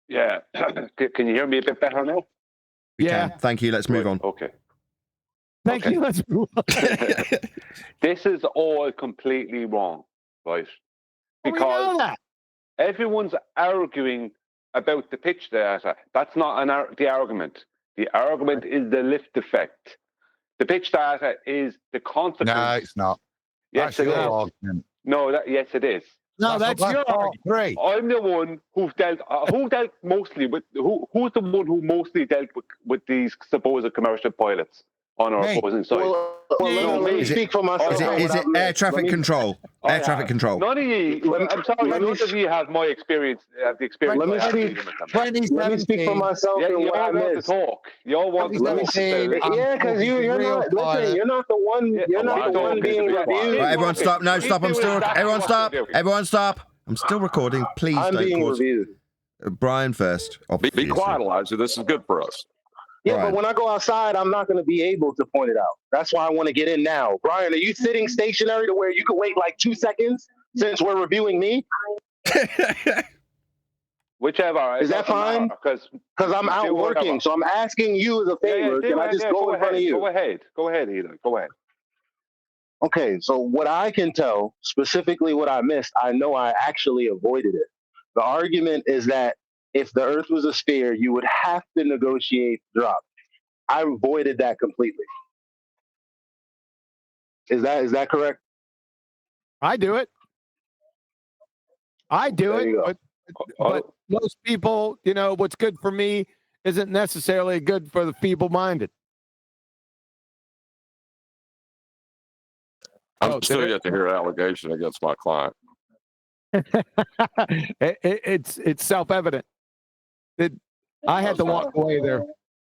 Yeah. Can you hear me a bit better now? Yeah. Thank you. Let's move on. Okay. Thank you. Let's move on. This is all completely wrong, right? Because everyone's arguing about the pitch data. That's not the argument. The argument is the lift effect. The pitch data is the consequence. No, it's not. Yes, That's it your is. argument. No, yes, it is. No, that's your argument. I'm the one who dealt mostly with who's the one who mostly dealt with these supposed commercial pilots on our opposing side. Let me speak for myself. Is it air traffic control? Air traffic control. None of you. I'm sorry. None of you have my experience. The experience. Let me speak for myself. Yeah, and you what all I want to missed. talk. You all want to talk. Yeah, because you're not. Listen, you're not the one. You're not the one being reviewed. Right, everyone stop. No, stop. I'm still. Everyone stop. Everyone stop. I'm still recording. Please I'm don't being pause. reviewed. Brian first. Be quiet, Elijah. This is good for us. Yeah, Brian. but when I go outside, I'm not going to be able to point it out. That's why I want to get in now. Brian, are you sitting stationary to where you can wait like 2 seconds since we're reviewing me? Whichever. Is that fine? Because I'm out working, so I'm asking you as a favor. Can I just go in front of you? Go ahead. Go ahead, Ethan. Go ahead. Okay, so what I can tell, specifically what I missed, I know I actually avoided it. The argument is that if the Earth was a sphere, you would have to negotiate drop. I avoided that completely. Is that correct? I do it. But most people, what's good for me isn't necessarily good for the feeble-minded. I'm still yet to hear an allegation against my client. It's self-evident. I had to walk away there.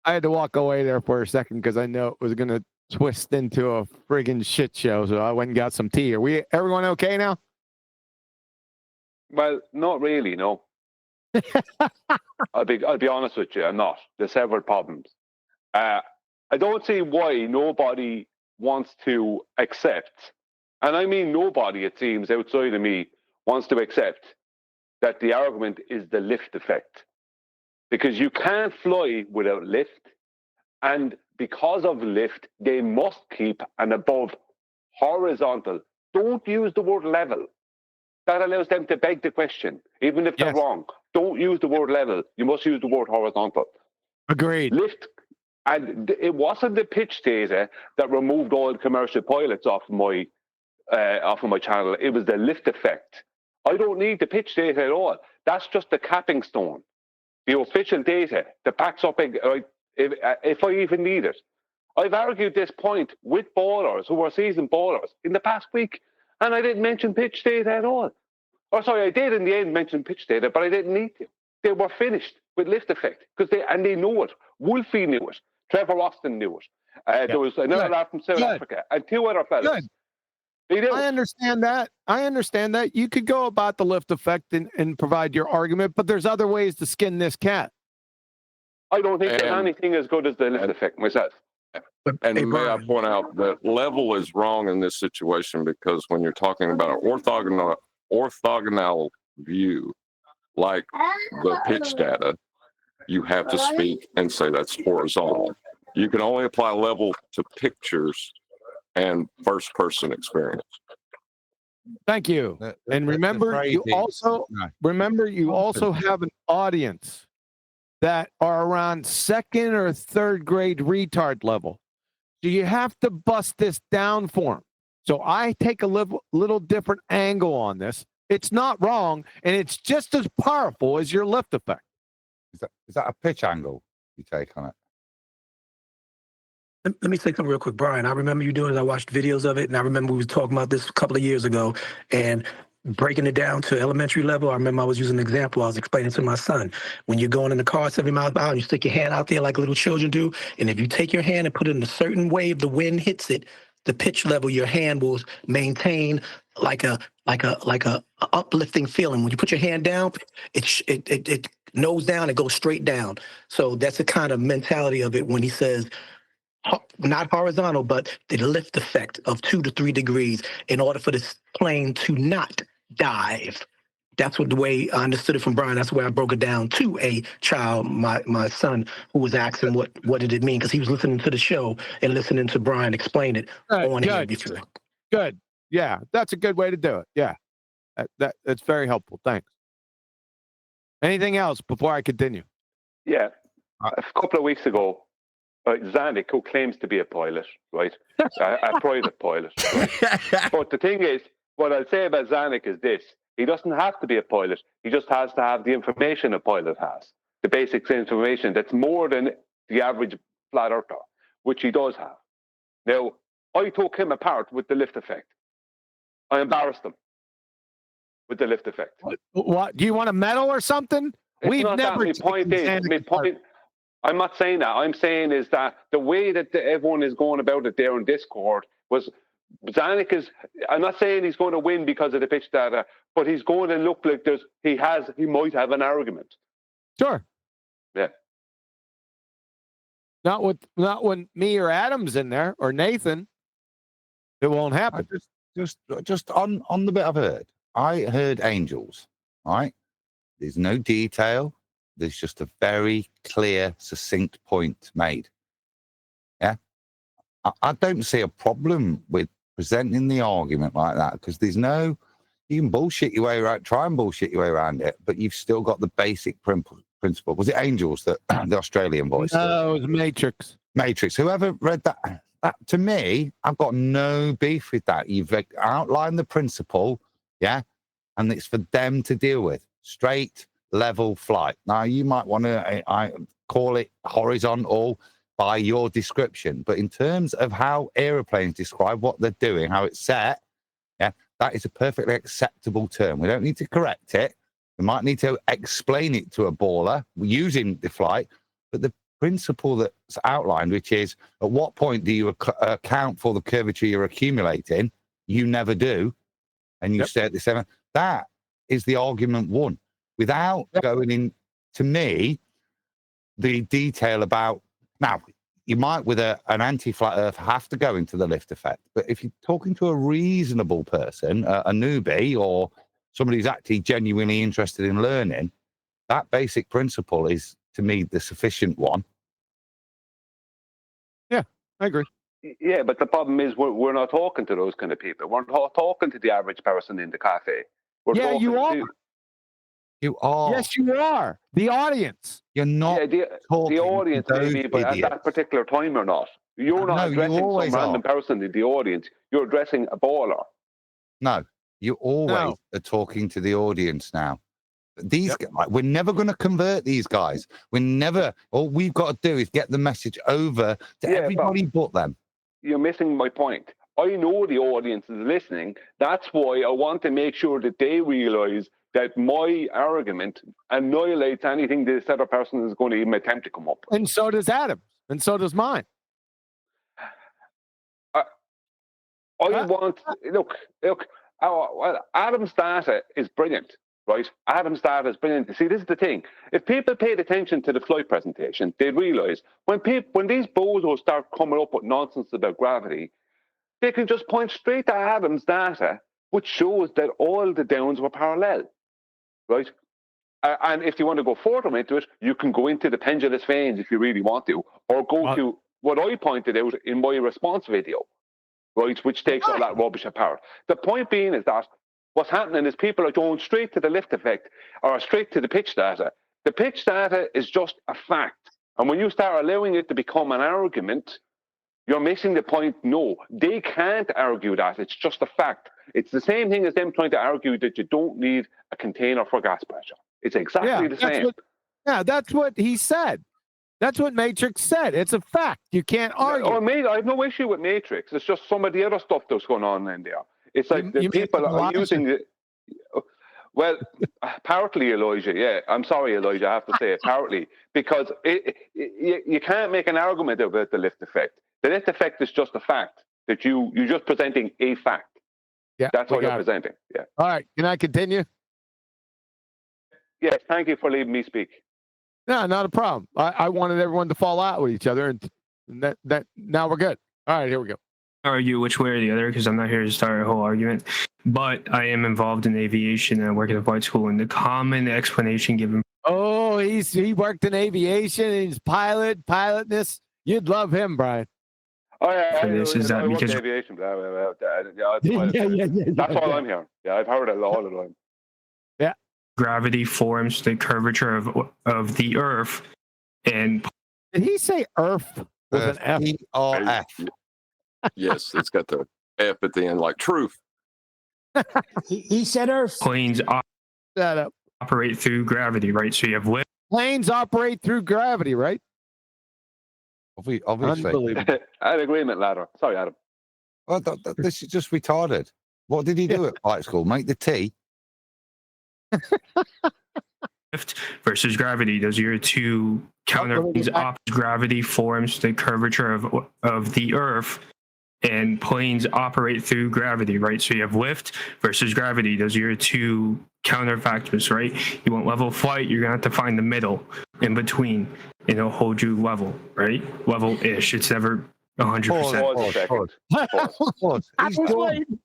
I had to walk away there for a second because I know it was going to twist into a friggin' shit show. So I went and got some tea. Everyone okay now? Well, not really, no. I'll be honest with you, I'm not. There's several problems. I don't see why nobody wants to accept, and I mean nobody, it seems, outside of me, wants to accept that the argument is the lift effect. Because you can't fly without lift, and because of lift, they must keep an above horizontal. Don't use the word level. That allows them to beg the question, even if they're wrong. Don't use the word level. You must use the word horizontal. Agreed. Lift, and it wasn't the pitch data that removed all the commercial pilots off of my channel. It was the lift effect. I don't need the pitch data at all. That's just the capping stone. The official data that backs up, if I even need it. I've argued this point with ballers who are seasoned ballers in the past week, and I didn't mention pitch data at all. Or sorry, I did in the end mention pitch data, but I didn't need to. They were finished with lift effect because they knew it. Wolfie knew it. Trevor Austin knew it. There was another lad from South Africa and two other fellas. They do. I understand that. You could go about the lift effect and provide your argument, but there's other ways to skin this cat. I don't think there's anything as good as the lift effect myself. And may I point out that level is wrong in this situation, because when you're talking about an orthogonal view, like the pitch data, you have to speak and say that's horizontal. You can only apply level to pictures and first person experience. Thank you. And remember, you also have an audience that are around second or third grade retard level. So you have to bust this down for them. So I take a little different angle on this. It's not wrong, and it's just as powerful as your lift effect. Is that a pitch angle you take on it? Let me say something real quick, Brian. I remember you doing it. I watched videos of it, and I remember we was talking about this a couple of years ago, and breaking it down to elementary level. I remember I was using an example. I was explaining to my son, when you're going in the car 70 miles per hour, and you stick your hand out there like little children do, and if you take your hand and put it in a certain way, if the wind hits it, the pitch level, your hand will maintain like a uplifting feeling. When you put your hand down, it nose down, it goes straight down. So that's the kind of mentality of it when he says, not horizontal, but the lift effect of 2 to 3 degrees in order for this plane to not dive. That's what the way I understood it from Brian. That's the way I broke it down to a child, my son, who was asking what did it mean, because he was listening to the show and listening to Brian explain it on here before. Good. Yeah, that's a good way to do it. Yeah, that's very helpful. Thanks. Anything else before I continue? Yeah, a couple of weeks ago, Zanuck, who claims to be a pilot, right? A private pilot. Right? But the thing is, what I'll say about Zanuck is this. He doesn't have to be a pilot. He just has to have the information a pilot has. The basic information that's more than the average flat earther, which he does have. Now, I took him apart with the lift effect. I embarrassed him with the lift effect. What? Do you want a medal or something? We've never. My point, I'm not saying that. I'm saying is that the way that everyone is going about it there on Discord was Zanuck is. I'm not saying he's going to win because of the pitch data, but he's going to look like he might have an argument. Sure. Yeah. Not when me or Adam's in there or Nathan. It won't happen. Just on the bit I've heard. I heard angels. Right. There's no detail. There's just a very clear, succinct point made. Yeah. I don't see a problem with presenting the argument like that, because there's no, you can bullshit your way around, try and bullshit your way around it, but you've still got the basic principle. Was it Angels, that the Australian voice? No, it was Matrix. Matrix. Whoever read that, to me, I've got no beef with that. You've outlined the principle, yeah, and it's for them to deal with. Straight, level flight. Now, you might want to I call it horizontal by your description, but in terms of how aeroplanes describe what they're doing, how it's set, yeah, that is a perfectly acceptable term. We don't need to correct it. We might need to explain it to a baller using the flight, but the principle that's outlined, which is at what point do you account for the curvature you're accumulating? You never do, and you stay at the 7. That is the argument won, without going in, to me, the detail about. Now, you might, with an anti-flat earth, have to go into the lift effect. But if you're talking to a reasonable person, a newbie, or somebody who's actually genuinely interested in learning, that basic principle is, to me, the sufficient one. Yeah, I agree. Yeah, but the problem is we're not talking to those kind of people. We're not talking to the average person in the cafe. You are. You are. Yes, you are. The audience. You're not the audience, maybe, but at that particular time you're not. You're not addressing some random person in the audience. You're addressing a baller. No, you always are talking to the audience now. These guys, we're never going to convert these guys. We're never. All we've got to do is get the message over to everybody but them. You're missing my point. I know the audience is listening. That's why I want to make sure that they realize that my argument annihilates anything this other person is going to even attempt to come up with. And so does Adam. and so does mine. Well, Adam's data is brilliant, right? Adam's data is brilliant. See, this is the thing. If people paid attention to the flight presentation, they'd realize when these bozos start coming up with nonsense about gravity, they can just point straight to Adam's data, which shows that all the downs were parallel, right? And if you want to go further into it, you can go into the pendulous veins if you really want to, or go to what I pointed out in my response video, right, which takes all that rubbish apart. The point being is that what's happening is people are going straight to the lift effect or straight to the pitch data. The pitch data is just a fact. And when you start allowing it to become an argument, you're missing the point. No, they can't argue that. It's just a fact. It's the same thing as them trying to argue that you don't need a container for gas pressure. It's exactly the same. That's what he said. That's what Matrix said. It's a fact. You can't argue. I have no issue with Matrix. It's just some of the other stuff that's going on in there. It's like the people are using it. Well, apparently, Elijah. Yeah, I'm sorry, Elijah. I have to say apparently, because you can't make an argument about the lift effect. The lift effect is just a fact that you're just presenting a fact. Yeah, that's what you're presenting. Yeah. All right. Can I continue? Yes. Thank you for letting me speak. No, not a problem. I wanted everyone to fall out with each other, and that now we're good. All right, here we go. Argue which way or the other because I'm not here to start a whole argument, but I am involved in aviation and I work at a flight school, and the common explanation given. Oh, he worked in aviation. He's pilotness. You'd love him, Brian. Oh yeah, for this is that because aviation. That's why I'm here. Yeah, I've heard it all the time. Yeah, gravity forms the curvature of the Earth, and did he say Earth with an F or F? Yes, it's got the F at the end, like truth. He said Earth. Planes operate through gravity, right? So you have lift. Planes operate through gravity, right? Obviously. An agreement ladder. Sorry, Adam. Well, this is just retarded. What did he do at flight school? Make the tea? Lift versus gravity. Those are your two counterpoints. Gravity forms the curvature of the Earth, and planes operate through gravity, right? So you have lift versus gravity. Those are your two counterfactors, right? You want level flight, you're gonna have to find the middle in between, and it'll hold you level, right? Level-ish. It's never 100%. I'm waiting.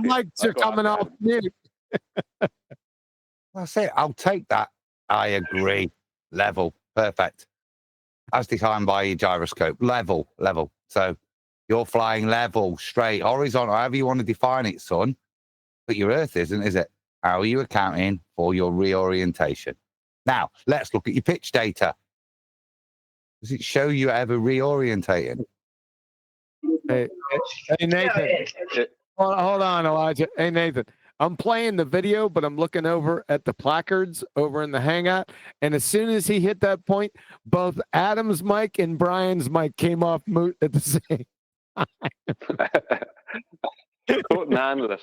Mics are coming off mute. That's it. I'll take that. I agree. Level. Perfect. As defined by your gyroscope. Level. So you're flying level, straight, horizontal, however you want to define it, son. But your Earth isn't, is it? How are you accounting for your reorientation? Now, let's look at your pitch data. Does it show you ever reorientating? Hey, Nathan. Hold on, Elijah. Hey, Nathan. I'm playing the video, but I'm looking over at the placards over in the Hangout. And as soon as he hit that point, both Adam's mic and Brian's mic came off mute at the same time. Couldn't handle it.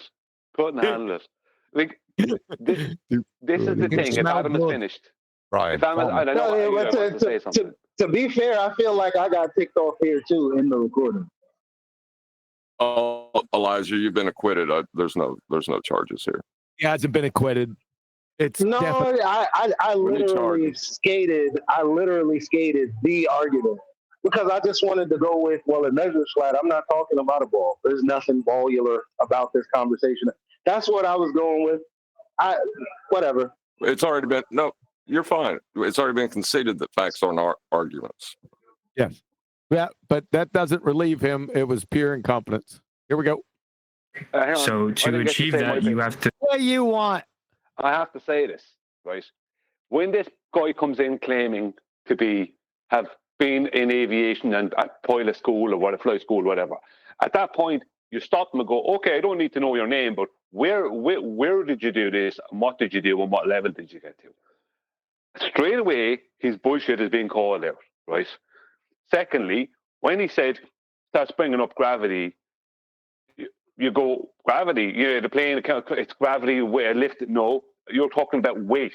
Like, this is the thing. If Adam is finished. Right. To be fair, I feel like I got ticked off here too in the recording. Oh, Elijah, you've been acquitted. There's no charges here. He hasn't been acquitted. It's no. I literally skated. I literally skated the argument because I just wanted to go with it measures flat. I'm not talking about a ball. There's nothing ballular about this conversation. That's what I was going with. Whatever. It's already been you're fine. It's already been conceded that facts aren't arguments. Yes. Yeah, but that doesn't relieve him. It was pure incompetence. Here we go. So to achieve that, you have to. What do you want? I have to say this, right? When this guy comes in claiming to have been in aviation and at pilot school or flight school, whatever, at that point you stop him and go, okay, I don't need to know your name, but where did you do this? And what did you do? And what level did you get to? Straight away, his bullshit is being called out, right? Secondly, when he starts bringing up gravity, you go, gravity, the plane, it's gravity, lift. No, you're talking about weight.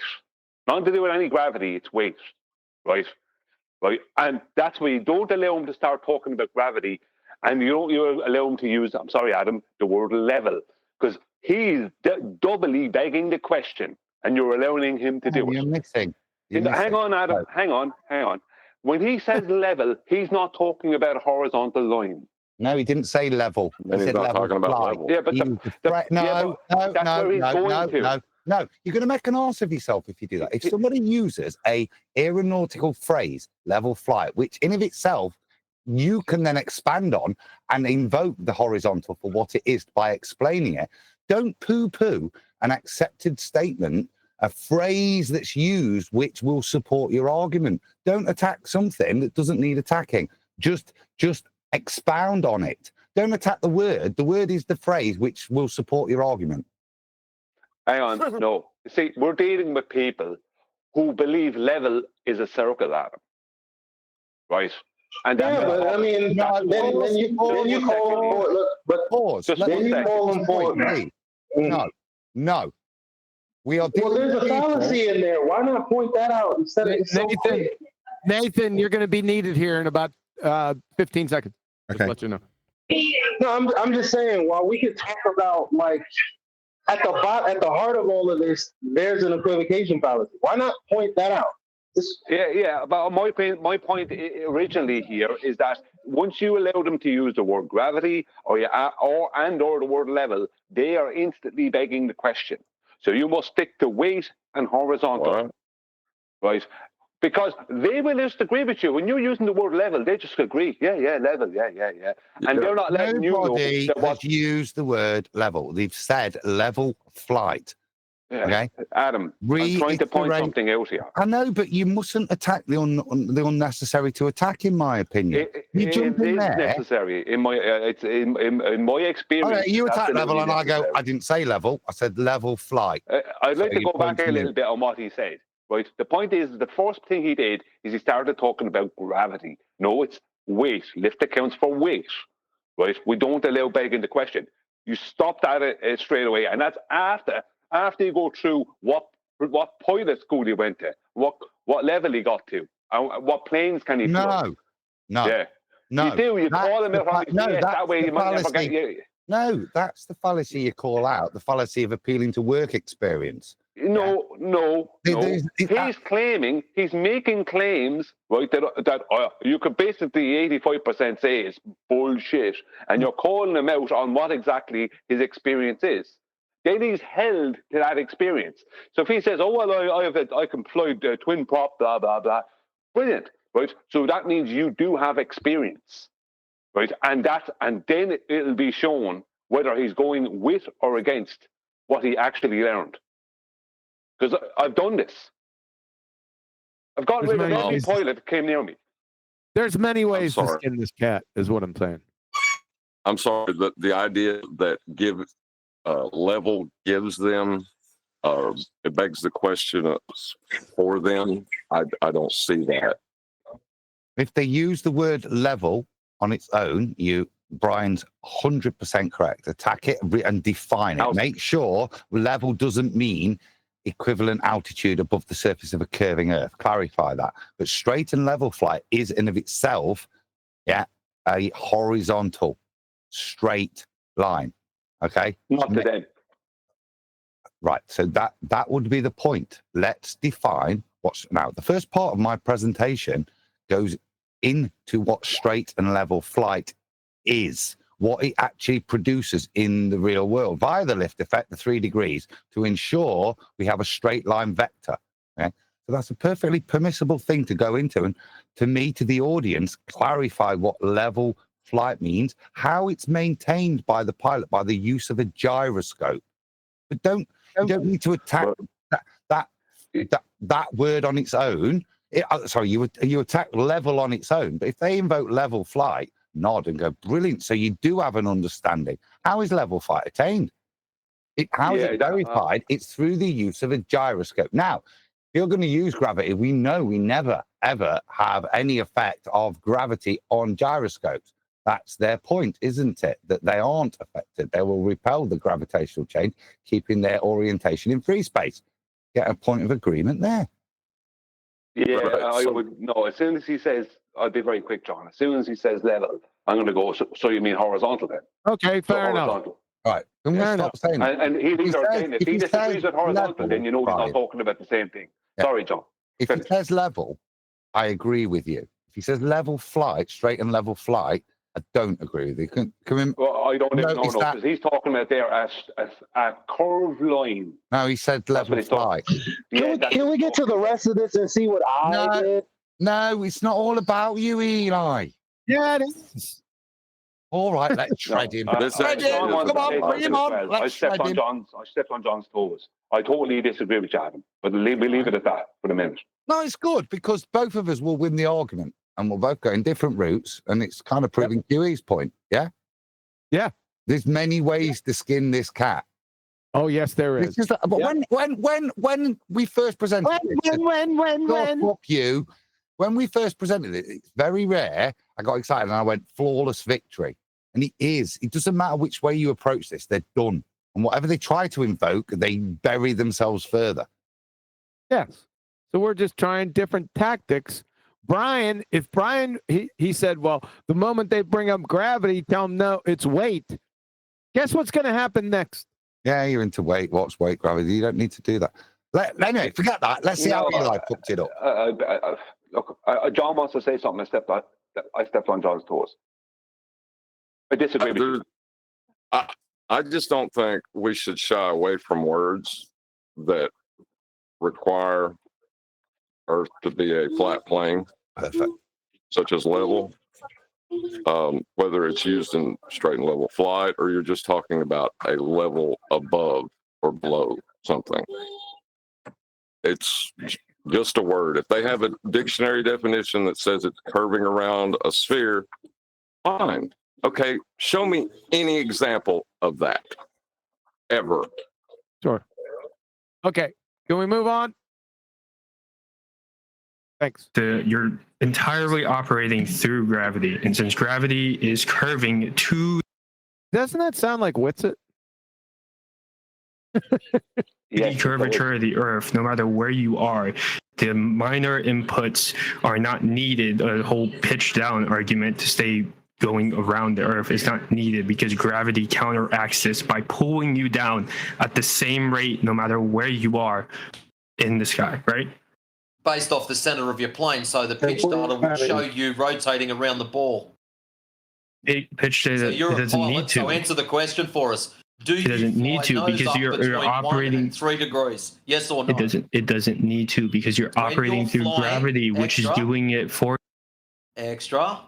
Nothing to do with any gravity, it's weight, right? right? And that's why you don't allow him to start talking about gravity, and you allow him to use, I'm sorry, Adam, the word level, because he's doubly begging the question, and you're allowing him to do it. You're missing. Hang on, Adam. No. Hang on. When he says level, he's not talking about a horizontal line. No, he didn't say level. He said level. Talking about level. Yeah, but no. You're going to make an ass of yourself if you do that. If somebody uses a aeronautical phrase, level flight, which in of itself you can then expand on and invoke the horizontal for what it is by explaining it, don't poo-poo an accepted statement, a phrase that's used which will support your argument. Don't attack something that doesn't need attacking. Just expound on it. Don't attack the word. The word is the phrase which will support your argument. Hang on, no. See, we're dealing with people who believe level is a circle, Adam. Right? And yeah, but I mean, then you call him for but pause. Then you call him for No. We are. Well, there's a fallacy in there. Why not point that out instead of Nathan, you're going to be needed here in about 15 seconds. Okay. Just let you know. No, I'm just saying. While we could talk about like at the heart of all of this, there's an equivocation fallacy. Why not point that out? Yeah. But my point originally here is that once you allow them to use the word gravity or the word level, they are instantly begging the question. So you must stick to weight and horizontal, right? Because they will just agree with you. When you're using the word level, they just agree. Yeah, level, yeah. And they're not letting you know. Nobody has used the word level. They've said level flight. Yeah. Okay, Adam, I'm trying to point something out here. I know, but you mustn't attack the unnecessary to attack, in my opinion. It is necessary in my in my experience. Okay, you attack level, and I go. I didn't say level. I said level flight. I'd like to go back a little bit on what he said. Right. The point is, the first thing he did is he started talking about gravity. No, it's weight. Lift accounts for weight. Right. We don't allow begging the question. You stop that straight away, and that's after you go through what pilot school he went to, what level he got to, and what planes can he fly. No. Yeah. No. You do. You call him out on his face. That way you might never get you. No, that's the fallacy you call out. The fallacy of appealing to work experience. No. He's making claims, right, that you could basically 85% say is bullshit, and you're calling him out on what exactly his experience is. Then he's held to that experience. So if he says, I can fly the twin prop, blah, blah, blah, brilliant, right? So that means you do have experience, right? And then it'll be shown whether he's going with or against what he actually learned. Because I've done this. I've gotten rid of every pilot that came near me. There's many ways to skin this cat, is what I'm saying. I'm sorry, the idea that level gives them, it begs the question for them. I don't see that. If they use the word level on its own, Brian's 100% correct. Attack it and define it. Make sure level doesn't mean equivalent altitude above the surface of a curving Earth. Clarify that. But straight and level flight is in of itself, a horizontal, straight line. Okay? Not to them. Right. So that would be the point. Let's define what's now. The first part of my presentation goes into what straight and level flight is, what it actually produces in the real world via the lift effect, the 3 degrees, to ensure we have a straight line vector. Okay? So that's a perfectly permissible thing to go into. And to me, to the audience, clarify what level flight means, how it's maintained by the pilot by the use of a gyroscope. But you don't need to attack that word on its own. You attack level on its own. But if they invoke level flight, nod and go, brilliant. So you do have an understanding. How is level flight attained? How is it verified? It's through the use of a gyroscope. Now, if you're going to use gravity, we know we never, ever have any effect of gravity on gyroscopes. That's their point, isn't it? That they aren't affected. They will repel the gravitational change, keeping their orientation in free space. Get a point of agreement there. Yeah, Right, I so- would no. As soon as he says, I'll be very quick, John. As soon as he says level, I'm going to go. So you mean horizontal then? Okay, fair enough. Horizontal. Right. I'm going to stop saying that. And he leaves our saying if he disagrees with horizontal, level, then you know he's right. not talking about the same thing. Yeah. Sorry, John. If Finish. he says level, I agree with you. If he says level flight, straight and level flight, I don't agree with you. Can we, Well, I don't even know that- because he's talking about there as a curved line. No, he said level flight. Can we get to the rest of this and see what I did? No, it's not all about you, Eli. Yeah, it is. All right, let's shred him. Shred him. Come on, bring him on. I Let's stepped shred on him. John's toes. I totally disagree with you, Adam. But we leave it at that for the minute. No, it's good because both of us will win the argument and we'll both go in different routes. And it's kind of proving QE's point. Yeah. Yeah. There's many ways to skin this cat. Oh, yes, there is. But when we first presented fuck you. When we first presented it, it's very rare. I got excited and I went flawless victory. And it is. It doesn't matter which way you approach this, they're done. And whatever they try to invoke, they bury themselves further. Yes. So we're just trying different tactics. Brian, he said, well, the moment they bring up gravity, tell them no, it's weight. Guess what's going to happen next? Yeah, you're into weight. What's weight, gravity? You don't need to do that. Anyway, forget that. Let's see how Eli fucked it up. Look, John wants to say something. I stepped on John's toes. I disagree with you. I just don't think we should shy away from words that require Earth to be a flat plane, such as level. Whether it's used in straight and level flight or you're just talking about a level above or below something. It's just a word. If they have a dictionary definition that says it's curving around a sphere, fine. Okay, show me any example of that ever. Sure. Okay, can we move on? Thanks. You're entirely operating through gravity, and since gravity is curving to, doesn't that sound like Witsit? the curvature of the Earth, no matter where you are, the minor inputs are not needed. A whole pitch down argument to stay going around the Earth is not needed because gravity counteracts this by pulling you down at the same rate, no matter where you are in the sky, right? Based off the center of your plane, so the pitch data will show you rotating around the ball. Pitch data, So you're it a doesn't pilot, need to. so answer the question for us. Do It doesn't you need fly to nose because up you're between 1 operating. and 3 degrees? Yes or no? It doesn't need to because you're When operating you're through flying, gravity, which is extra. doing it for. Extra.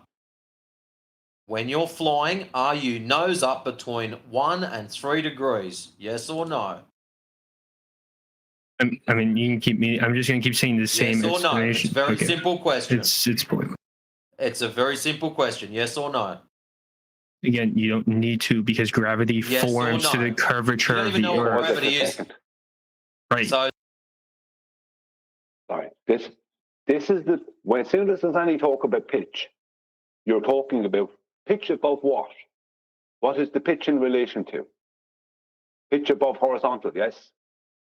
When you're flying, are you nose up between 1 and 3 degrees? Yes or no? I mean, you can keep me. I'm just going to keep saying the same Yes or no? It's explanation. a very Okay. simple question. It's point. It's a very simple question. Yes or no? Again, you don't need to because gravity Yes or forms to no? the curvature You don't of even the know what Earth. gravity is. Right. So Sorry. This is the when as soon as there's any talk about pitch, you're talking about pitch above what? What is the pitch in relation to? Pitch above horizontal, yes.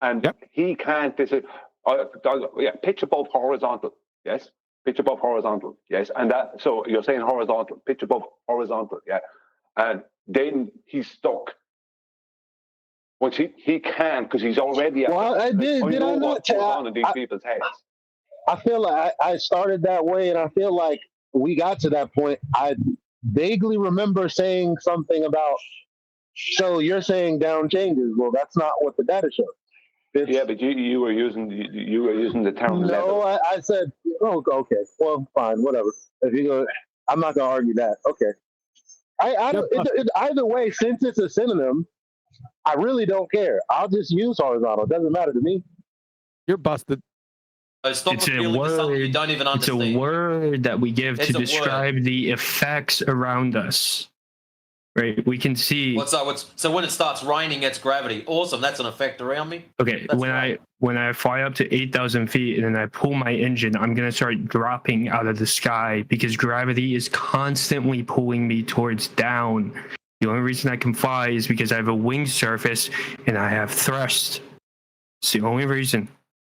And he can't pitch above horizontal, yes. Pitch above horizontal, yes. And that so you're saying horizontal, pitch above horizontal, yeah. And then he's stuck. Once he can't because he's already. Well, I did I know not what's going on in these people's heads. I feel like I started that way, and I feel like we got to that point. I vaguely remember saying something about. So you're saying down changes? Well, that's not what the data shows. Yeah, but you were using the term level. No, I said, oh, okay, well, fine, whatever. If you go, I'm not gonna argue that. Okay, I don't, either way, since it's a synonym, I really don't care. I'll just use horizontal. It doesn't matter to me. You're busted. So stop It's a appealing to something you don't even It's understand. a word that we give It's to a word. describe the effects around us. Right? We can see. So when it starts raining, it's gravity. Awesome. That's an effect around me. Okay, That's when I fly up to 8,000 feet and then I pull my engine, I'm gonna start dropping out of the sky because gravity is constantly pulling me towards down. The only reason I can fly is because I have a wing surface and I have thrust. It's the only reason.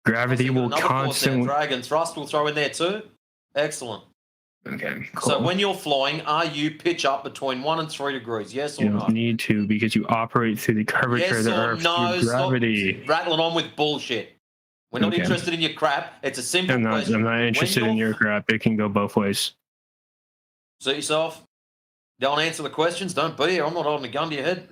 Gravity will Another force there. constantly. Drag and thrust will throw in there too. Excellent. Okay, So cool. when you're flying, are you pitch up between 1 and 3 degrees? Yes or You no? don't need to because you operate through the curvature Yes of the or Earth no? through gravity. Stop rattling on with bullshit. We're not Okay. interested in your crap. It's a simple question. I'm not interested in your crap. It can go both ways. Suit yourself. Don't answer the questions. Don't be here. I'm not holding a gun to your head.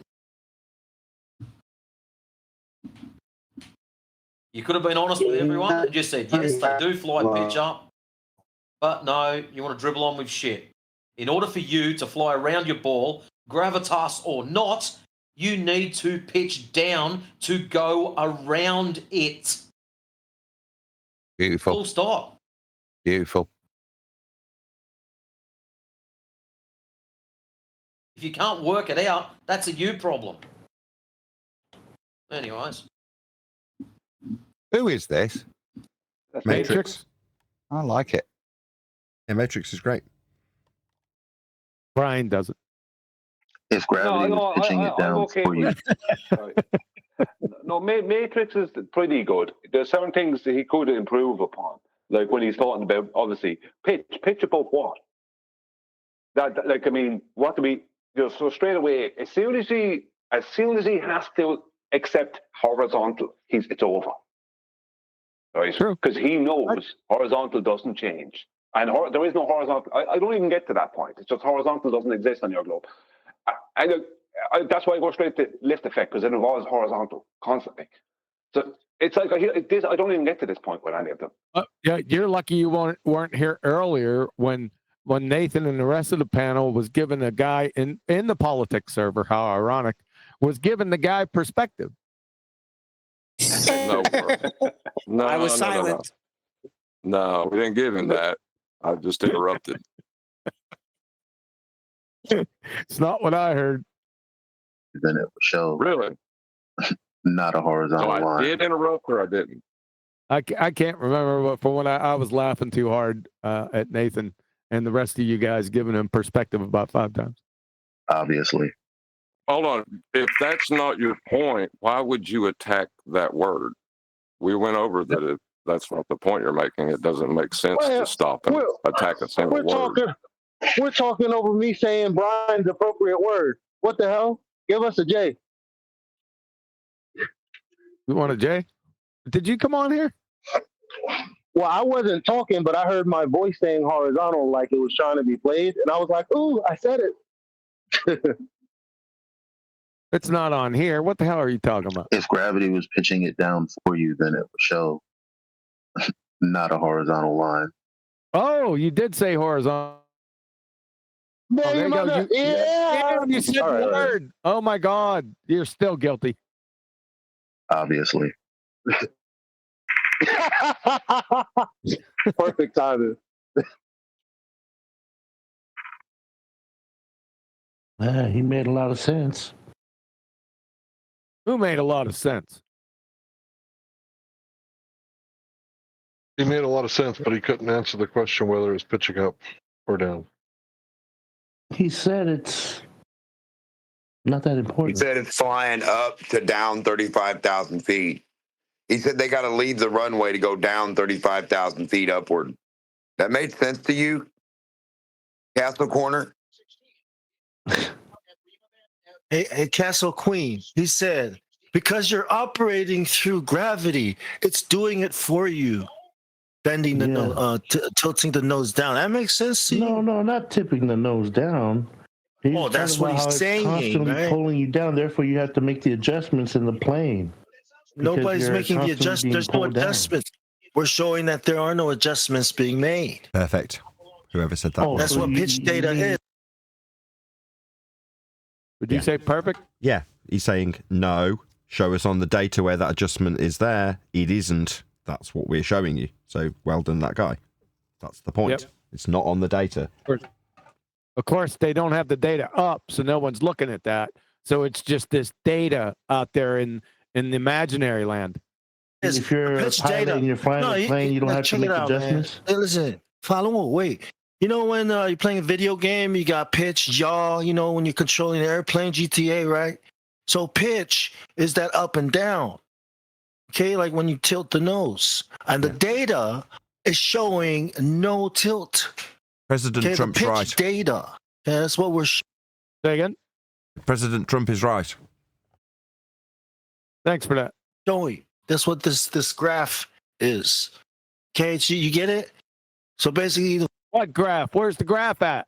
You could have been honest with everyone and just said, yes, they do fly pitch up. But no, you want to dribble on with shit. In order for you to fly around your ball, gravitas or not, you need to pitch down to go around it. Beautiful. Full stop. Beautiful. If you can't work it out, that's a you problem. Anyways. Who is this? That's Matrix. I like it. Yeah, Matrix is great. Brian does it. If gravity was pitching it down for you. No, Matrix is pretty good. There's certain things that he could improve upon, like when he's talking about obviously pitch above what? That like I mean, what do we? So straight away, as soon as he has to accept horizontal, it's over. Right? Because he knows horizontal doesn't change, and there is no horizontal. I don't even get to that point. It's just horizontal doesn't exist on your globe. That's why I go straight to lift effect, because it involves horizontal constantly. So it's like I don't even get to this point with any of them. Yeah, you're lucky you weren't here earlier when Nathan and the rest of the panel was given a guy in the politics server. How ironic, was giving the guy perspective. No, I was silent. No, we didn't give him that. I just interrupted. It's not what I heard. Then it would show really not a horizontal so line. I did interrupt or I didn't? I can't remember, but from when I was laughing too hard at Nathan and the rest of you guys giving him perspective about 5 times. Obviously. Hold on. If that's not your point, why would you attack that word? We went over that if that's not the point you're making, it doesn't make sense to stop and attack a single word. We're talking over me saying Brian's appropriate word. What the hell? Give us a J. You want a J? Did you come on here? Well, I wasn't talking, but I heard my voice saying horizontal like it was trying to be played. And I was like, ooh, I said it. It's not on here. What the hell are you talking about? If gravity was pitching it down for you, then it would show not a horizontal line. Oh, you did say horizontal. There you go. You said the word. Oh my God, you're still guilty. Obviously. Perfect timing. He made a lot of sense. Who made a lot of sense? He made a lot of sense, but he couldn't answer the question whether it's pitching up or down. He said it's not that important. He said it's flying up to down 35,000 feet. He said they got to leave the runway to go down 35,000 feet upward. That made sense to you, Castle Corner? Hey, Castle Queen, he said, because you're operating through gravity, it's doing it for you. Bending the nose, tilting the nose down. That makes sense to you? No, not tipping the nose down. That's what he's saying, Constantly right? pulling you down. Therefore, you have to make the adjustments in the plane. Nobody's making the adjustments. There's no adjustments. We're showing that there are no adjustments being made. Perfect. Whoever said that. That's what pitch data is. Would you say perfect? Yeah. He's saying, no, show us on the data where that adjustment is there. It isn't. That's what we're showing you. So well done, that guy. That's the point. Yep. It's not on the data. Of course, they don't have the data up, so no one's looking at that. So it's just this data out there in the imaginary land. If you're a pilot and you're flying a plane, you don't have to make adjustments. Hey, listen, follow. Wait. You know when you're playing a video game, you got pitch, yaw. You know when you're controlling the airplane, GTA, right? So pitch is that up and down. Okay, like when you tilt the nose, and the data is showing no tilt. President Trump's the pitch right. Data. Yeah, that's what we're. Say again. President Trump is right. Thanks for that. Joey, that's what this graph is. Okay, so you get it? So basically, what graph? Where's the graph at?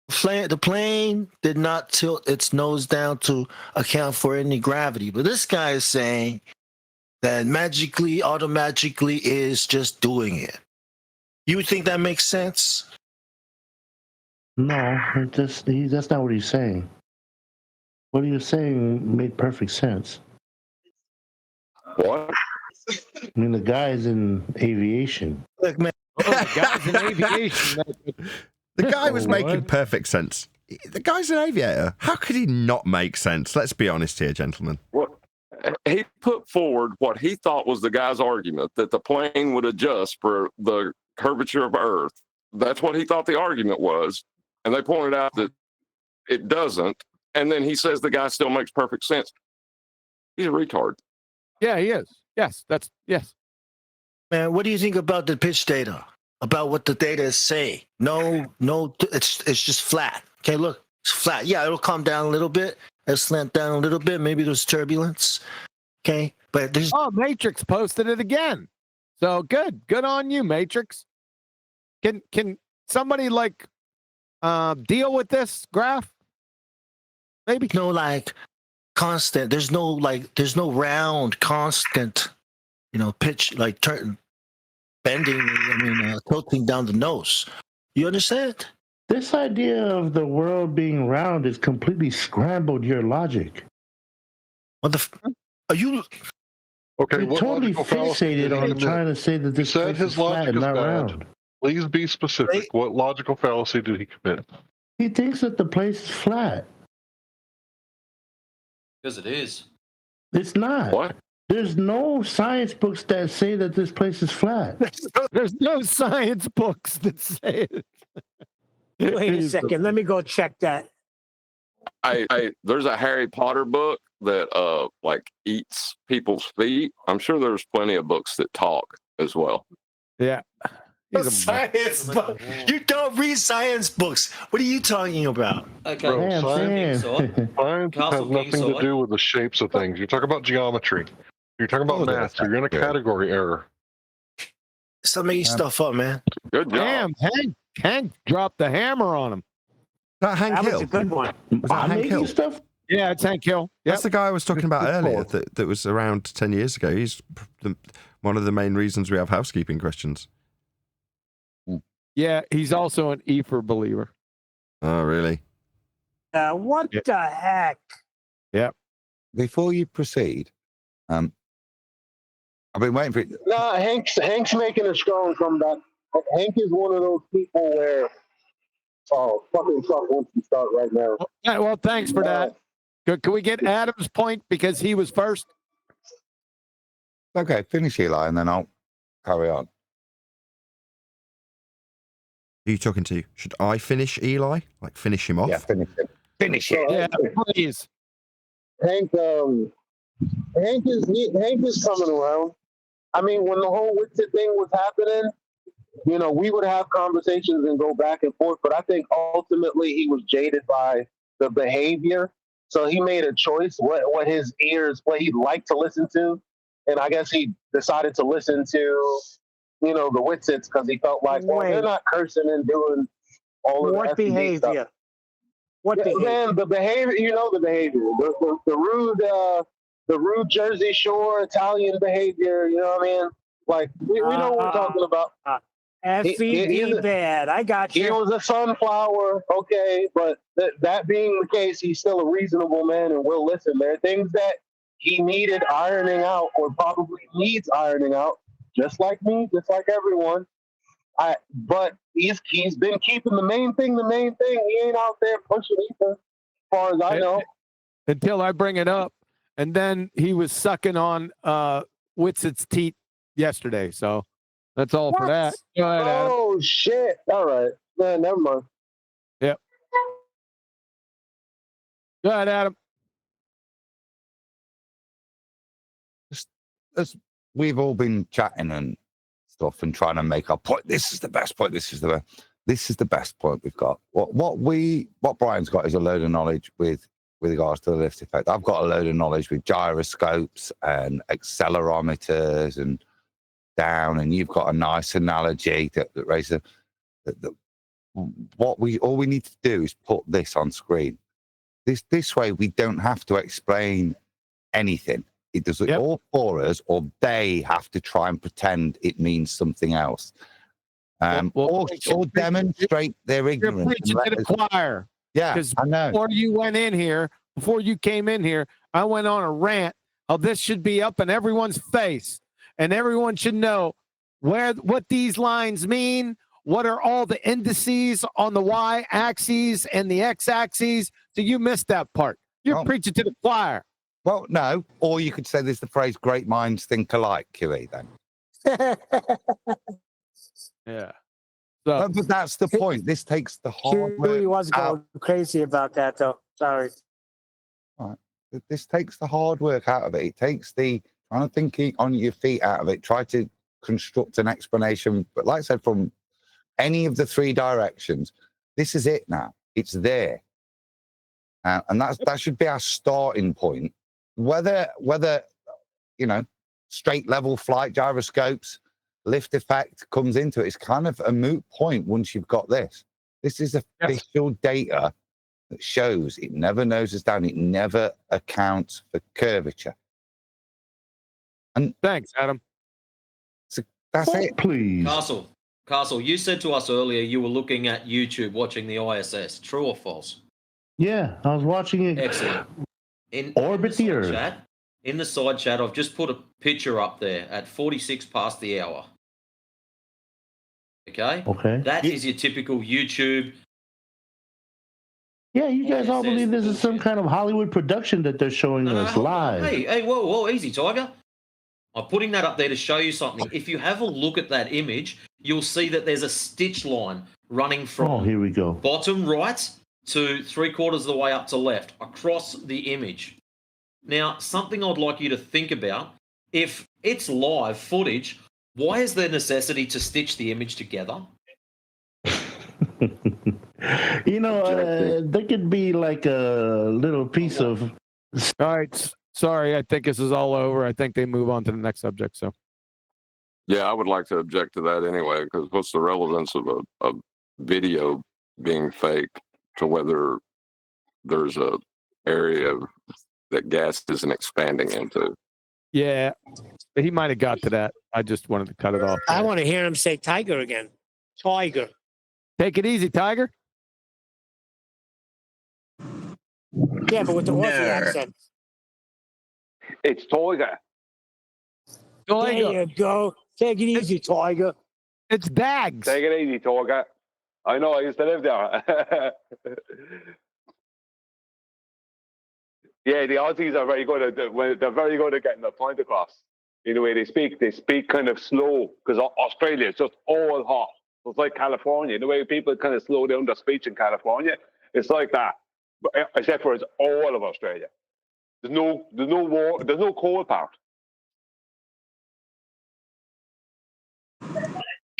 The plane did not tilt its nose down to account for any gravity. But this guy is saying that automatically is just doing it. You would think that makes sense? No, that's not what he's saying. What he was saying made perfect sense. What? I mean, the guy's in aviation. Look, man. The guy's in aviation. The guy was making perfect sense. The guy's an aviator. How could he not make sense? Let's be honest here, gentlemen. Well, he put forward what he thought was the guy's argument, that the plane would adjust for the curvature of Earth. That's what he thought the argument was. And they pointed out that it doesn't. And then he says the guy still makes perfect sense. He's a retard. Yeah, he is. Yes, yes. Man, what do you think about the pitch data? About what the data is saying? No, it's just flat. Okay, look, it's flat. Yeah, it'll calm down a little bit. It'll slant down a little bit. Maybe there's turbulence. Okay, but there's... Oh, Matrix posted it again. So good on you, Matrix. Can somebody deal with this graph? Maybe no constant. There's no round constant. Pitch bending. Tilting down the nose. You understand? This idea of the world being round is completely scrambled your logic. What are you? Okay, you're totally fixated on trying to say that this said his logic is not bad. round. Please be specific. What logical fallacy did he commit? He thinks that the place is flat. Because it is. It's not. What? There's no science books that say that this place is flat. There's no science books that say it. Wait a second. Let me go check that. There's a Harry Potter book that eats people's feet. I'm sure there's plenty of books that talk as well. Yeah. Science book. You don't read science books. What are you talking about? Okay. Science has nothing to do with the shapes of things. You're talking about geometry. You're talking about math. So you're in a category error. Stop making stuff up, man. Good job. Damn, Hank dropped the hammer on him. That was a good one. Was that Hank Hill? Stuff? Yeah, it's Hank Hill. Yep. That's the guy I was talking about earlier that was around 10 years ago. He's one of the main reasons we have housekeeping questions. Yeah, he's also an Ether believer. Oh, really? What the heck? Yep. Before you proceed, I've been waiting for it. Nah, Hank's making a strong comeback. Hank is one of those people where, fucking Trump wants to start right now. Yeah, well, thanks for that. Can we get Adam's point because he was first? Okay, finish Eli, and then I'll carry on. Who are you talking to? Should I finish Eli? Finish him off? Yeah, finish him. Finish it. Yeah, please. Hank is coming around. I mean, when the whole Witsit thing was happening, we would have conversations and go back and forth, but I think ultimately he was jaded by the behavior. So he made a choice what he'd like to listen to. And I guess he decided to listen to, the Witsits because he felt like, they're not cursing and doing all of what behavior? Stuff. What behavior? Man, the behavior, the behavior. The rude Jersey Shore Italian behavior, you know what I mean? We know what we're talking about. FVD bad. I got you. He was a sunflower, okay, but that being the case, he's still a reasonable man and will listen. There are things that he needed ironing out or probably needs ironing out, just like me, just like everyone. But he's been keeping the main thing. He ain't out there pushing either, as far as I know. Until I bring it up. And then he was sucking on Witsit's teeth yesterday, so that's all for that. Go ahead, Adam. Oh, shit. All right. Man, never mind. Yep. Go ahead, Adam. as we've all been chatting and stuff and trying to make our point, this is the best point. This is the best point we've got. What Brian's got is a load of knowledge with regards to the lift effect. I've got a load of knowledge with gyroscopes and accelerometers and down, and you've got a nice analogy that raises all we need to do is put this on screen. This way we don't have to explain anything. It does it all for us, or they have to try and pretend it means something else. Or demonstrate their ignorance. You're preaching to the choir. Yeah, because I know. Before you came in here, I went on a rant how this should be up in everyone's face, and everyone should know what these lines mean. What are all the indices on the y-axis and the x-axis? So you missed that part. You're preaching to the choir. Well, no. Or you could say there's the phrase "great minds think alike," QE. Then. Yeah. So, but that's the point. This takes the hard work. He was going crazy about that, though. Sorry. All right. This takes the hard work out of it. It takes the trying to think on your feet out of it. Try to construct an explanation. But like I said, from any of the three directions, this is it now. It's there. And that should be our starting point. Whether straight level flight gyroscopes, lift effect comes into it, it's kind of a moot point once you've got this. This is official data that shows it never noses down. It never accounts for curvature. And thanks, Adam. So that's it. Please. Castle, you said to us earlier you were looking at YouTube watching the ISS. True or false? Yeah, I was watching it. Excellent. Orbit the Earth. In the side chat, I've just put a picture up there at 46 past the hour. Okay? Okay. That is your typical YouTube. Yeah, you guys all believe this is some kind of Hollywood production that they're showing us live. Hey, whoa, easy, Tiger. I'm putting that up there to show you something. If you have a look at that image, you'll see that there's a stitch line running from here we go. Bottom right to 3/4 of the way up to left across the image. Now, something I'd like you to think about, if it's live footage, why is there necessity to stitch the image together? There could be like a little piece of... All right. Sorry, I think this is all over. I think they move on to the next subject. So, yeah, I would like to object to that anyway, because what's the relevance of a video being fake to whether there's a area that gas isn't expanding into? Yeah, he might have got to that. I just wanted to cut it off. I want to hear him say tiger again. Tiger. Take it easy, Tiger. Yeah, but with the Aussie accent. It's Tiger. There you go. Take it easy, Tiger. It's Dags. Take it easy, Tiger. I know, I used to live there. Yeah, the Aussies are very good they're very good at getting their point across. In the way they speak kind of slow, because Australia is just all hot. It's like California. The way people kind of slow down their speech in California, it's like that. But, except for it's all of Australia. There's no war, there's no cold part.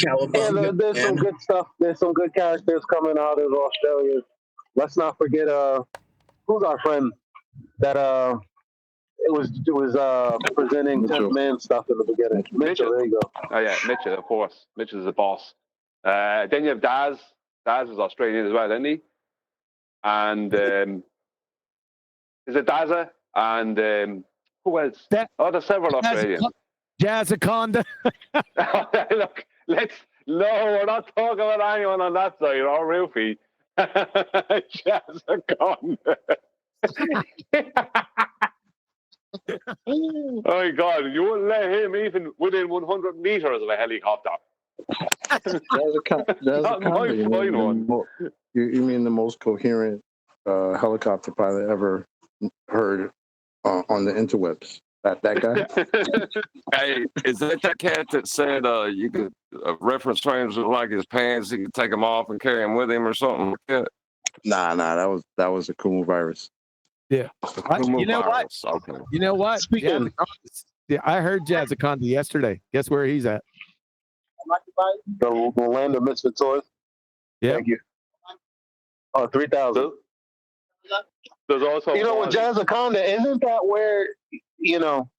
Yeah, there's some good stuff. There's some good characters coming out of Australia. Let's not forget who's our friend that it was presenting man stuff in the beginning. Mitchell, there you go. Oh yeah, Mitchell, of course. Mitchell's the boss. Then you have Daz. Daz is Australian as well, isn't he? And is it Daza? And who else? There's several Australians. Jazzaconda. Look, we're not talking about anyone on that side, or Rufy. Jazzaconda. Oh my God, you wouldn't let him even within 100 meters of a helicopter. You mean the most coherent helicopter pilot ever heard on the interwebs? That guy? Hey, is that cat that said you could reference frames with like his pants, you could take them off and carry them with him or something like that? Nah, that was a Kumu virus. Yeah. You know what? Okay. You know what? Speaking, I heard Jazzaconda yesterday. Guess where he's at? The land of misfit toys. Yeah. Thank you. Oh, 3,000. There's also, you know, with Jazzaconda, isn't that where, you know,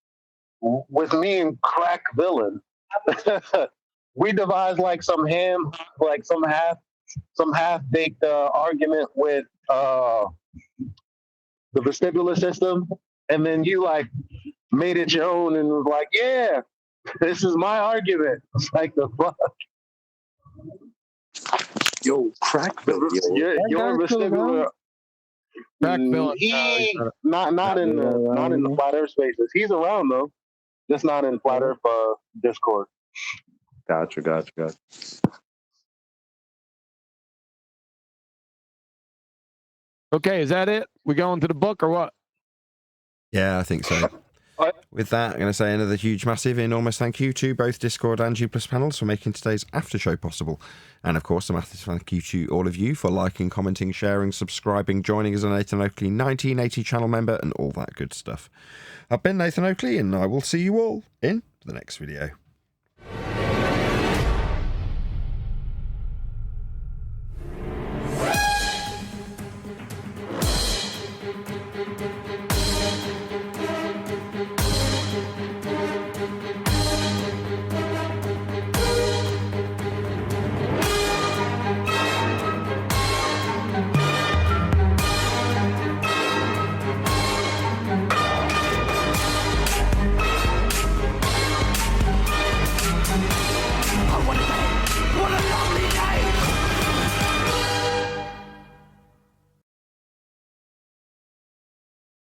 with me and Crack Villain, we devised like some half-baked argument with the vestibular system, and then you like made it your own and was like, yeah, this is my argument. It's like the fuck. Yo, Crack Villain. Your vestibular. Crack Villain. Not in the flat earth spaces. He's around though, just not in flat earth Discord. Gotcha. Okay, is that it? We going to the book or what? Yeah, I think so. With that, I'm going to say another huge, massive, enormous thank you to both Discord and G+ panels for making today's after show possible. And of course, a massive thank you to all of you for liking, commenting, sharing, subscribing, joining as a Nathan Oakley 1980 channel member, and all that good stuff. I've been Nathan Oakley, and I will see you all in the next video.